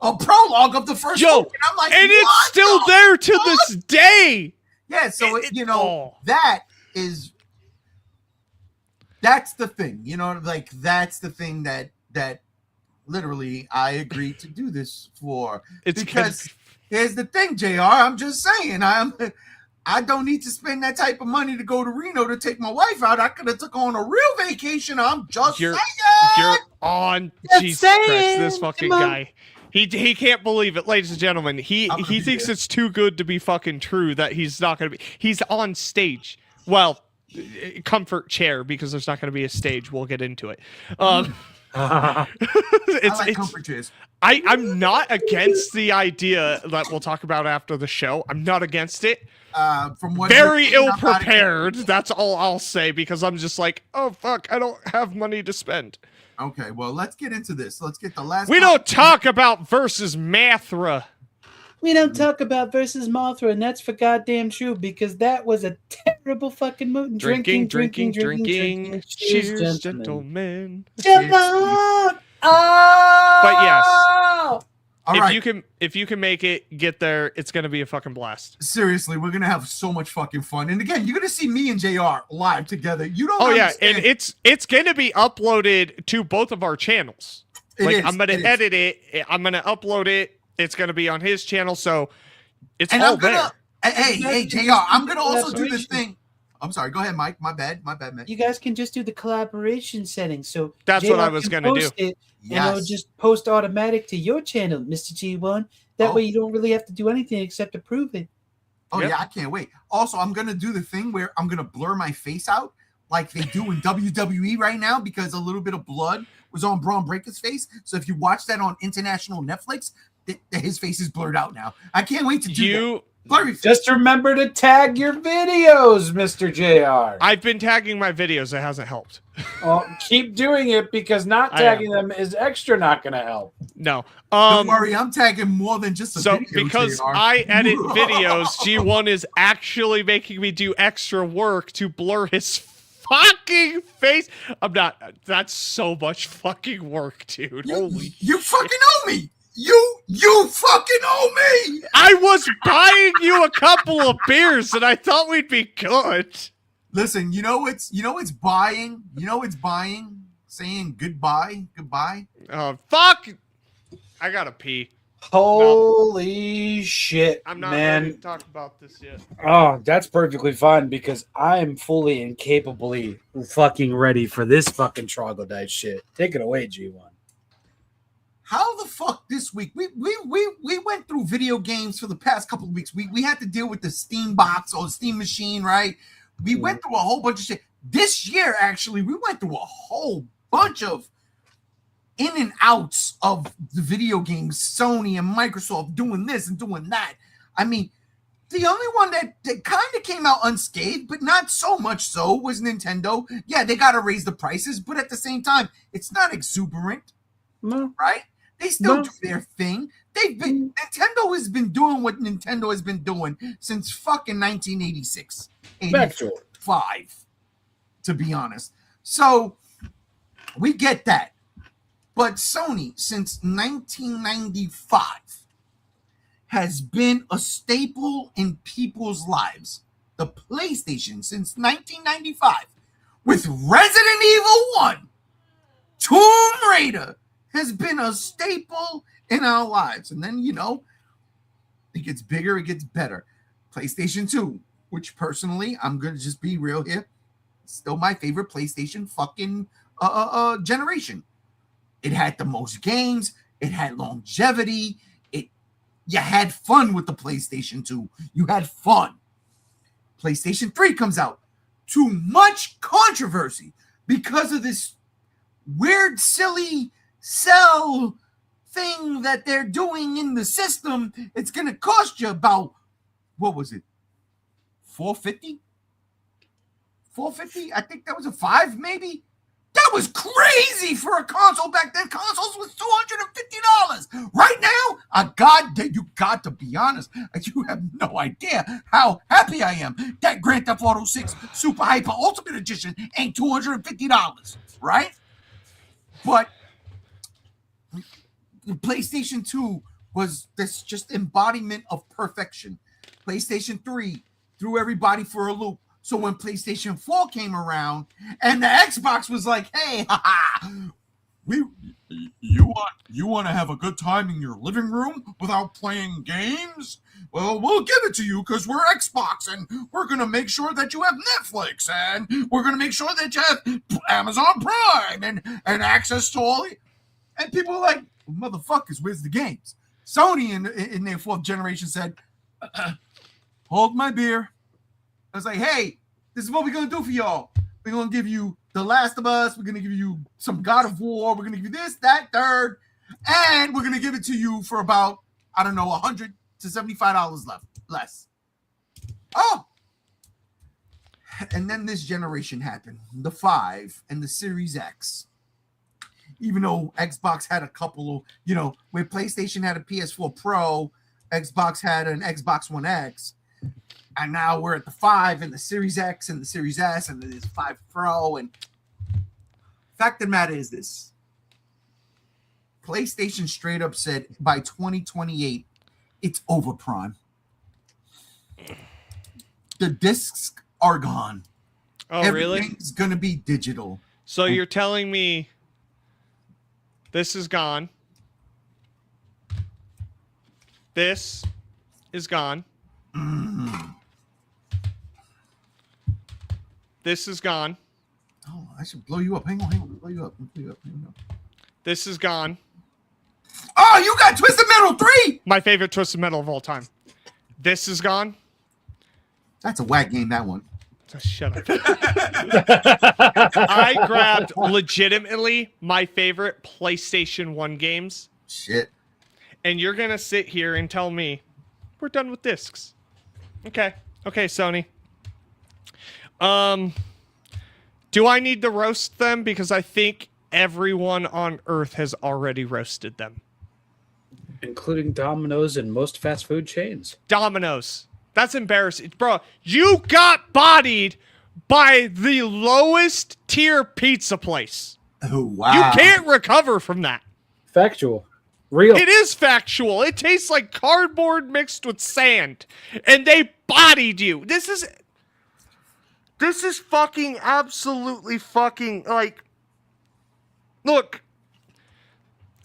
a prologue of the first movie. And I'm like, and it's still there to this day. Yeah, so that's the thing. You know, like that's the thing that literally I agreed to do this for. It's because here's the thing, JR. I'm just saying, I don't need to spend that type of money to go to Reno to take my wife out. I could have took on a real vacation. I'm just saying. You're on Jesus Christ, this fucking guy. He can't believe it, ladies and gentlemen. He thinks it's too good to be fucking true that he's not going to be. He's on stage. Well, comfort chair, because there's not going to be a stage. We'll get into it. I like comfort chairs. I'm not against the idea that we'll talk about after the show. I'm not against it. From what Very ill prepared. That's all I'll say, because I'm just like, oh fuck, I don't have money to spend. Okay, well, let's get into this. Let's get the last. We don't talk about versus Mathra. We don't talk about versus Mothra, and that's for goddamn true because that was a terrible fucking movie. Drinking. Cheers, gentlemen. gentlemen. Jump on! Oh! But yes. All right. If you can make it, get there. It's gonna be a fucking blast. Seriously, we're gonna have so much fucking fun. And again, you're gonna see me and JR live together. You don't. Oh understand. yeah, and it's gonna be uploaded to both of our channels. I'm gonna edit it. I'm gonna upload it. It's gonna be on his channel, so it's all there. Hey, JR, I'm gonna also do this thing. I'm sorry. Go ahead, Mike. My bad, man. You guys can just do the collaboration setting. So that's JR what I was gonna do. And it'll just post automatic to your channel, Mr. G1. That way you don't really have to do anything except approve it. Oh yeah, I can't wait. Also, I'm gonna do the thing where I'm gonna blur my face out like they do in WWE right now because a little bit of blood was on Braun Breaker's face. So if you watch that on international Netflix, his face is blurred out now. I can't wait to do that. Just remember to tag your videos, Mr. JR. I've been tagging my videos. It hasn't helped. Well, keep doing it because not tagging them is extra not going to help. No. Don't worry, I'm tagging more than just a video. So because I edit videos, G1 is actually making me do extra work to blur his fucking face. I'm not. That's so much fucking work, dude. Holy you fucking owe me. You fucking owe me. I was buying you a couple of beers and I thought we'd be good. Listen, it's buying. Saying goodbye. Fuck. I gotta pee. Holy shit, I'm not man. ready to talk about this yet. Oh, that's perfectly fine because I'm fully and capably fucking ready for this fucking troglodyte shit. Take it away, G1. How the fuck this week? We went through video games for the past couple of weeks. We had to deal with the Steam box or the Steam machine, right? We went through a whole bunch of shit. This year, actually, we went through a whole bunch of in and outs of the video games, Sony and Microsoft doing this and doing that. I mean, the only one that kind of came out unscathed, but not so much so, was Nintendo. Yeah, they got to raise the prices, but at the same time, it's not exuberant. No. Right? They still do their thing. Nintendo has been doing what Nintendo has been doing since fucking 1986. 85, to be honest. So we get that. But Sony, since 1995, has been a staple in people's lives. The PlayStation since 1995, with Resident Evil 1, Tomb Raider, has been a staple in our lives. And then, it gets bigger, it gets better. PlayStation 2, which personally, I'm going to just be real here, still my favorite PlayStation fucking generation. It had the most games. It had longevity. You had fun with the PlayStation 2. You had fun. PlayStation 3 comes out. Too much controversy because of this weird, silly sell thing that they're doing in the system. It's going to cost you about, what was it? $450? $450? I think that was a $5 maybe. That was crazy for a console back then. Consoles was $250. Right now, you got to be honest. You have no idea how happy I am that Grand Theft Auto 6 Super Hyper Ultimate Edition ain't $250, right? But the PlayStation 2 was this just embodiment of perfection. PlayStation 3 threw everybody for a loop. So when PlayStation 4 came around and the Xbox was like, hey, you want to have a good time in your living room without playing games? Well, we'll give it to you because we're Xbox and we're going to make sure that you have Netflix and we're going to make sure that you have Amazon Prime and access to all. And people are like, motherfuckers, where's the games? Sony in their fourth generation said, hold my beer. I was like, hey, this is what we're going to do for y'all. We're going to give you The Last of Us. We're going to give you some God of War. We're going to give you this, that, third. And we're going to give it to you for about, I don't know, $100 to $75 less. Oh. And then this generation happened. The 5 and the Series X. Even though Xbox had a couple of, where PlayStation had a PS4 Pro, Xbox had an Xbox One X, and now we're at the 5 and the Series X and the Series S and there's 5 Pro. And fact of the matter is this: PlayStation straight up said by 2028 it's over prime. The discs are gone. Oh, really? Everything's gonna be digital. So you're telling me this is gone. This is gone. This is gone. Oh, I should blow you up. Hang on. Blow you up. This is gone. Oh, you got Twisted Metal 3! My favorite Twisted Metal of all time. This is gone. That's a whack game, that one. Shut up. I grabbed legitimately my favorite PlayStation 1 games. Shit. And you're going to sit here and tell me we're done with discs. Okay. Okay, Sony. Do I need to roast them? Because I think everyone on Earth has already roasted them. Including Domino's and most fast food chains. Domino's. That's embarrassing. Bro, you got bodied by the lowest tier pizza place. Oh, wow. You can't recover from that. Factual. Real. It is factual. It tastes like cardboard mixed with sand. And they bodied you. This is fucking absolutely fucking, like... Look.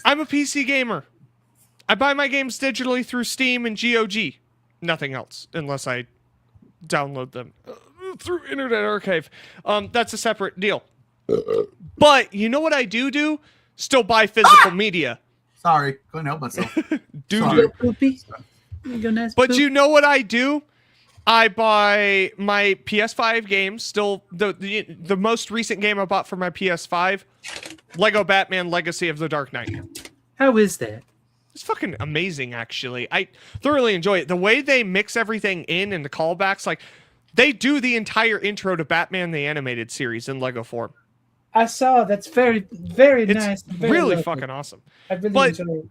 I'm a PC gamer. I buy my games digitally through Steam and GOG. Nothing else, unless I download them through Internet Archive. That's a separate deal. But you know what I do? Still buy physical media. Sorry, couldn't help myself. Do. Poopy. You go nice But poop. you know what I do? I buy my PS5 games. Still, the most recent game I bought for my PS5, Lego Batman: Legacy of the Dark Knight. How is that? It's fucking amazing, actually. I thoroughly enjoy it. The way they mix everything in and the callbacks, like, they do the entire intro to Batman the Animated Series in Lego form. I saw. That's very, very It's nice. Very really lovely. fucking awesome. I really but- enjoy it.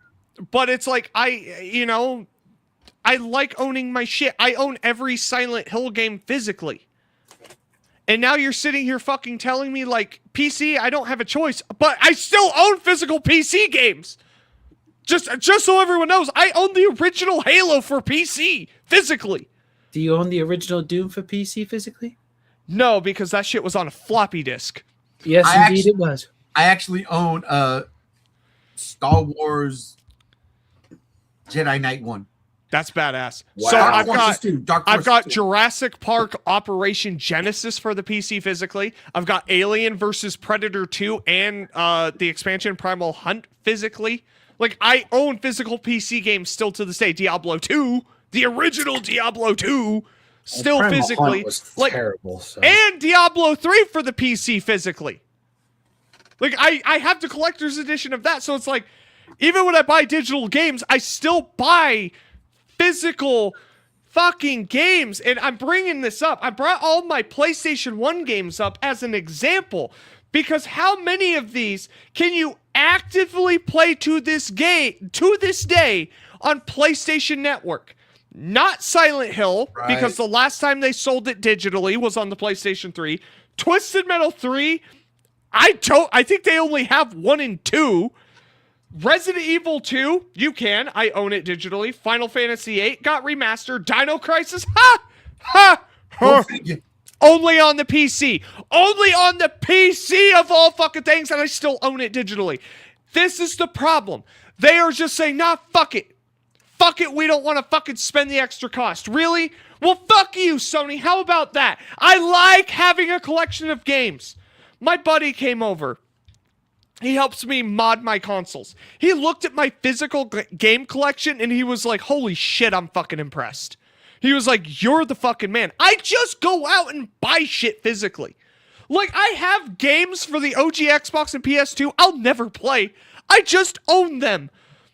But it's like, I like owning my shit. I own every Silent Hill game physically. And now you're sitting here fucking telling me, like, PC, I don't have a choice. But I still own physical PC games. Just so everyone knows, I own the original Halo for PC, physically. Do you own the original Doom for PC physically? No, because that shit was on a floppy disk. Yes, I indeed actually- it was. I actually own Star Wars Jedi Knight 1. That's badass. Wow. So Dark I've Forces got 2, Dark I've Forces got 2. Jurassic Park Operation Genesis for the PC physically. I've got Alien vs Predator 2 and the expansion Primal Hunt physically. Like, I own physical PC games still to this day. Diablo 2, the original Diablo 2, still Primal physically. Hunt was Like, terrible. So. and Diablo 3 for the PC physically. Like, I have the collector's edition of that, so it's like, even when I buy digital games, I still buy physical fucking games. And I'm bringing this up. I brought all my PlayStation 1 games up as an example, because how many of these can you actively play to this day on PlayStation Network? Not Silent Hill, Right. because the last time they sold it digitally was on the PlayStation 3. Twisted Metal 3, I think they only have 1 and 2. Resident Evil 2, you can. I own it digitally. Final Fantasy 8 got remastered. Dino Crisis, Go figure. only on the PC. Only on the PC of all fucking things, and I still own it digitally. This is the problem. They are just saying, nah, fuck it. Fuck it, we don't want to fucking spend the extra cost. Really? Well, fuck you, Sony. How about that? I like having a collection of games. My buddy came over. He helps me mod my consoles. He looked at my physical game collection and he was like, holy shit, I'm fucking impressed. He was like, you're the fucking man. I just go out and buy shit physically. Like, I have games for the OG Xbox and PS2 I'll never play. I just own them.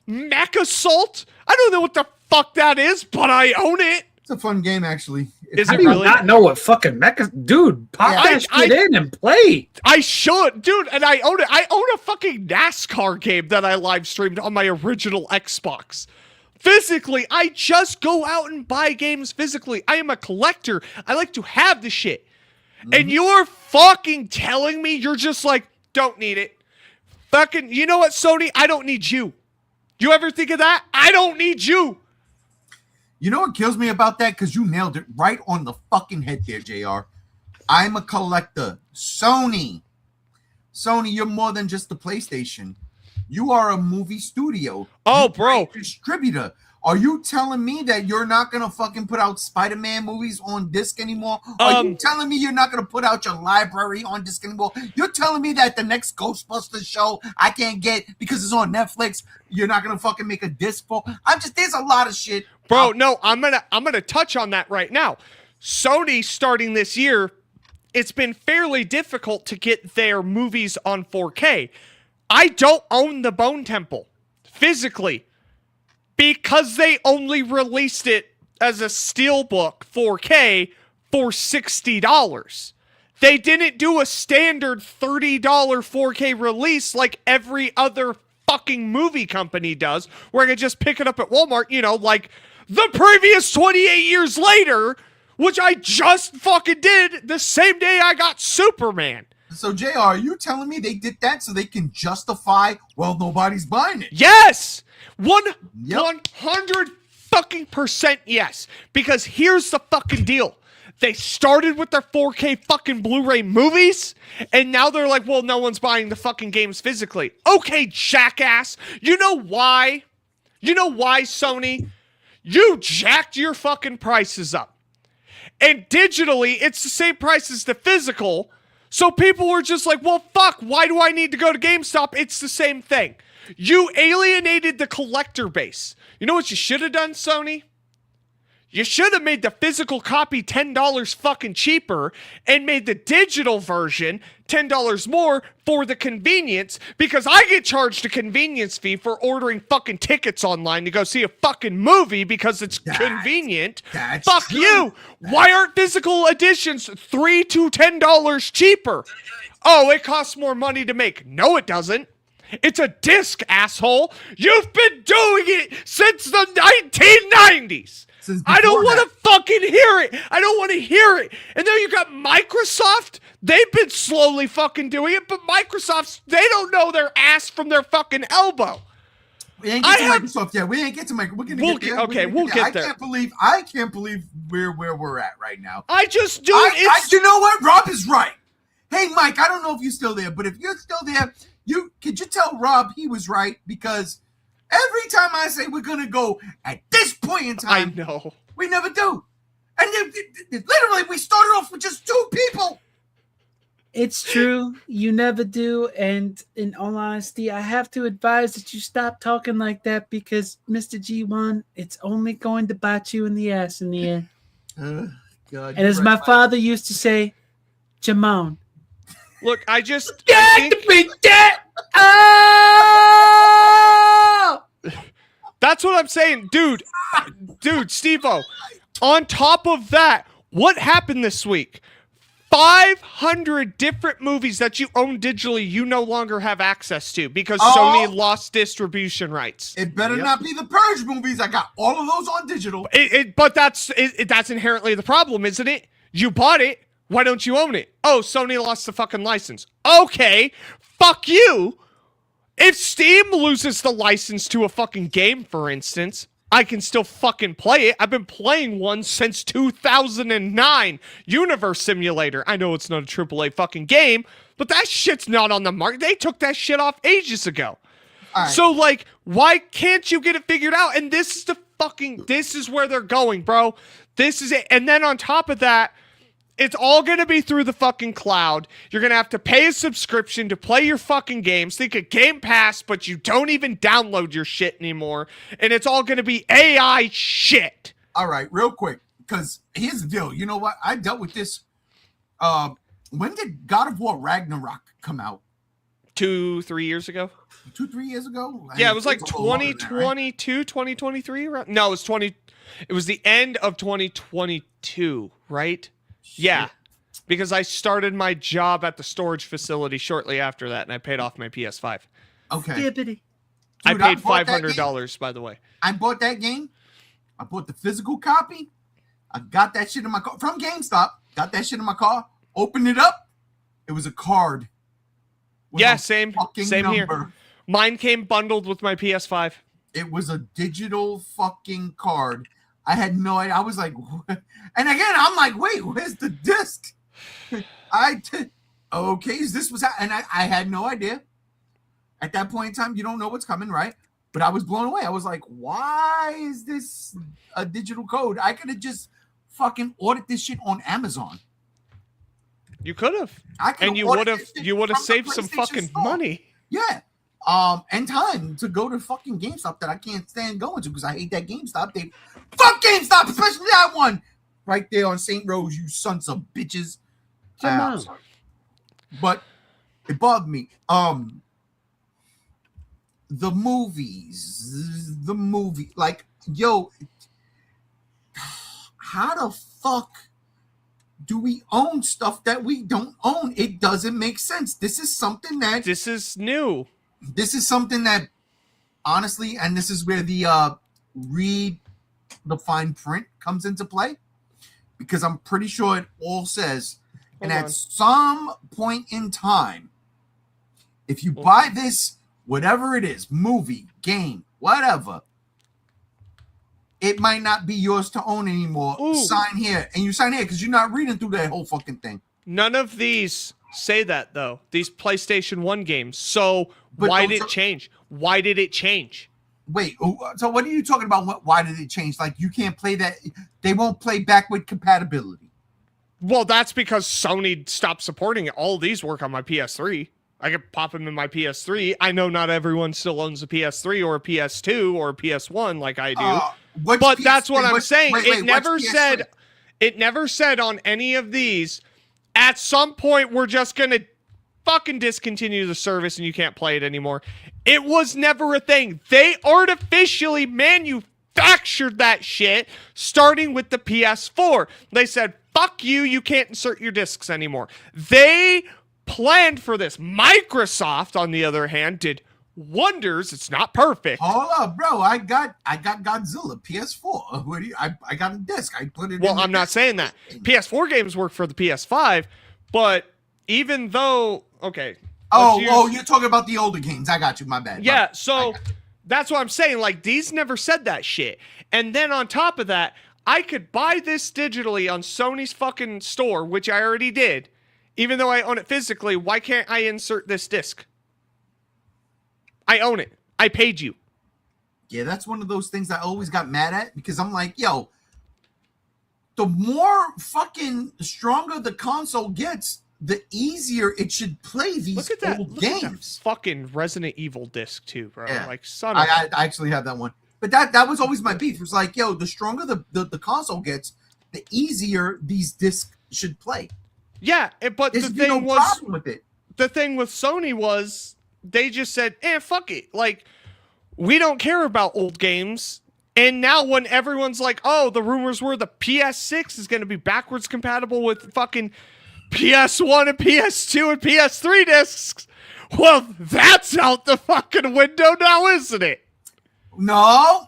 Mech Assault? I don't know what the fuck that is, but I own it. It's a fun game, actually. Is How it do you really? not know what fucking mecha? Dude, pop Yeah. that shit in and play. I should, dude, and I own it. I own a fucking NASCAR game that I live streamed on my original Xbox. physically. I just go out and buy games physically. I am a collector. I like to have the shit. And you're fucking telling me you're just like, don't need it. Fucking, you know what, Sony? I don't need you. You ever think of that? I don't need you. You know what kills me about that? Because you nailed it right on the fucking head there, JR. I'm a collector. Sony, you're more than just a PlayStation. You are a movie studio. Oh, You're bro. a distributor. Are you telling me that you're not going to fucking put out Spider-Man movies on disc anymore? Are you telling me you're not going to put out your library on disc anymore? You're telling me that the next Ghostbusters show I can't get because it's on Netflix, you're not going to fucking make a disc for? There's a lot of shit. Bro, no, I'm gonna touch on that right now. Sony starting this year, it's been fairly difficult to get their movies on 4K. I don't own the Bone Temple physically because they only released it as a steelbook 4K for $60. They didn't do a standard $30 4K release like every other fucking movie company does, where I could just pick it up at Walmart, you know, like the previous 28 years later, which I just fucking did the same day I got Superman. So, JR, are you telling me they did that so they can justify, well, nobody's buying it? Yes! 100 Yep. fucking percent yes. Because here's the fucking deal. They started with their 4K fucking Blu-ray movies, and now they're like, well, no one's buying the fucking games physically. Okay, jackass. You know why? You know why, Sony? You jacked your fucking prices up. And digitally, it's the same price as the physical. So people were just like, well, fuck, why do I need to go to GameStop? It's the same thing. You alienated the collector base. You know what you should have done, Sony? You should have made the physical copy $10 fucking cheaper and made the digital version $10 more for the convenience, because I get charged a convenience fee for ordering fucking tickets online to go see a fucking movie because it's convenient. Fuck true. you. Why aren't physical editions $3 to $10 cheaper? Oh, it costs more money to make. No, it doesn't. It's a disc, asshole. You've been doing it since the 1990s. I don't want to fucking hear it. I don't want to hear it. And then you got Microsoft. They've been slowly fucking doing it, but Microsoft, they don't know their ass from their fucking elbow. We ain't get to Microsoft yet. We ain't get to Microsoft. We're gonna get there. Okay, we'll get there. I can't believe where we're at right now. You know what? Rob is right. Hey, Mike, I don't know if you're still there, but if you're still there, could you tell Rob he was right? Because every time I say we're gonna go at this point in time, I know we never do. And literally, we started off with just 2 people. It's true. You never do. And in all honesty, I have to advise that you stop talking like that, because Mr. G1, it's only going to bite you in the ass in the end. God, and as my father used to say, Jamon. Look, I think to be dead. That's what I'm saying, dude, Steve-O. On top of that, what happened this week? 500 different movies that you own digitally you no longer have access to because Sony lost distribution rights. It better not be the Purge movies. I got all of those on digital. But that's inherently the problem, isn't it? You bought it. Why don't you own it? Oh, Sony lost the fucking license. Okay, fuck you. If Steam loses the license to a fucking game, for instance, I can still fucking play it. I've been playing one since 2009. Universe Simulator. I know it's not a AAA fucking game, but that shit's not on the market. They took that shit off ages ago. Right. So, like, why can't you get it figured out? And this is where they're going, bro. This is it. And then on top of that, it's all going to be through the fucking cloud. You're going to have to pay a subscription to play your fucking games. Think of Game Pass, but you don't even download your shit anymore. And it's all going to be AI shit. All right, real quick, because here's the deal. You know what? I dealt with this. When did God of War Ragnarok come out? 2-3 years ago. 2-3 years ago? Yeah, it was like 2022, right? 2023. No, it was the end of 2022, right? Yeah, because I started my job at the storage facility shortly after that, and I paid off my PS5. Okay. Skibbity. I Dude, paid bought that $500, by the way. I bought that game. I bought the physical copy. I got that shit in my car from GameStop. Got that shit in my car. Opened it up. It was a card. with Yeah, a same fucking here. number. Mine came bundled with my PS5. It was a digital fucking card. I had no idea. I was like, what? And again, I'm like, wait, where's the disc? Okay, is this was, and I had no idea. At that point in time, you don't know what's coming, right? But I was blown away. I was like, why is this a digital code? I could have just fucking ordered this shit on Amazon. You could have. And you would have saved some fucking money. Yeah. And time to go to fucking GameStop that I can't stand going to because I hate that GameStop. Fuck GameStop, especially that one right there on St. Rose, you sons of bitches. But it bugged me. The movie, like, yo, how the fuck do we own stuff that we don't own? It doesn't make sense. This is something that this is new. This is something that, honestly, and this is where the read the fine print comes into play, because I'm pretty sure it all says, and at some point in time, if you buy this, whatever it is, movie, game, whatever, it might not be yours to own anymore. Ooh. Sign here, and you sign here because you're not reading through that whole fucking thing. None of these say that, though. These PlayStation 1 games. So why did it change? Why did it change? Wait, so what are you talking about? Why did it change? Like, you can't play that. They won't play backward compatibility. Well, that's because Sony stopped supporting it. All of these work on my PS3. I could pop them in my PS3. I know not everyone still owns a PS3 or a PS2 or a PS1 like I do. But that's what I'm saying. It never said on any of these, at some point we're just going to fucking discontinue the service and you can't play it anymore. It was never a thing. They artificially manufactured that shit starting with the PS4. They said, fuck you, you can't insert your discs anymore. They planned for this. Microsoft, on the other hand, did wonders. It's not perfect. Hold up, bro. I got Godzilla PS4. What do you? I got a disc. I put it. Well, I'm not saying that. PS4 games work for the PS5, but even though, okay. You're talking about the older games. I got you. My bad. Yeah, so that's what I'm saying. Like, these never said that shit. And then on top of that, I could buy this digitally on Sony's fucking store, which I already did. Even though I own it physically, why can't I insert this disc? I own it. I paid you. Yeah, that's one of those things I always got mad at because I'm like, yo, the more fucking stronger the console gets, the easier it should play these old games. At that fucking Resident Evil disc too, bro. Yeah. Like, son of I actually have that one. But that was always my beef. It was like, yo, the stronger the console gets, the easier these discs should play. Yeah, but There's no problem with it. The thing with Sony was they just said, fuck it. Like, we don't care about old games. And now when everyone's like, oh, the rumors were the PS6 is going to be backwards compatible with fucking PS1 and PS2 and PS3 discs. Well, that's out the fucking window now, isn't it? No.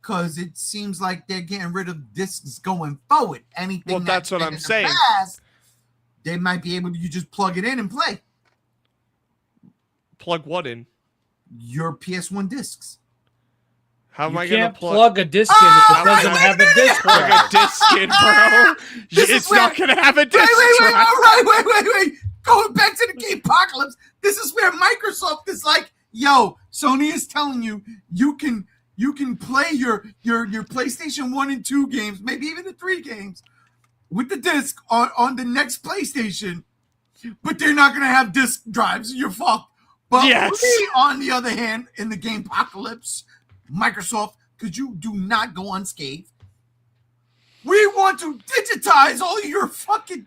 Because it seems like they're getting rid of discs going forward. Anything. Well, that's what I'm saying. Past, they might be able to just plug it in and play. Plug what in? Your PS1 discs. How am I You going can't to plug a disc in if it doesn't have a disc plug drive. a disc in, bro? It's not going to have a disc Wait. Going back to the game apocalypse, this is where Microsoft is like, yo, Sony is telling you you can play your PlayStation 1 and 2 games, maybe even the 3 games, with the disc on the next PlayStation, but they're not going to have disc drives. You're fucked. But yes. we, on the other hand, in the game apocalypse, Microsoft, because you do not go unscathed, we want to digitize all your fucking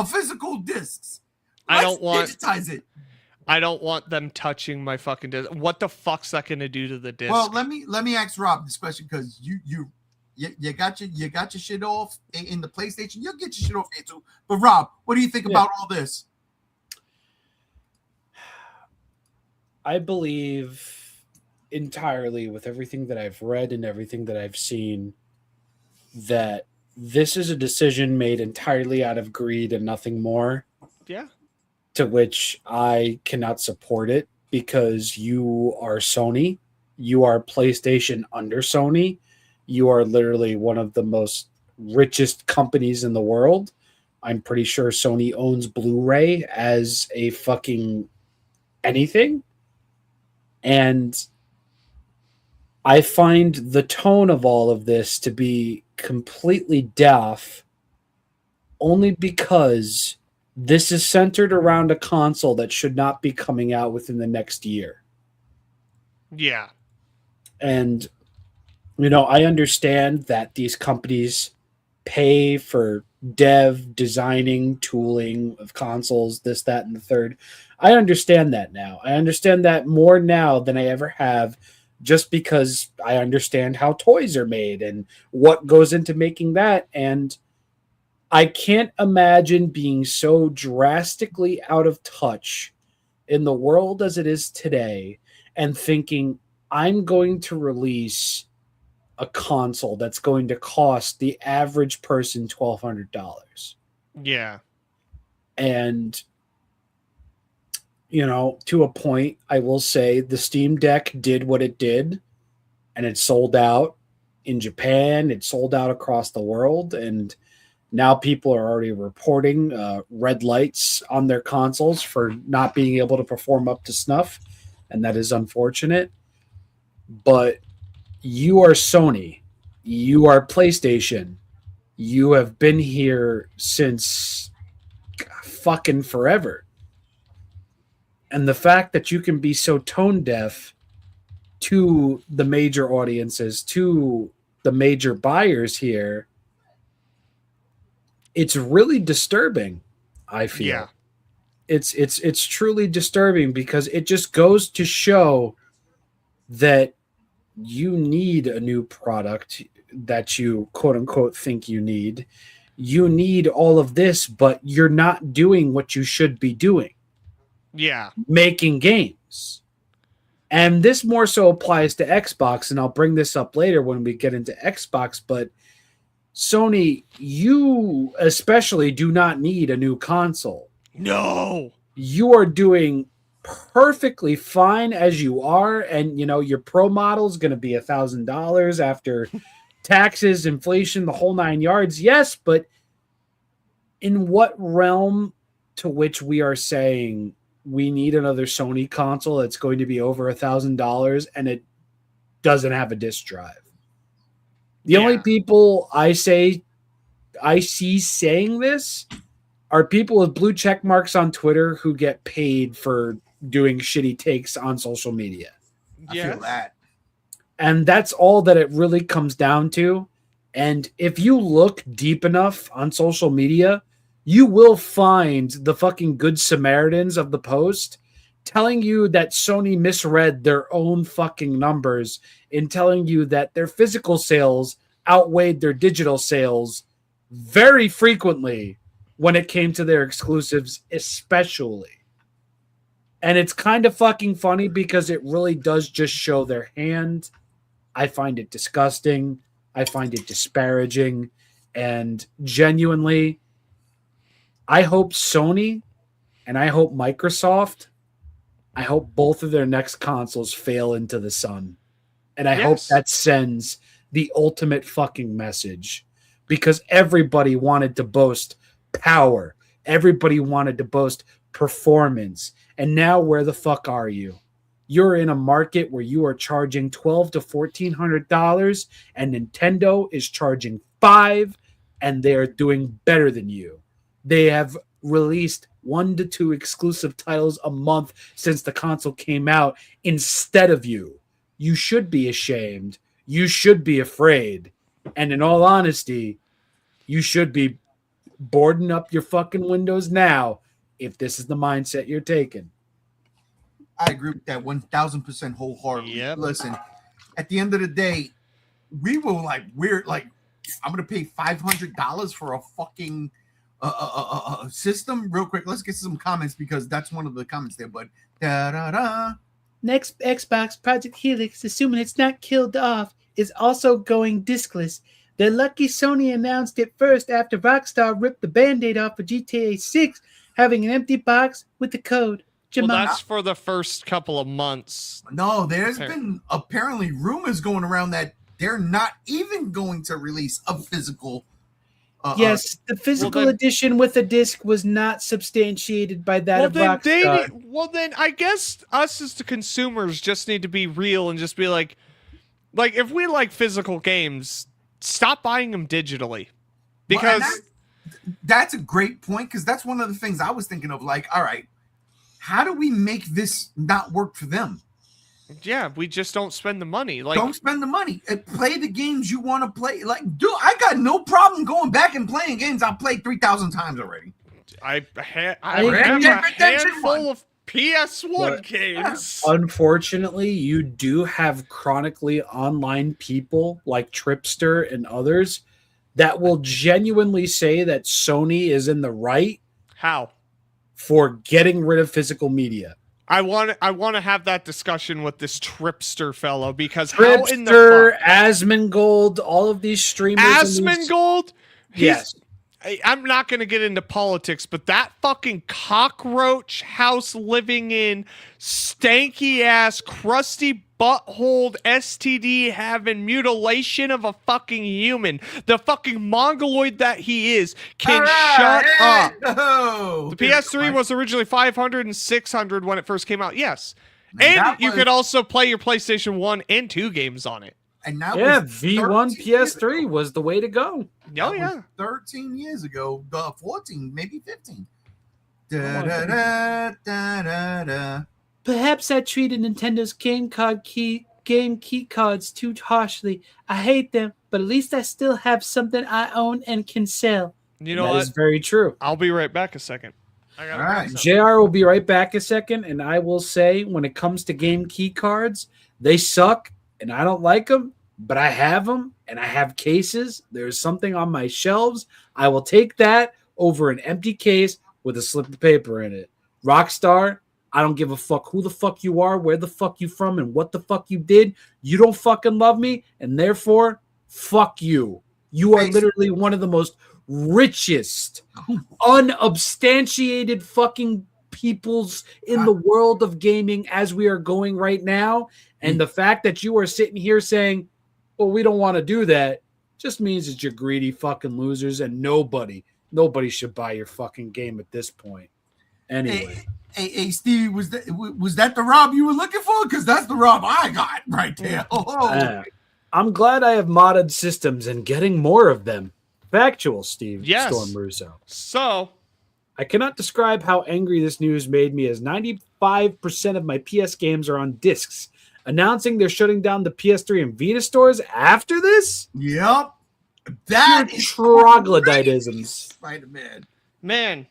physical discs. Let's digitize it. I don't want them touching my fucking disc. What the fuck's that going to do to the disc? Well, let me ask Rob this question because you got your shit off in the PlayStation. You'll get your shit off here too. But Rob, what do you think about all this? I believe entirely with everything that I've read and everything that I've seen that this is a decision made entirely out of greed and nothing more, Yeah. to which I cannot support it because you are Sony, you are PlayStation under Sony, you are literally one of the most richest companies in the world. I'm pretty sure Sony owns Blu-ray as a fucking anything. And I find the tone of all of this to be completely deaf only because this is centered around a console that should not be coming out within the next year. Yeah. And, you know, I understand that these companies pay for designing, tooling of consoles, this, that, and the third. I understand that now. I understand that more now than I ever have, just because I understand how toys are made and what goes into making that. And I can't imagine being so drastically out of touch in the world as it is today and thinking I'm going to release a console that's going to cost the average person $1,200. Yeah. And, you know, to a point, I will say the Steam Deck did what it did, and it sold out in Japan. It sold out across the world. And now people are already reporting red lights on their consoles for not being able to perform up to snuff. And that is unfortunate. But you are Sony. You are PlayStation. You have been here since fucking forever. And the fact that you can be so tone deaf to the major audiences, to the major buyers here, it's really disturbing, I feel. Yeah. It's truly disturbing because it just goes to show that you need a new product that you quote unquote think you need. You need all of this, but you're not doing what you should be doing. Yeah. Making games. And this more so applies to Xbox, and I'll bring this up later when we get into Xbox, but Sony, you especially do not need a new console. No. You are doing perfectly fine as you are, and you know your Pro model is going to be $1,000 after taxes, inflation, the whole 9 yards. Yes, but in what realm to which we are saying we need another Sony console that's going to be over $1,000 and it doesn't have a disk drive? The only people I see saying this are people with blue check marks on Twitter who get paid for doing shitty takes on social media. I feel that. And that's all that it really comes down to. And if you look deep enough on social media, you will find the fucking good Samaritans of the post telling you that Sony misread their own fucking numbers in telling you that their physical sales outweighed their digital sales very frequently when it came to their exclusives, especially. And it's kind of fucking funny because it really does just show their hand. I find it disgusting. I find it disparaging. And genuinely, I hope Sony and I hope Microsoft, I hope both of their next consoles fail into the sun. And I hope that sends the ultimate fucking message, because everybody wanted to boast power. Everybody wanted to boast performance. And now where the fuck are you? You're in a market where you are charging $1,200 to $1,400 and Nintendo is charging $5, and they're doing better than you. They have released 1 to 2 exclusive titles a month since the console came out instead of you. You should be ashamed. You should be afraid. And in all honesty, you should be boarding up your fucking windows now if this is the mindset you're taking. I agree with that 1,000% wholeheartedly. Yep. Listen, at the end of the day, we're like, I'm gonna pay $500 for a fucking system. Real quick, let's get some comments because that's one of the comments there. But da da da next Xbox, Project Helix, assuming it's not killed off, is also going diskless. They're lucky Sony announced it first after Rockstar ripped the Band-Aid off of GTA 6, having an empty box with the code. Well, Jamal. that's for the first couple of months. No, there's been apparently rumors going around that they're not even going to release a physical. Yes, the physical edition with a disc was not substantiated by that of Rockstar. Well, then I guess us as the consumers just need to be real and just be like if we like physical games, stop buying them digitally. Because that's a great point, because that's one of the things I was thinking of. Like, all right, how do we make this not work for them? Yeah, we just don't spend the money. Like, don't spend the money. Play the games you want to play. Like, dude, I got no problem going back and playing games I've played 3,000 times already. I have a handful of PS1 games. Unfortunately, you do have chronically online people like Tripster and others that will genuinely say that Sony is in the right. How? For getting rid of physical media. I want to have that discussion with this Tripster fellow, because Tripster, how in the fuck? Asmongold, all of these streamers. Asmongold? Yes. I'm not going to get into politics, but that fucking cockroach house living in, stanky ass, crusty butthole STD having mutilation of a fucking human, the fucking mongoloid that he is, can shut up. The PS3 was originally $500 and $600 when it first came out. Yes. And you could also play your PlayStation 1 and 2 games on it. And now V1 PS3 was the way to go. Oh, yeah. 13 years ago, 14, maybe 15. Da, da, da, da, da, da. Perhaps I treated Nintendo's game key cards too harshly. I hate them, but at least I still have something I own and can sell. You know that what? is very true. I'll be right back a second. All right. JR will be right back a second, and I will say, when it comes to game key cards, they suck, and I don't like them, but I have them, and I have cases. There's something on my shelves. I will take that over an empty case with a slip of paper in it. Rockstar, I don't give a fuck who the fuck you are, where the fuck you from, and what the fuck you did. You don't fucking love me, and therefore, fuck you. You are literally one of the most richest, unsubstantiated fucking peoples in the world of gaming as we are going right now. And the fact that you are sitting here saying, well, we don't want to do that, just means that you're greedy fucking losers, and nobody should buy your fucking game at this point. Anyway. Hey, Steve, was that the Rob you were looking for? Because that's the Rob I got right there. I'm glad I have modded systems and getting more of them. Factual, Steve. Yes. Storm Russo. So, I cannot describe how angry this news made me, as 95% of my PS games are on discs. Announcing they're shutting down the PS3 and Vita stores after this? Yep. That is troglodytisms. Spider-Man. Man,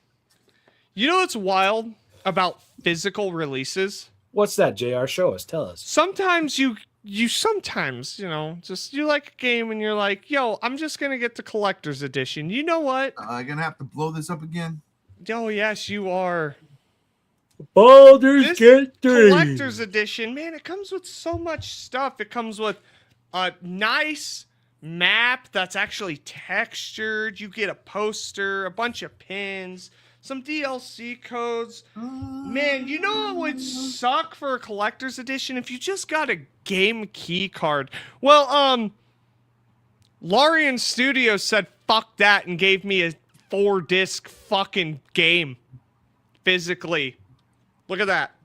you know what's wild about physical releases? What's that, JR? Show us. Tell us. Sometimes you sometimes, just you like a game and you're like, yo, I'm just going to get the collector's edition. You know what? I'm going to have to blow this up again. Oh, yes, you are. Baldur's Gate 3 collector's edition, man, it comes with so much stuff. It comes with a nice map that's actually textured. You get a poster, a bunch of pins, some DLC codes. Man, you know what would suck for a collector's edition? If you just got a game key card. Well, Larian Studios said fuck that and gave me a 4-disc fucking game physically. Look at that.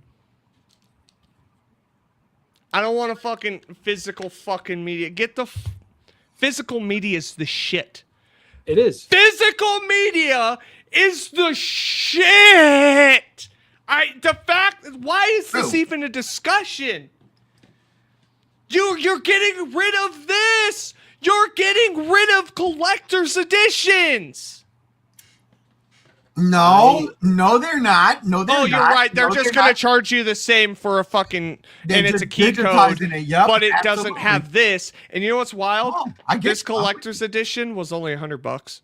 I don't want a fucking physical fucking media. Get the physical media is the shit. It is. Physical media is the shit. Why is this even a discussion? You're getting rid of this. You're getting rid of collector's editions. No, they're not. No, they're not. Oh, you're right. They're just going to charge you the same for a fucking, and it's a key code, but it doesn't have this. And you know what's wild? This collector's edition was only $100.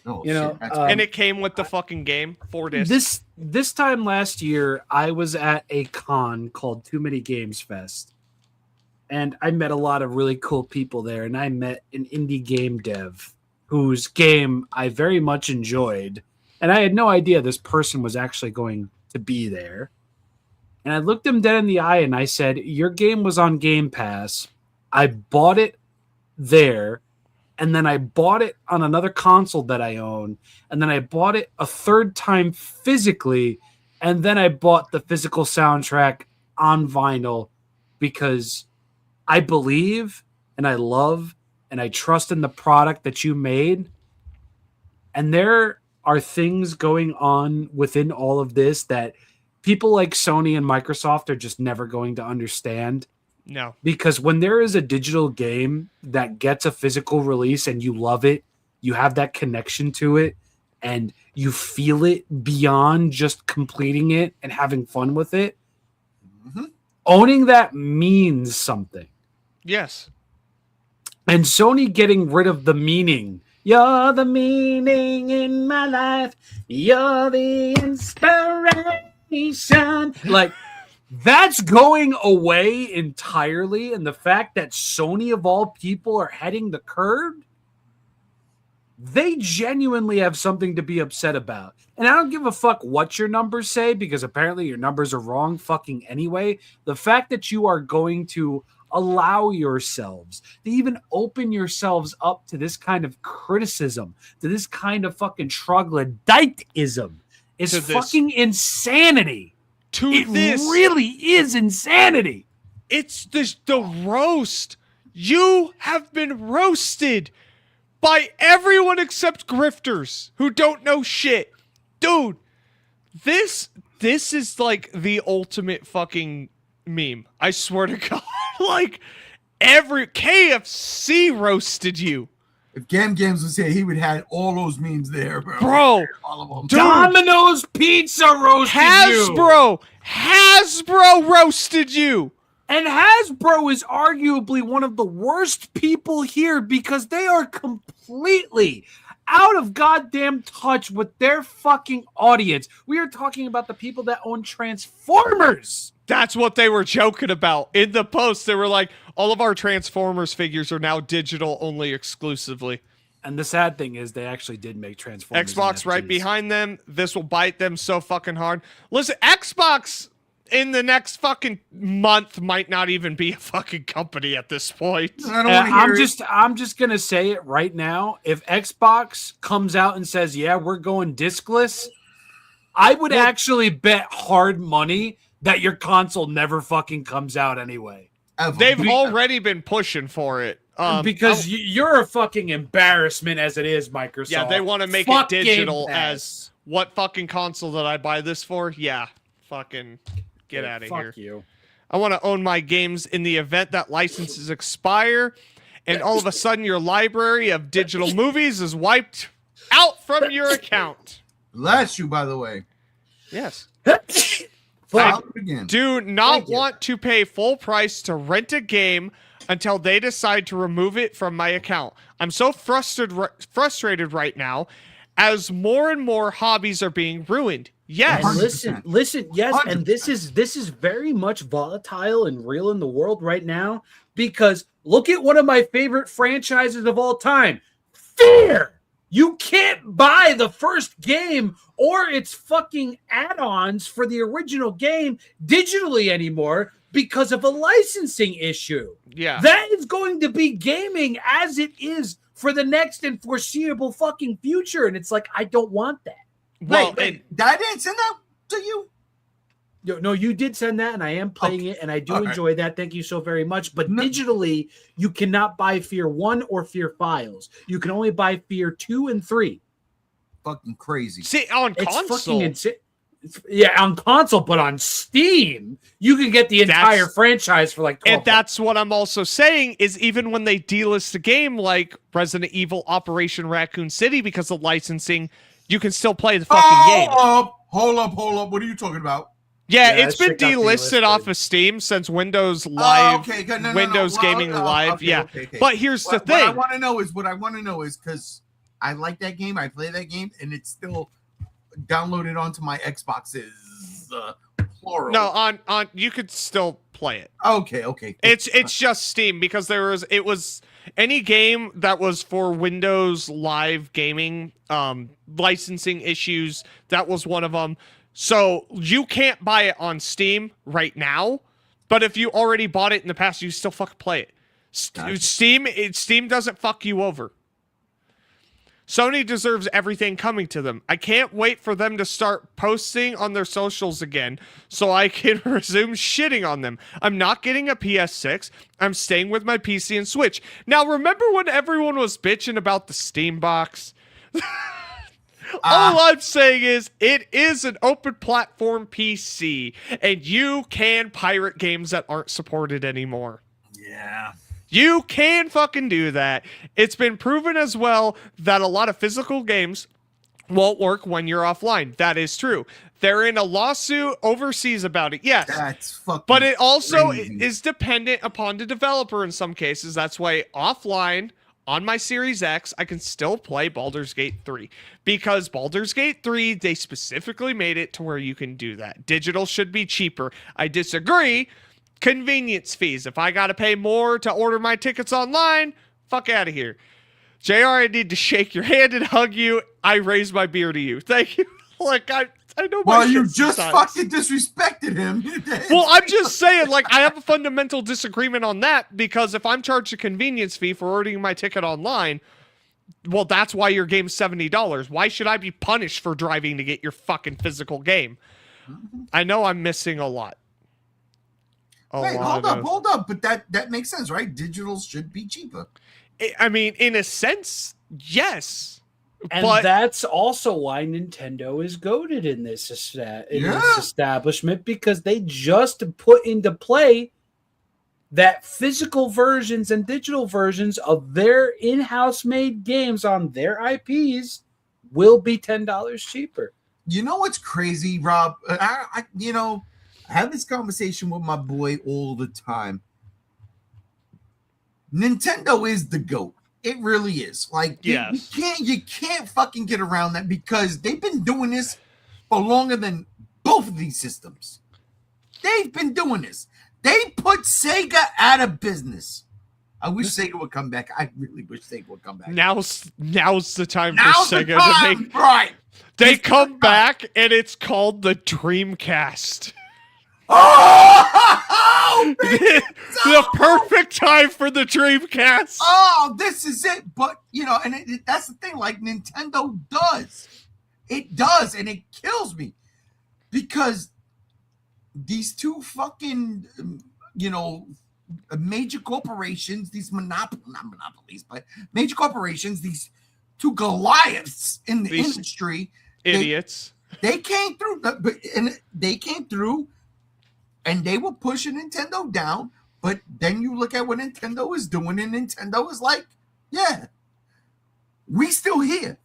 Oh, You know, shit, that's And it came with the fucking game, 4 discs. This time last year, I was at a con called Too Many Games Fest, and I met a lot of really cool people there. And I met an indie game dev whose game I very much enjoyed, and I had no idea this person was actually going to be there. And I looked him dead in the eye and I said, "Your game was on Game Pass. I bought it there." And then I bought it on another console that I own. And then I bought it a third time physically. And then I bought the physical soundtrack on vinyl because I believe and I love and I trust in the product that you made. And there are things going on within all of this that people like Sony and Microsoft are just never going to understand. No. Because when there is a digital game that gets a physical release and you love it, you have that connection to it, and you feel it beyond just completing it and having fun with it, owning that means something. Yes. And Sony getting rid of the meaning. You're the meaning in my life. You're the inspiration. Like, that's going away entirely, and the fact that Sony of all people are heading the curve, they genuinely have something to be upset about. And I don't give a fuck what your numbers say, because apparently your numbers are wrong fucking anyway. The fact that you are going to allow yourselves to even open yourselves up to this kind of criticism, to this kind of fucking troglodyteism is fucking insanity. It really is insanity. It's the roast. You have been roasted by everyone except grifters who don't know shit. Dude, this is like the ultimate fucking meme. I swear to God. Like, every KFC roasted you. If Games was here, he would have all those memes there, bro. Bro, all of them. dude, Domino's Pizza roasted you. Hasbro roasted you. And Hasbro is arguably one of the worst people here because they are completely out of goddamn touch with their fucking audience. We are talking about the people that own Transformers. That's what they were joking about. In the post, they were like, all of our Transformers figures are now digital only exclusively. And the sad thing is they actually did make Transformers. Xbox right behind them. This will bite them so fucking hard. Listen, Xbox in the next fucking month might not even be a fucking company at this point. I'm just gonna say it right now. If Xbox comes out and says, "Yeah, we're going discless," I would actually bet hard money that your console never fucking comes out anyway. They've already been pushing for it. Because you're a fucking embarrassment as it is, Microsoft. Yeah, they want to make it digital as what fucking console did I buy this for? Yeah, fucking get out of here. Fuck you. I want to own my games in the event that licenses expire, and all of a sudden your library of digital movies is wiped out from your account. Bless you, by the way. Yes. I do not want to pay full price to rent a game until they decide to remove it from my account. I'm so frustrated right now as more and more hobbies are being ruined. Yes. And listen, yes, 100%. And this is very much volatile and real in the world right now, because look at one of my favorite franchises of all time, Fear. You can't buy the first game or its fucking add-ons for the original game digitally anymore because of a licensing issue. Yeah. That is going to be gaming as it is for the next and foreseeable fucking future. And it's like, I don't want that. Well, wait, I didn't send that to you. No, you did send that, and I am playing it, and I do enjoy that. Thank you so very much. But digitally, you cannot buy Fear 1 or Fear Files. You can only buy Fear 2 and 3. Fucking crazy. See, on console. Yeah, on console, but on Steam, you can get the entire franchise for like $12. And that's what I'm also saying is even when they delist a game like Resident Evil Operation Raccoon City because of licensing, you can still play the fucking game. Hold up. What are you talking about? Yeah, it's been delisted off of Steam since Windows Live, No, Windows Gaming Live. Okay. But here's the thing. What I want to know is because I like that game. I play that game, and it's still downloaded onto my Xboxes. Plural. No, on you could still play it. Okay. It's just Steam because it was any game that was for Windows Live gaming licensing issues. That was one of them. So you can't buy it on Steam right now, but if you already bought it in the past, you still fucking play it. Gotcha. Steam doesn't fuck you over. Sony deserves everything coming to them. I can't wait for them to start posting on their socials again so I can resume shitting on them. I'm not getting a PS6. I'm staying with my PC and Switch. Now, remember when everyone was bitching about the Steam box? All I'm saying is it is an open platform PC, and you can pirate games that aren't supported anymore. Yeah. You can fucking do that. It's been proven as well that a lot of physical games won't work when you're offline. That is true. They're in a lawsuit overseas about it. Yes. That's fucking But it also crazy. is dependent upon the developer in some cases. That's why offline on my Series X, I can still play Baldur's Gate 3. Because Baldur's Gate 3, they specifically made it to where you can do that. Digital should be cheaper. I disagree. Convenience fees. If I got to pay more to order my tickets online, fuck out of here. JR, I need to shake your hand and hug you. I raise my beer to you. Thank you. Like, I know my Well, you shit just sometimes. fucking disrespected him. Well, I'm just saying, like, I have a fundamental disagreement on that because if I'm charged a convenience fee for ordering my ticket online, well, that's why your game's $70. Why should I be punished for driving to get your fucking physical game? I know I'm missing a lot. Wait, hold up. But that makes sense, right? Digital should be cheaper. I mean, in a sense, yes. And But that's also why Nintendo is goated in this establishment, because they just put into play that physical versions and digital versions of their in-house made games on their IPs will be $10 cheaper. You know what's crazy, Rob? I have this conversation with my boy all the time. Nintendo is the GOAT. It really is. Like, yes. you can't fucking get around that because they've been doing this for longer than both of these systems. They've been doing this. They put Sega out of business. I wish Sega would come back. I really wish Sega would come back. Now's the time Now's for the Sega time, to make. right? They come back and it's called the Dreamcast. Oh, The perfect time for the Dreamcast. Oh, this is it. But, and that's the thing. Like, Nintendo does. It does. And it kills me. Because these two fucking, major corporations, these not monopolies, but major corporations, these two Goliaths in the industry. Idiots. They came through. And they were pushing Nintendo down, but then you look at what Nintendo is doing, and Nintendo is like, yeah, we still here.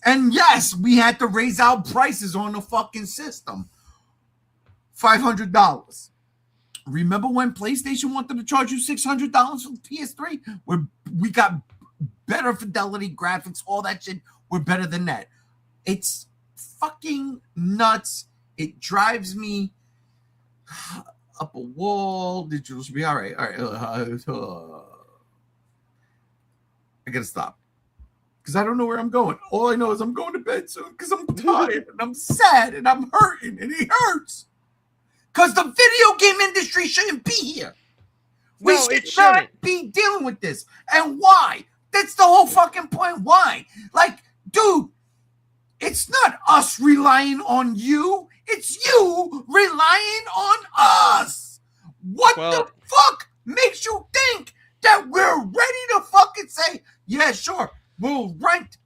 And yes, we had to raise our prices on the fucking system. $500. Remember when PlayStation wanted to charge you $600 for PS3? We got better fidelity graphics, all that shit. We're better than that. It's fucking nuts. It drives me up a wall. Digital should be all right. I gotta stop because I don't know where I'm going. All I know is I'm going to bed soon because I'm tired and I'm sad and I'm hurting and it hurts because the video game industry shouldn't be here. We should not be dealing with this. And why? That's the whole fucking point. Why? Like, dude, it's not us relying on you. It's you relying on us. What the fuck makes you think that we're ready to fucking say, yeah, sure, we'll rent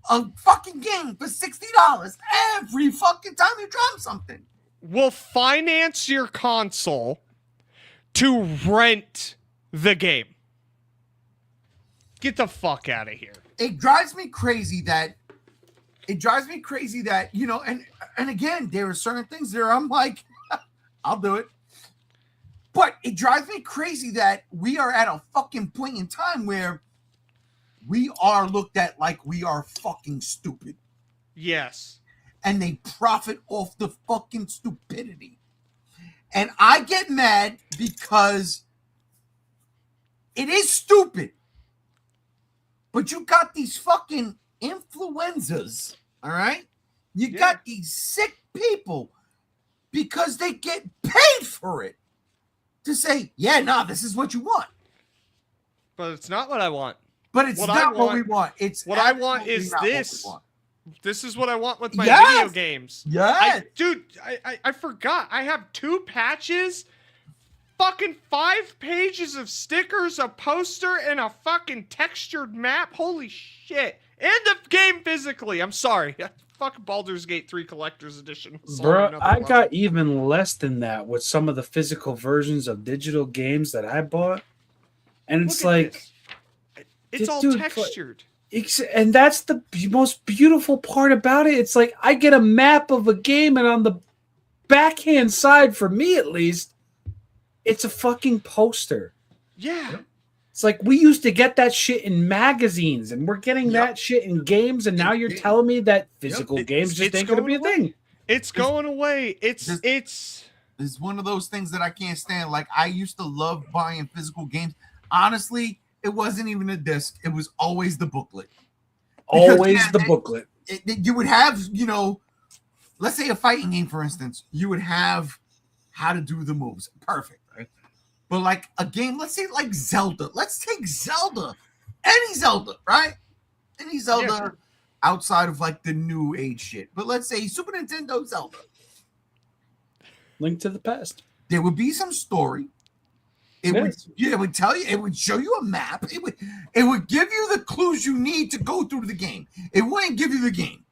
a fucking game for $60 every fucking time you drop something? We'll finance your console to rent the game. Get the fuck out of here. It drives me crazy that and again, there are certain things there I'm like, I'll do it. But it drives me crazy that we are at a fucking point in time where we are looked at like we are fucking stupid. Yes. And they profit off the fucking stupidity. And I get mad because it is stupid. But you got these fucking influencers, all right? You got these sick people because they get paid for it to say, yeah, no, this is what you want. But it's not what I want. But it's not what we want. It's what I want is this. This is what I want with my video games. Yeah. Dude, I forgot. I have 2 patches, fucking 5 pages of stickers, a poster, and a fucking textured map. Holy shit. And the game physically. I'm sorry. Fucking Baldur's Gate 3 Collector's Edition. Bro, I got even less than that with some of the physical versions of digital games that I bought. And it's like... It's all textured. And that's the most beautiful part about it. It's like I get a map of a game, and on the backhand side, for me at least, it's a fucking poster. Yeah. It's like we used to get that shit in magazines, and we're getting that shit in games, and now you're telling me that physical games just ain't going to be a thing. It's going away. It's one of those things that I can't stand. Like, I used to love buying physical games. Honestly, it wasn't even a disc. It was always the booklet. Always the booklet. You would have, let's say a fighting game, for instance. You would have how to do the moves. Perfect, right? But like a game, let's say like Zelda. Let's take Zelda. Any Zelda, right? Any Zelda outside of like the new age shit. But let's say Super Nintendo Zelda. Link to the Past. There would be some story. It would tell you, it would show you a map. It would give you the clues you need to go through the game. It wouldn't give you the game.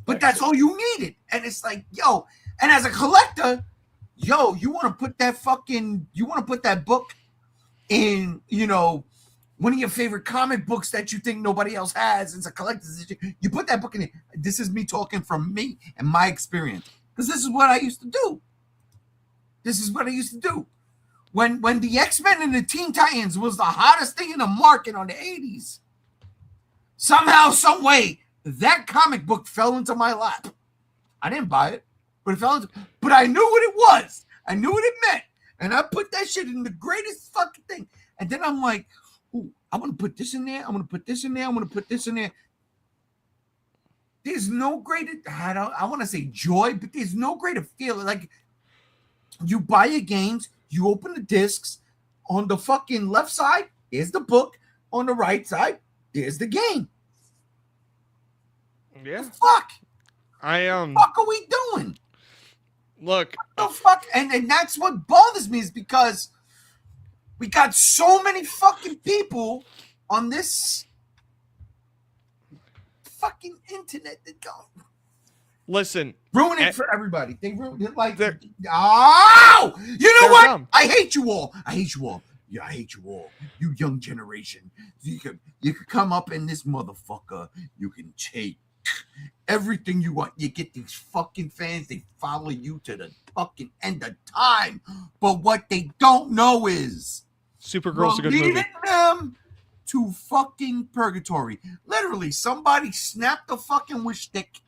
But that's all you needed. And it's like, yo, and as a collector, yo, you want to put that book in, one of your favorite comic books that you think nobody else has. It's a collector's edition. You put that book in it. This is me talking from me and my experience. Because this is what I used to do. When the X-Men and the Teen Titans was the hottest thing in the market on the 80s, somehow, some way, that comic book fell into my lap. I didn't buy it, but but I knew what it was. I knew what it meant. And I put that shit in the greatest fucking thing. And then I'm like, ooh, I'm going to put this in there. I'm going to put this in there. I'm going to put this in there. There's no greater, I want to say joy, but there's no greater feeling. Like, you buy your games, you open the discs. On the fucking left side, there's the book. On the right side, there's the game. Yeah. The fuck? What fuck are we doing? Look. What the fuck? And that's what bothers me, is because we got so many fucking people on this fucking internet that go. Listen. Ruin it for everybody. They ruin it like, oh! You know what? Dumb. I hate you all. Yeah, I hate you all. You young generation. You could come up in this motherfucker. You can take everything you want. You get these fucking fans. They follow you to the fucking end of time. But what they don't know is Supergirl's a good movie. Leading them to fucking purgatory. Literally, somebody snapped the fucking wish stick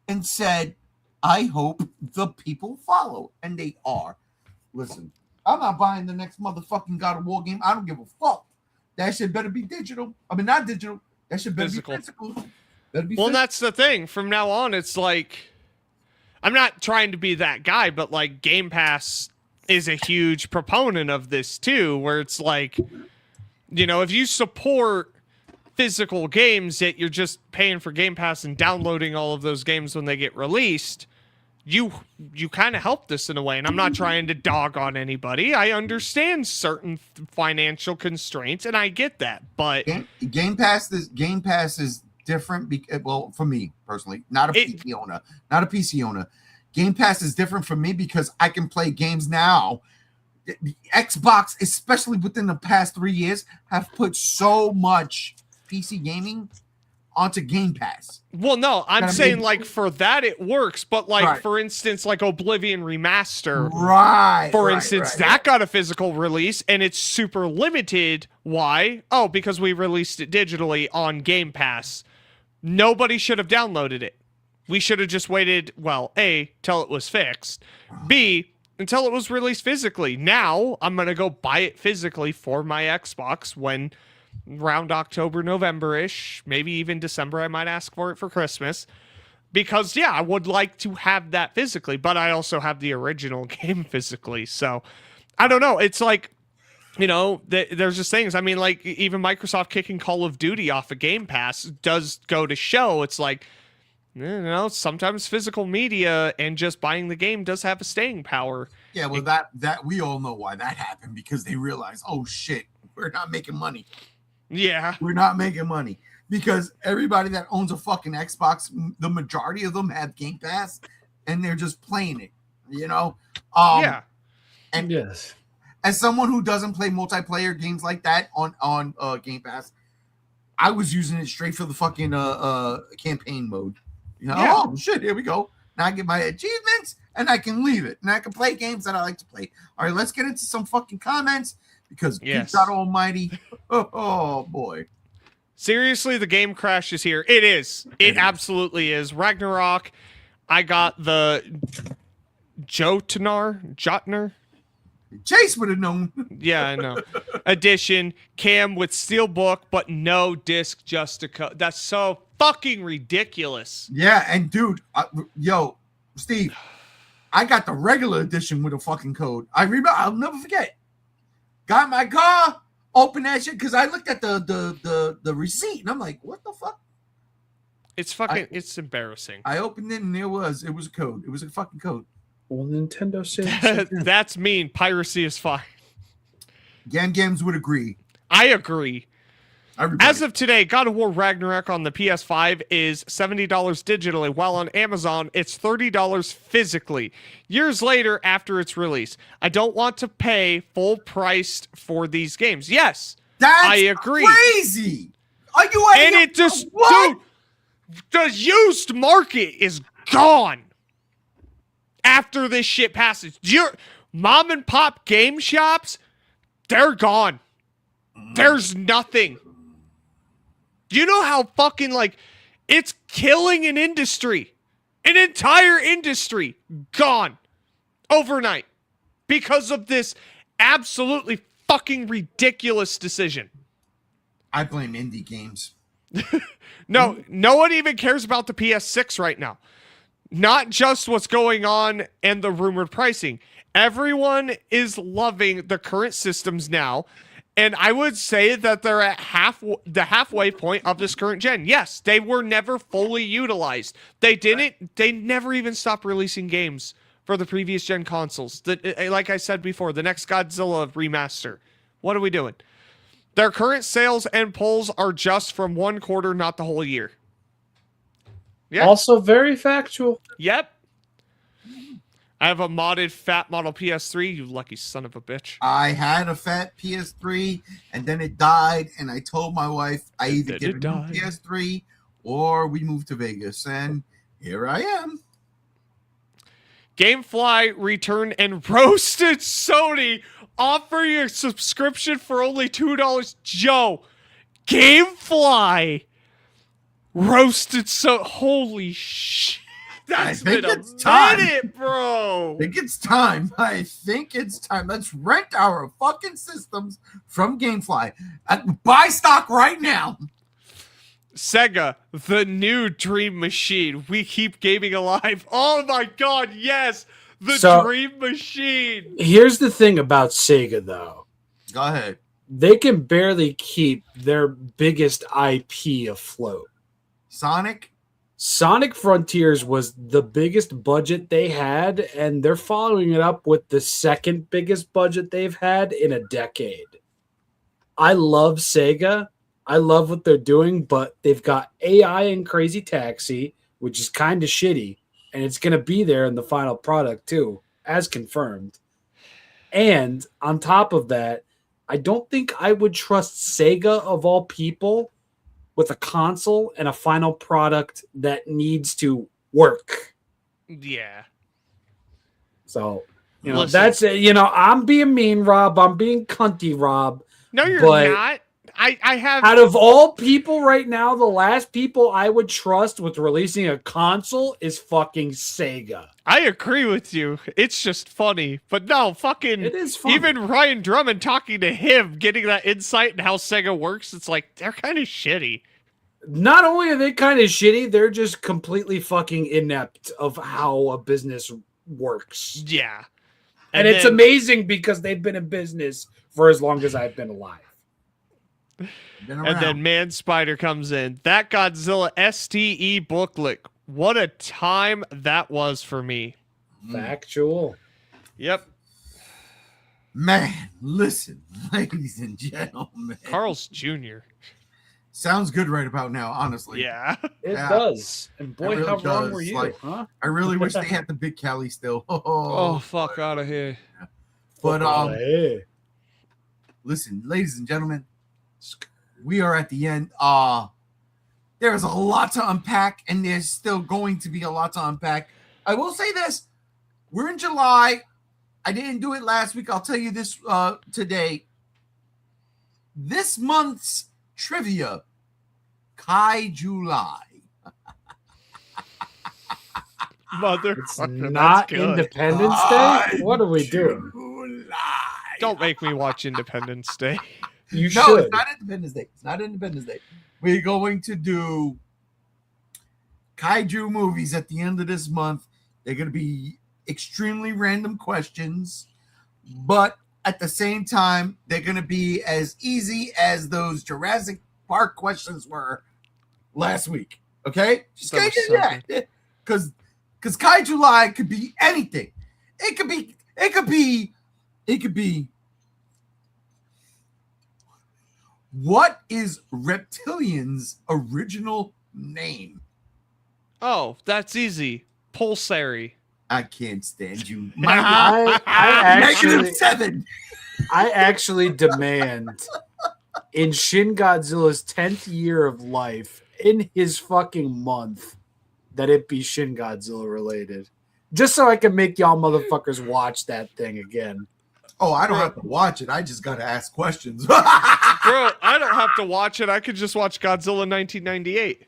and said, I hope the people follow. And they are. Listen, I'm not buying the next motherfucking God of War game. I don't give a fuck. That shit better be digital. I mean, not digital. That shit better be physical. Well, that's the thing. From now on, it's like, I'm not trying to be that guy, but like Game Pass is a huge proponent of this too, where it's like, if you support physical games, yet you're just paying for Game Pass and downloading all of those games when they get released, you kind of help this in a way. And I'm not trying to dog on anybody. I understand certain financial constraints, and I get that. But Game Pass is different. Well, for me personally, not a PC owner. Game Pass is different for me because I can play games now. The Xbox, especially within the past 3 years, have put so much PC gaming onto Game Pass. Well, no, I'm Gotta saying make- like for that it works, but like Right. for instance, like Oblivion Remaster, Right. for right, instance, right, that got a physical release and it's super limited. Why? Oh, because we released it digitally on Game Pass. Nobody should have downloaded it. We should have just waited, well, A, till it was fixed. B, until it was released physically. Now, I'm going to go buy it physically for my Xbox when around October, November-ish, maybe even December, I might ask for it for Christmas. Because, yeah, I would like to have that physically, but I also have the original game physically. So, I don't know. It's like, you know, there's just things. I mean, like, even Microsoft kicking Call of Duty off of Game Pass does go to show. It's like, you know, sometimes physical media and just buying the game does have a staying power. Yeah, well, that we all know why that happened, because they realized, oh shit, we're not making money. Yeah. We're not making money because everybody that owns a fucking Xbox, the majority of them have Game Pass, and they're just playing it. You know. Yeah. And Yes. as someone who doesn't play multiplayer games like that on Game Pass, I was using it straight for the fucking campaign mode. You know, Yeah. oh shit, here we go. Now I get my achievements and I can leave it. And I can play games that I like to play. All right, let's get into some fucking comments because Yes. God Almighty. Oh boy. Seriously, the game crash is here. It is. It is. absolutely is. Ragnarok. I got the Jotner. Chase would have known. Yeah, I know. Edition. Cam with Steelbook, but no disc, just a code. That's so fucking ridiculous. Yeah, and dude, yo, Steve, I got the regular edition with a fucking code. I remember. I'll never forget. Got my car, opened that shit because I looked at the receipt and I'm like, what the fuck? It's fucking. It's embarrassing. I opened it and it was a code. It was a fucking code. Well, Nintendo said That's mean. Piracy is fine. Games would agree. I agree. Everybody. As of today, God of War Ragnarok on the PS5 is $70 digitally, while on Amazon, it's $30 physically. Years later, after its release, I don't want to pay full price for these games. Yes, That's I agree. crazy. Are you? And it just, what? dude, the used market is gone after this shit passes. Your mom and pop game shops, they're gone. There's nothing. Do you know how fucking, like, it's killing an industry, an entire industry gone overnight because of this absolutely fucking ridiculous decision. I blame indie games. No one even cares about the PS6 right now. Not just what's going on and the rumored pricing. Everyone is loving the current systems now. And I would say that they're at the halfway point of this current gen. Yes, they were never fully utilized. They never even stopped releasing games for the previous gen consoles. Like I said before, the next Godzilla remaster. What are we doing? Their current sales and polls are just from one quarter, not the whole year. Yeah. Also very factual. Yep. I have a modded fat model PS3, you lucky son of a bitch. I had a fat PS3 and then it died, and I told my wife I either get a new PS3 or we move to Vegas, and here I am. Gamefly returned and roasted Sony. Offer your subscription for only $2. Joe, Gamefly roasted holy shit. That's been a minute, bro. I think it's time. Let's rent our fucking systems from Gamefly. Buy stock right now. Sega, the new dream machine. We keep gaming alive. Oh my god, yes. The dream machine. Here's the thing about Sega, though. Go ahead. They can barely keep their biggest IP afloat. Sonic Frontiers was the biggest budget they had, and they're following it up with the second biggest budget they've had in a decade. I love Sega. I love what they're doing, but they've got AI and Crazy Taxi, which is kind of shitty, and it's going to be there in the final product too, as confirmed. And on top of that, I don't think I would trust Sega, of all people, with a console and a final product that needs to work. Yeah. So, you know, Listen. that's it. You know, I'm being mean, Rob. I'm being cunty, Rob. No, you're But not. I have. out of all people right now, the last people I would trust with releasing a console is fucking Sega. I agree with you. It's just funny. But no, fucking. It is funny. Even Ryan Drummond talking to him, getting that insight in how Sega works, it's like, they're kind of shitty. Not only are they kind of shitty, they're just completely fucking inept of how a business works. Yeah. And it's amazing because they've been in business for as long as I've been alive. And then Man Spider comes in. That Godzilla STE booklet. What a time that was for me. Factual. Yep. Man, listen, ladies and gentlemen. Carl's Jr. Sounds good right about now, honestly. Yeah. It Yeah. does. And boy, really how wrong does. were you, Like, huh? I really wish they had the big Cali still. Oh, fuck out of here. But Hey. listen, ladies and gentlemen, we are at the end. There is a lot to unpack, and there's still going to be a lot to unpack. I will say this: we're in July. I didn't do it last week. I'll tell you this today. This month's trivia, July. Mother. It's not Independence Day? What are we doing? Don't make me watch Independence Day. You No, should. it's not Independence Day. It's not Independence Day. We're going to do kaiju movies at the end of this month. They're going to be extremely random questions, but at the same time, they're going to be as easy as those Jurassic Park questions were last week. Okay? Just That was so yeah. Because Kaiju Lie could be anything. It could be what is Reptilian's original name? Oh, that's easy. Pulsary. I can't stand you. I actually, -7. I actually demand in Shin Godzilla's 10th year of life, in his fucking month, that it be Shin Godzilla related. Just so I can make y'all motherfuckers watch that thing again. Oh, I don't have to watch it. I just got to ask questions. Bro, I don't have to watch it. I could just watch Godzilla 1998.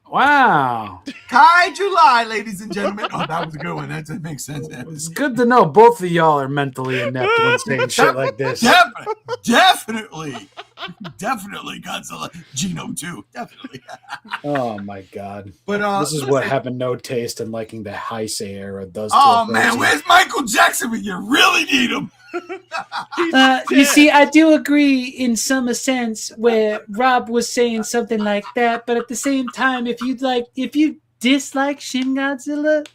Wow. Kaiju Lie, ladies and gentlemen. Oh, that was a good one. That makes sense. It's good to know both of y'all are mentally inept when saying shit like this. Definitely Godzilla. Genome 2. Definitely. Oh my god. But this is what having no taste and liking the Heisei era does to oh a man, person. where's Michael Jackson when you really need him? You see, I do agree in some sense where Rob was saying something like that, but at the same time, if you dislike Shin Godzilla,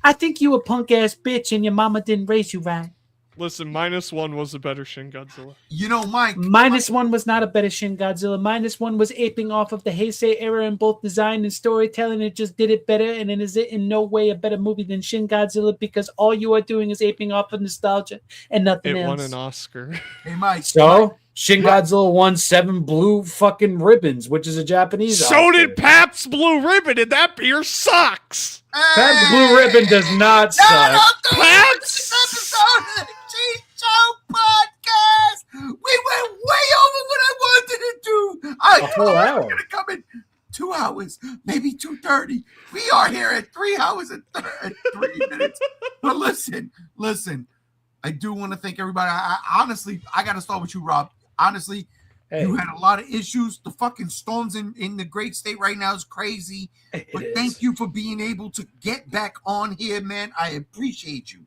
I think you a punk ass bitch and your mama didn't raise you right. Listen, -1 was a better Shin Godzilla. You know, Mike. -1 was not a better Shin Godzilla. -1 was aping off of the Heisei era in both design and storytelling. It just did it better, and it is in no way a better movie than Shin Godzilla because all you are doing is aping off of nostalgia and nothing It else. won an Oscar. Hey, Mike. So Shin Godzilla won 7 blue fucking ribbons, which is a Japanese So Oscar. did Pabst Blue Ribbon, and that beer sucks. Pabst Blue Ribbon does not suck. Pabst. Episode of the Cheat Show podcast. We went way over what I wanted to do. I A thought whole we were hour. going to come in 2 hours, maybe 2:30. We are here at 3 hours and 3 minutes. But listen. I do want to thank everybody. Honestly, I got to start with you, Rob. Honestly, Hey, you had a lot of issues. The fucking storms in the great state right now is crazy. But thank you for being able to get back on here, man. I appreciate you.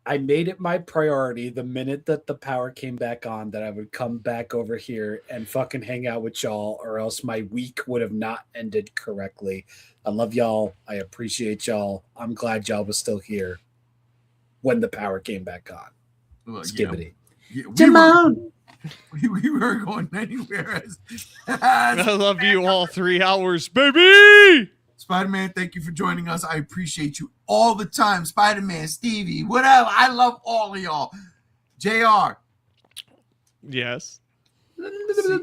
I made it my priority the minute that the power came back on that I would come back over here and fucking hang out with y'all, or else my week would have not ended correctly. I love y'all. I appreciate y'all. I'm glad y'all was still here when the power came back on. Look, Skibbity. We were going anywhere. I love you all 3 hours, baby. Spider-Man, thank you for joining us. I appreciate you all the time. Spider-Man, Stevie, whatever. I love all of y'all. JR, Yes.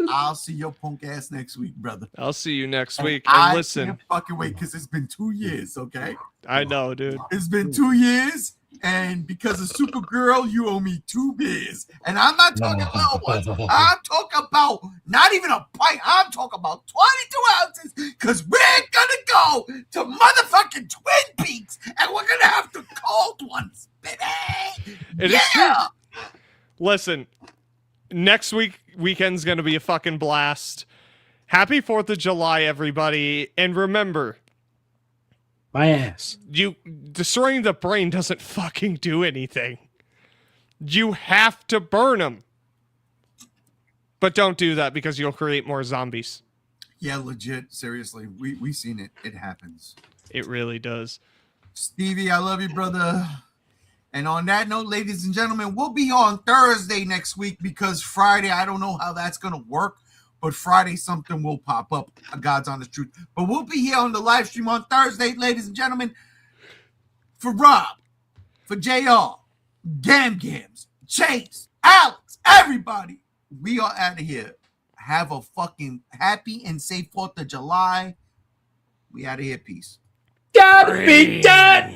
I'll see your punk ass next week, brother. I'll see you next week. I And listen, can't fucking wait because it's been 2 years, okay? I know, dude. It's been 2 years, and because of Supergirl, you owe me 2 beers. And I'm not talking little ones. I'm talking about not even a pint. I'm talking about 22 ounces because we're going to go to motherfucking Twin Peaks, and we're going to have the cold ones, baby. It is true. Listen, next weekend's going to be a fucking blast. Happy 4th of July, everybody. And remember, My ass. you destroying the brain doesn't fucking do anything. You have to burn them. But don't do that because you'll create more zombies. Yeah, legit. Seriously, we seen it. It happens. It really does. Stevie, I love you, brother. And on that note, ladies and gentlemen, we'll be on Thursday next week because Friday, I don't know how that's going to work, but Friday something will pop up. God's honest truth. But we'll be here on the live stream on Thursday, ladies and gentlemen. For Rob, for JR, Gams, Chase, Alex, everybody, we are out of here. Have a fucking happy and safe 4th of July. We out of here. Peace. Gotta be done.